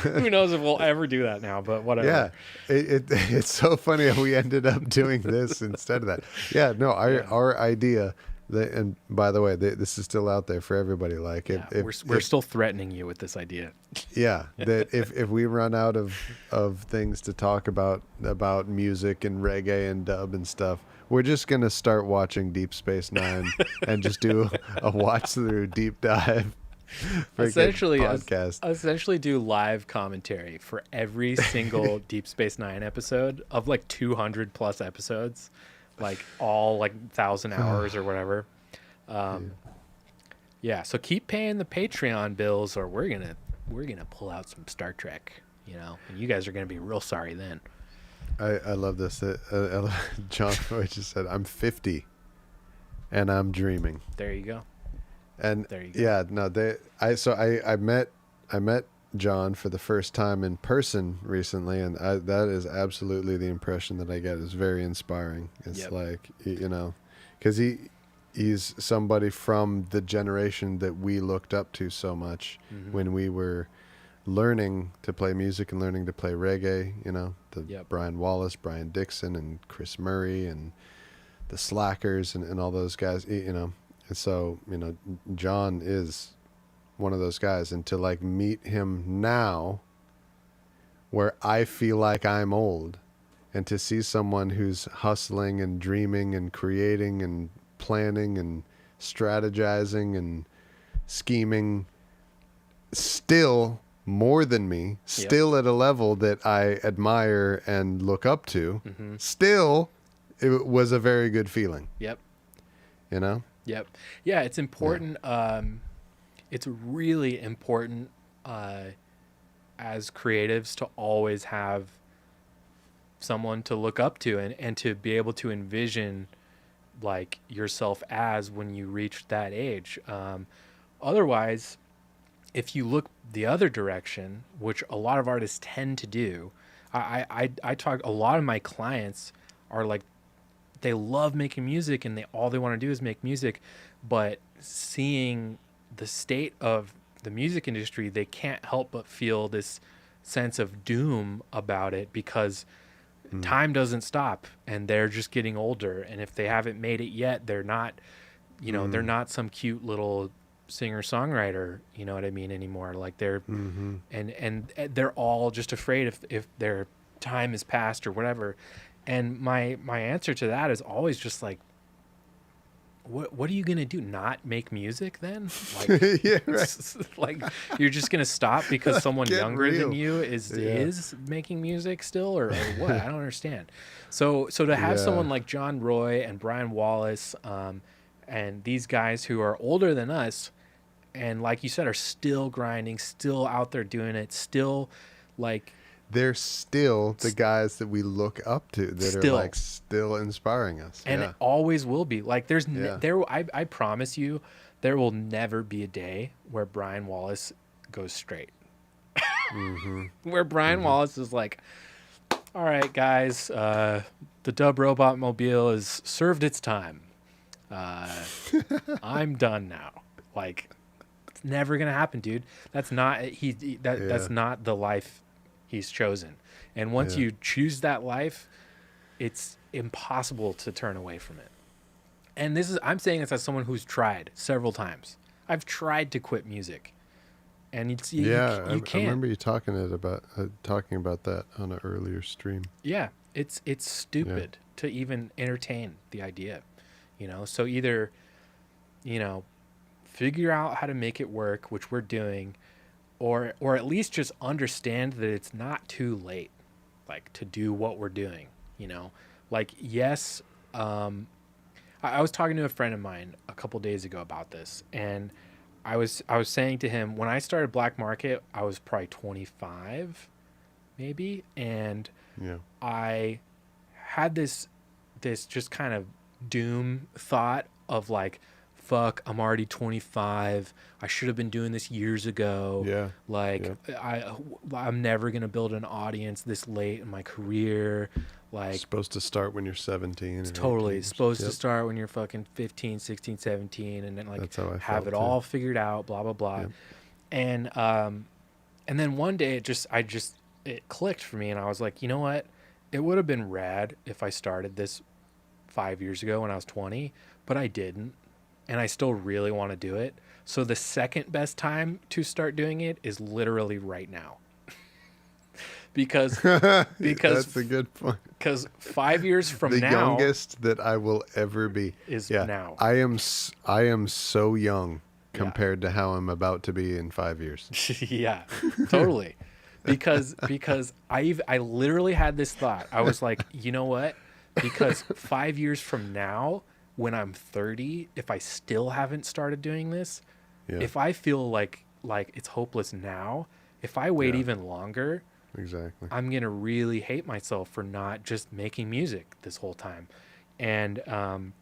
Who knows if we'll ever do that now? But whatever. Yeah, it's so funny how we ended up doing this instead of that. Yeah, no, our idea. And by the way, this is still out there for everybody. Like, we're still threatening you with this idea. Yeah, that if we run out of things to talk about music and reggae and dub and stuff, we're just gonna start watching Deep Space Nine and just do a watch through deep dive. Essentially do live commentary for every single Deep Space Nine episode of like 200 plus episodes. Like all like 1,000 hours or whatever. Yeah. So keep paying the Patreon bills, or we're gonna pull out some Star Trek, you know, and you guys are gonna be real sorry then. I love this. John Boy just said, "I'm 50, and I'm dreaming." There you go. And there you go. Yeah, no, I met John for the first time in person recently, and that is absolutely the impression that I get. Is very inspiring. It's like, you know, because he's somebody from the generation that we looked up to so much when we were learning to play music and learning to play reggae, you know, Brian Wallace, Brian Dixon, and Chris Murray, and the Slackers, and all those guys, you know. And so, you know, John is one of those guys, and to like meet him now where I feel like I'm old, and to see someone who's hustling and dreaming and creating and planning and strategizing and scheming still more than me, still at a level that I admire and look up to, still, it was a very good feeling. Yep. You know? Yep. Yeah, it's important. It's really important as creatives to always have someone to look up to and to be able to envision like yourself as when you reach that age. Otherwise, if you look the other direction, which a lot of artists tend to do, I talk, a lot of my clients are like, they love making music and all they want to do is make music, but seeing the state of the music industry, they can't help but feel this sense of doom about it because time doesn't stop and they're just getting older. And if they haven't made it yet, they're not, you know, they're not some cute little singer-songwriter, you know what I mean, anymore. Like they're, and they're all just afraid if their time is past or whatever. And my answer to that is always just like, what are you gonna do? Not make music then? Like, yeah, right. Like you're just gonna stop because someone younger than you is making music still, or what? I don't understand. So to have someone like John Roy and Brian Wallace, and these guys who are older than us, and like you said, are still grinding, still out there doing it, still like. They're still the guys that we look up to, that are like still inspiring us. And it always will be. Like there's I promise you, there will never be a day where Brian Wallace goes straight. Where Brian Wallace is like, all right, guys, the Dub Robot Mobile has served its time. I'm done now. Like, it's never gonna happen, dude. That's not that's not the life he's chosen. And once you choose that life, it's impossible to turn away from it. And I'm saying this as someone who's tried several times. I've tried to quit music, and you can't. I remember you talking about that on an earlier stream. Yeah, it's stupid to even entertain the idea, So either, figure out how to make it work, which we're doing, or at least just understand that it's not too late, like, to do what we're doing. Like, yes. I was talking to a friend of mine a couple days ago about this, and I was saying to him, when I started Black Market, I was probably 25, maybe, and I had this just kind of doom thought of like, fuck, I'm already 25. I should have been doing this years ago. Yeah. Like, I'm never going to build an audience this late in my career. Like, supposed to start when you're 17. It's totally supposed to start when you're fucking 15, 16, 17, and then like have it all figured out, blah, blah, blah. Yep. And then one day it clicked for me, and I was like, you know what? It would have been rad if I started this 5 years ago when I was 20, but I didn't. And I still really want to do it. So the second best time to start doing it is literally right now. because that's a good point. Because 5 years from the now, the youngest that I will ever be is now. I am so young compared to how I'm about to be in 5 years. Yeah, totally. Because I literally had this thought. I was like, you know what? Because 5 years from now, when I'm 30, if I still haven't started doing this, if I feel like it's hopeless now, if I wait even longer, exactly, I'm going to really hate myself for not just making music this whole time. And, and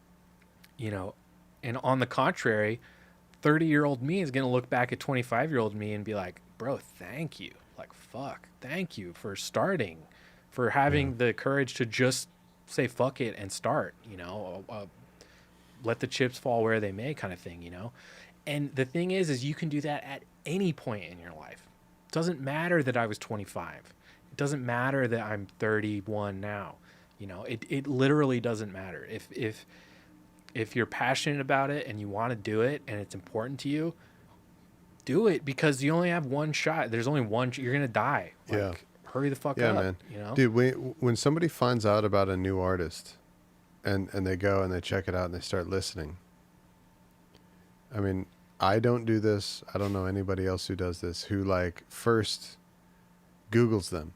on the contrary, 30-year-old me is going to look back at 25-year-old me and be like, bro, thank you. Like, fuck, thank you for starting, for having the courage to just say fuck it and start, let the chips fall where they may kind of thing, And the thing is you can do that at any point in your life. It doesn't matter that I was 25. It doesn't matter that I'm 31 now. It literally doesn't matter. If you're passionate about it and you want to do it and it's important to you, do it, because you only have one shot. There's only one. You're going to die. Like, hurry the fuck up. Man. Dude, when somebody finds out about a new artist and they go and they check it out and they start listening. I mean, I don't do this. I don't know anybody else who does this, who like first Googles them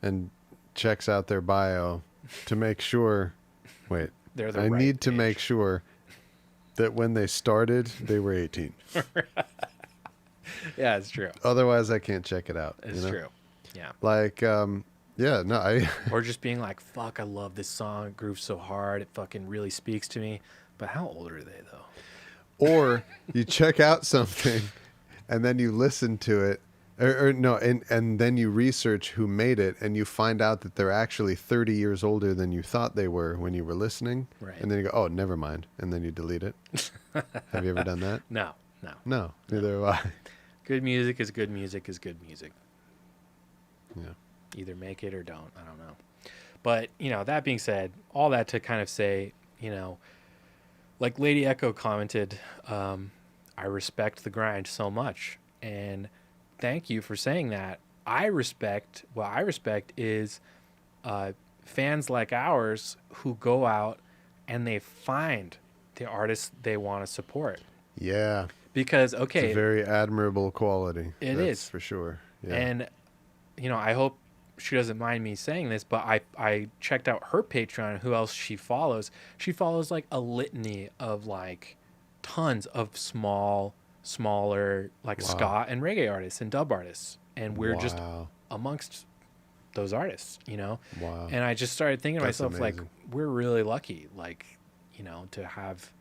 and checks out their bio to make sure, wait, I need to make sure that when they started, they were 18. Yeah, it's true. Otherwise, I can't check it out. It's true. Yeah. Like, or just being like, fuck, I love this song. It grooves so hard. It fucking really speaks to me. But how old are they, though? Or you check out something and then you listen to it, and then you research who made it, and you find out that they're actually 30 years older than you thought they were when you were listening. Right. And then you go, oh, never mind. And then you delete it. Have you ever done that? No, neither have I. Good music is good music is good music. Yeah. Either make it or don't. I don't know. But, that being said, all that to kind of say, like Lady Echo commented, I respect the grind so much. And thank you for saying that. What I respect is fans like ours who go out and they find the artists they want to support. Yeah. Because, it's a very admirable quality. It is. For sure. Yeah. And, I hope she doesn't mind me saying this, but I checked out her Patreon and who else she follows. She follows like a litany of like tons of smaller like ska and reggae artists and dub artists. And we're just amongst those artists, Wow. And I just started thinking to That's myself, amazing. like, we're really lucky, like, to have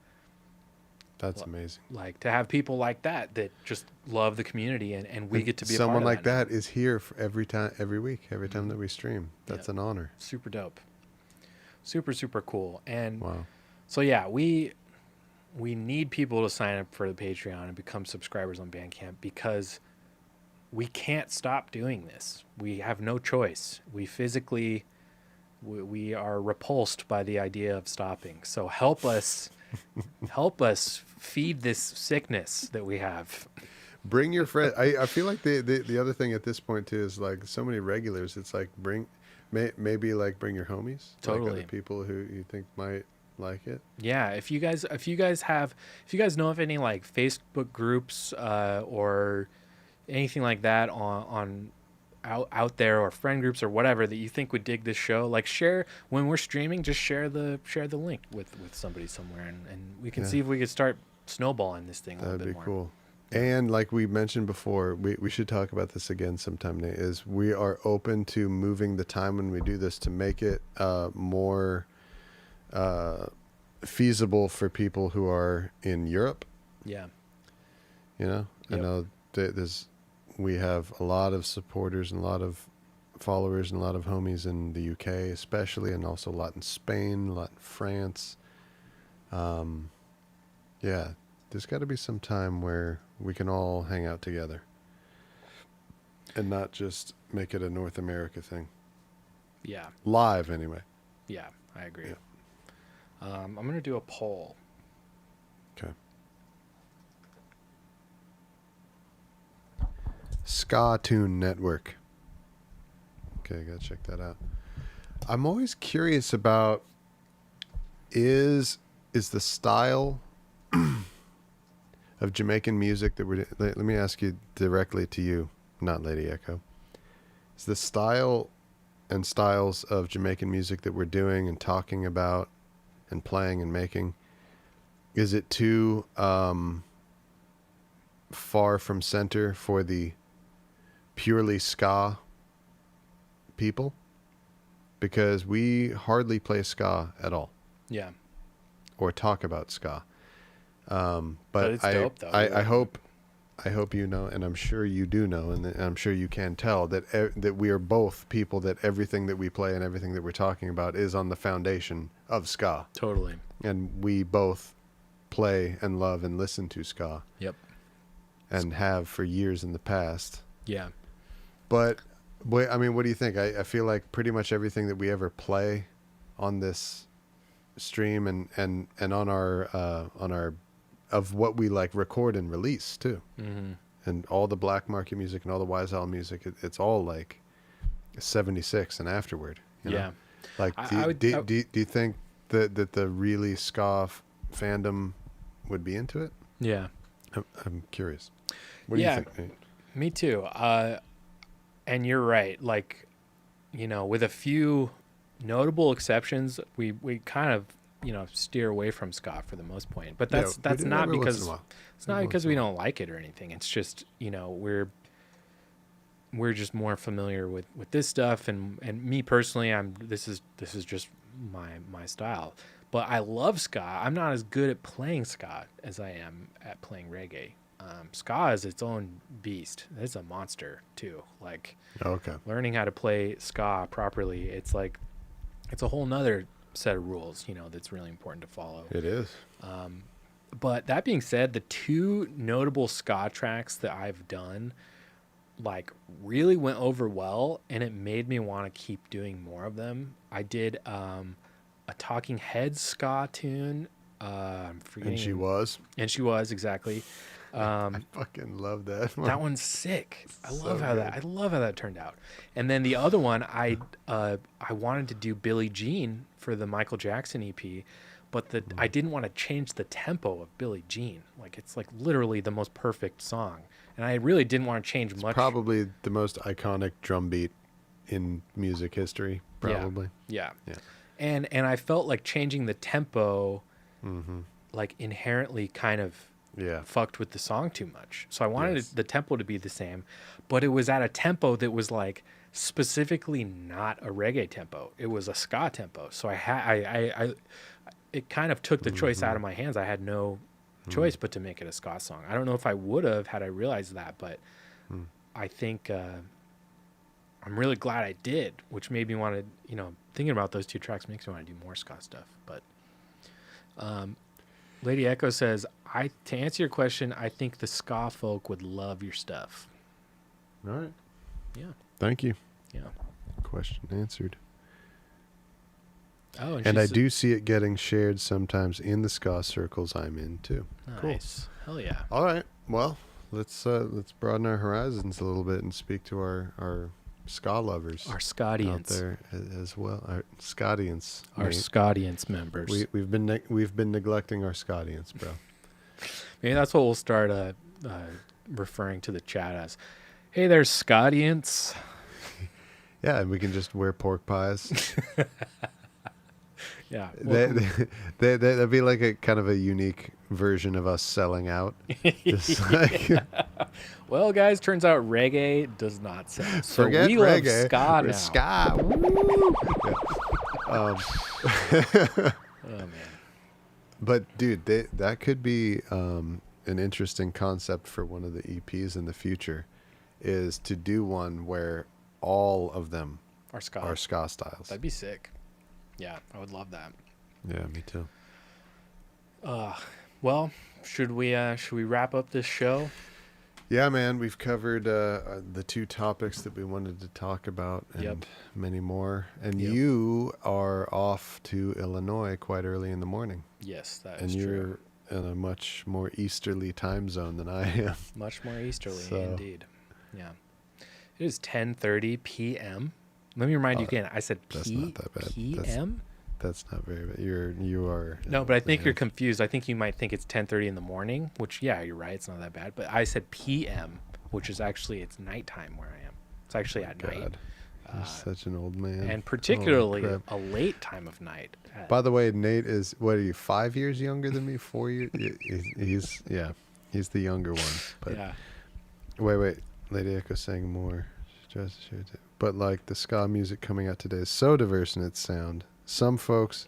That's amazing. Like to have people like that just love the community and we get to be a part of someone like that is here for every week, every time that we stream. That's an honor. Super dope. Super, super cool. And wow. So yeah, we need people to sign up for the Patreon and become subscribers on Bandcamp because we can't stop doing this. We have no choice. We are repulsed by the idea of stopping. So help us feed this sickness that we have. Bring your friend. I feel like the other thing at this point too is like so many regulars. It's like maybe like bring your homies. Totally. Like other people who you think might like it. Yeah. If you guys know of any like Facebook groups or anything like that on out there, or friend groups or whatever that you think would dig this show, like share when we're streaming, just share the link with somebody somewhere, and we can see if we could start snowballing this thing a little bit more. That'd be cool. And like we mentioned before, we should talk about this again sometime, Nate, is we are open to moving the time when we do this to make it more feasible for people who are in Europe. Yeah. You know, I know we have a lot of supporters and a lot of followers and a lot of homies in the UK especially, and also a lot in Spain, a lot in France. Yeah, there's got to be some time where we can all hang out together and not just make it a North America thing. Yeah. Live, anyway. Yeah, I agree. Yeah. I'm going to do a poll. Okay. Ska Tune Network. Okay, gotta check that out. I'm always curious about is the style of Jamaican music that we're... Let me ask you directly to you, not Lady Echo. Is the style and styles of Jamaican music that we're doing and talking about and playing and making, is it too far from center for the purely ska people? Because we hardly play ska at all. Yeah. Or talk about ska. But it's dope, though. I hope you know, and I'm sure you do know, and I'm sure you can tell that that we are both people that everything that we play and everything that we're talking about is on the foundation of ska. Totally. And we both play and love and listen to ska. Yep. And have for years in the past. Yeah. But, boy, I mean, what do you think? I feel like pretty much everything that we ever play on this stream and on our of what we like record and release too. Mm-hmm. And all the Black Market music and all the Wise Owl music, it's all like 76 and afterward. You know? Like, do you think that the really ska fandom would be into it? Yeah. I'm curious. What do you think, Nate? Me too. And you're right. Like, you know, with a few notable exceptions, we kind of, you know, steer away from ska for the most point. But that's not because we don't like it or anything. It's just, you know, we're just more familiar with this stuff, and me personally, this is just my style. But I love ska. I'm not as good at playing ska as I am at playing reggae. Ska is its own beast. It's a monster too. Like, learning how to play ska properly, it's like it's a whole nother set of rules, you know, that's really important to follow. It is. But that being said, the two notable ska tracks that I've done, like, really went over well, and it made me want to keep doing more of them. I did a Talking Heads ska tune. I'm forgetting. And she was exactly. I fucking love that one. That one's sick. I love how that turned out. And then the other one, I wanted to do Billie Jean for the Michael Jackson EP, but I didn't want to change the tempo of Billie Jean. Like, it's like literally the most perfect song, and I really didn't want to change much. Probably the most iconic drum beat in music history. Probably. Yeah. And I felt like changing the tempo, like, inherently kind of fucked with the song too much. So I wanted the tempo to be the same, but it was at a tempo that was like specifically not a reggae tempo. It was a ska tempo. So it kind of took the choice out of my hands. I had no choice but to make it a ska song. I don't know if I would have had I realized that, but I think I'm really glad I did, which made me want to, thinking about those 2 tracks makes me want to do more ska stuff. But Lady Echo says, to answer your question, I think the ska folk would love your stuff. All right. Yeah. Thank you. Yeah. Question answered. Oh, and I do see it getting shared sometimes in the ska circles I'm in too. Nice. Cool. Hell yeah. All right. Well, let's broaden our horizons a little bit and speak to our ska lovers, our Scottians out there as well. Our Scottians, our Scottians members. We've been neglecting our Scottians, bro. Maybe that's what we'll start referring to the chat as. Hey, there's Scottians. Yeah, and we can just wear pork pies. Yeah, that'd be like a kind of a unique version of us selling out. Well, guys, turns out reggae does not sell. So forget we reggae. Love ska now. Ska. Oh man. But dude, that could be an interesting concept for one of the EPs in the future, is to do one where all of them are ska styles. That'd be sick. Yeah, I would love that. Yeah, me too. Well, should we wrap up this show? Yeah, man, we've covered the 2 topics that we wanted to talk about, and many more. And you are off to Illinois quite early in the morning. Yes, that is true. And you're in a much more easterly time zone than I am. Much more easterly, indeed. Yeah. It is 10:30 p.m. Let me remind you again. I said that's not that bad. p.m. That's not very bad. You are. No, but I think you're confused. I think you might think it's 10:30 in the morning, which, yeah, you're right. It's not that bad. But I said p.m., which is actually, it's nighttime where I am. It's actually at night. You're such an old man. And particularly a late time of night. By the way, Nate is, what are you, 5 years younger than me? 4 years? He's the younger one. But yeah. Wait. Lady Echo saying more. But like the ska music coming out today is so diverse in its sound. Some folks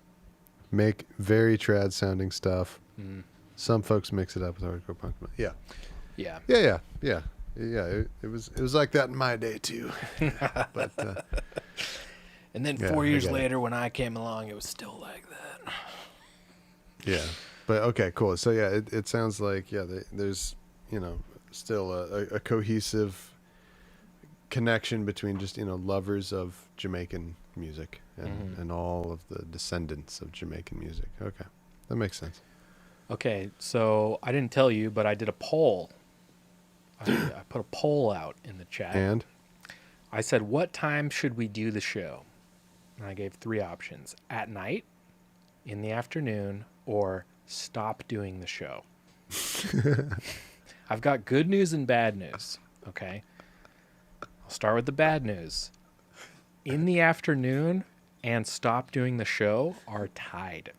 make very trad sounding stuff. Some folks mix it up with hardcore punk. Yeah. It was like that in my day too. But and then 4 years later, when I came along, it was still like that. Yeah, but okay, cool. So yeah, it sounds like there's still a cohesive connection between just lovers of Jamaican music and all of the descendants of Jamaican music. Okay, that makes sense. Okay, so I didn't tell you, but I did a poll. I put a poll out in the chat. And I said, what time should we do the show? And I gave 3 options: at night, in the afternoon, or stop doing the show. I've got good news and bad news. Okay. I'll start with the bad news. In the afternoon and stop doing the show are tied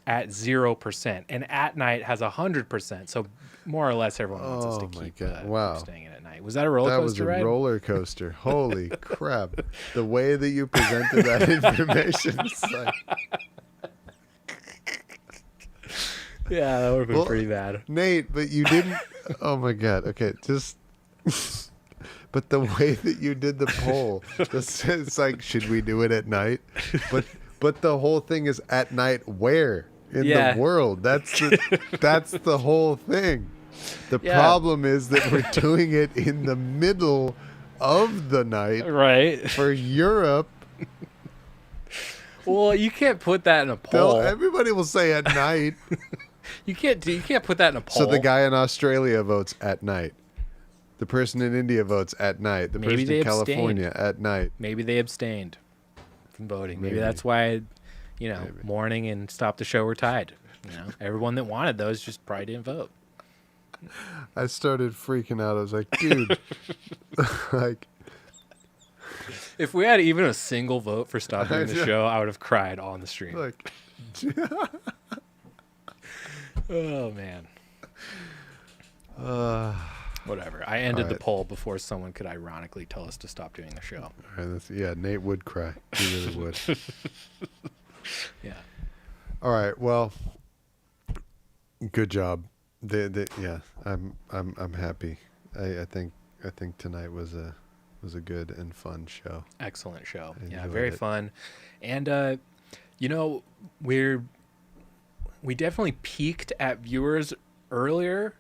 at 0%, and at night has 100%. So more or less everyone wants us to keep staying in at night. Was that a roller coaster ride? That was a roller coaster. Holy crap. The way that you presented that information is like... Yeah, that would have been pretty bad. Nate, but you didn't... Oh my God. Okay, just... But the way that you did the poll, it's like, should we do it at night? But the whole thing is at night where in the world? That's the whole thing. The problem is that we're doing it in the middle of the night, right? For Europe. Well, you can't put that in a poll. Everybody will say at night. You can't put that in a poll. So the guy in Australia votes at night. The person in India votes at night. The person in California at night. Maybe they abstained from voting. Maybe that's why, morning and stop the show were tied. Everyone that wanted those just probably didn't vote. I started freaking out. I was like, dude, like, if we had even a single vote for stopping the show, I would have cried on the stream. Like, oh man. Whatever. I ended the poll before someone could ironically tell us to stop doing the show. All right, Nate would cry. He really would. Yeah. All right. Well, Good job. Yeah, I'm happy. I think tonight was a good and fun show. Excellent show. Yeah, very fun. And you know, we definitely peaked at viewers earlier,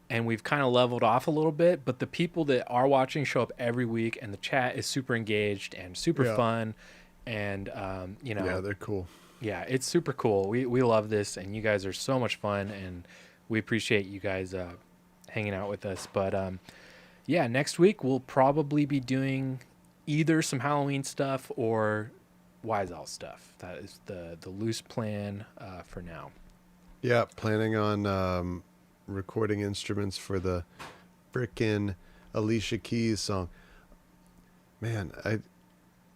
and we've kind of leveled off a little bit, but the people that are watching show up every week, and the chat is super engaged and super fun, and you know, yeah, they're cool. Yeah, it's super cool. We love this, and you guys are so much fun, and we appreciate you guys hanging out with us. But yeah, next week we'll probably be doing either some Halloween stuff or Wise Owl stuff. That is the loose plan for now. Yeah, planning on recording instruments for the frickin' Alicia Keys song. Man,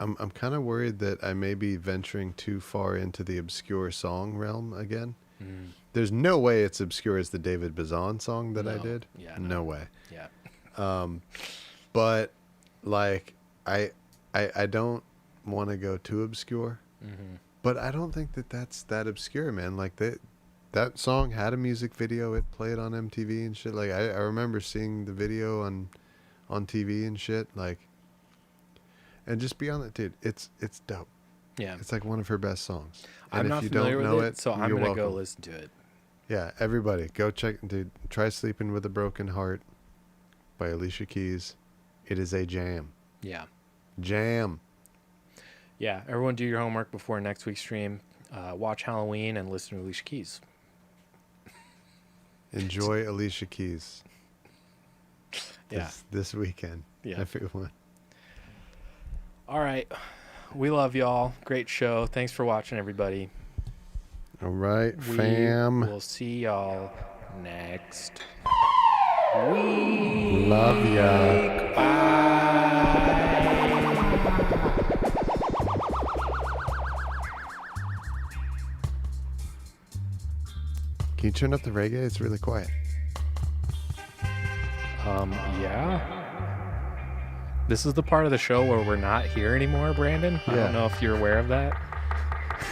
I'm kind of worried that I may be venturing too far into the obscure song realm again. There's no way it's obscure as the David Bazan song that I did. Yeah, no way. Yeah. But like I don't want to go too obscure. But I don't think that's that obscure, man. Like that song had a music video. It played on MTV and shit. Like I remember seeing the video on TV and shit. Like, and just beyond that, dude, it's dope. Yeah, it's like one of her best songs. And I'm if not you familiar don't know with it, so I'm gonna go welcome. listen to it. Yeah, everybody go check, dude. Try Sleeping with a Broken Heart by Alicia Keys. It is a jam. Yeah. Jam. Yeah, everyone do your homework before next week's stream. Watch Halloween and listen to Alicia Keys. Enjoy Alicia Keys. Yeah. This weekend. Yeah. Everyone. All right. We love y'all. Great show. Thanks for watching, everybody. All right, fam. We'll see y'all next week. Love ya. Bye. Can you turn up the reggae? It's really quiet. Yeah. This is the part of the show where we're not here anymore, Brandon. I don't know if you're aware of that.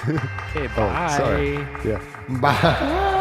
Okay, bye. Oh, sorry. Yeah. Bye.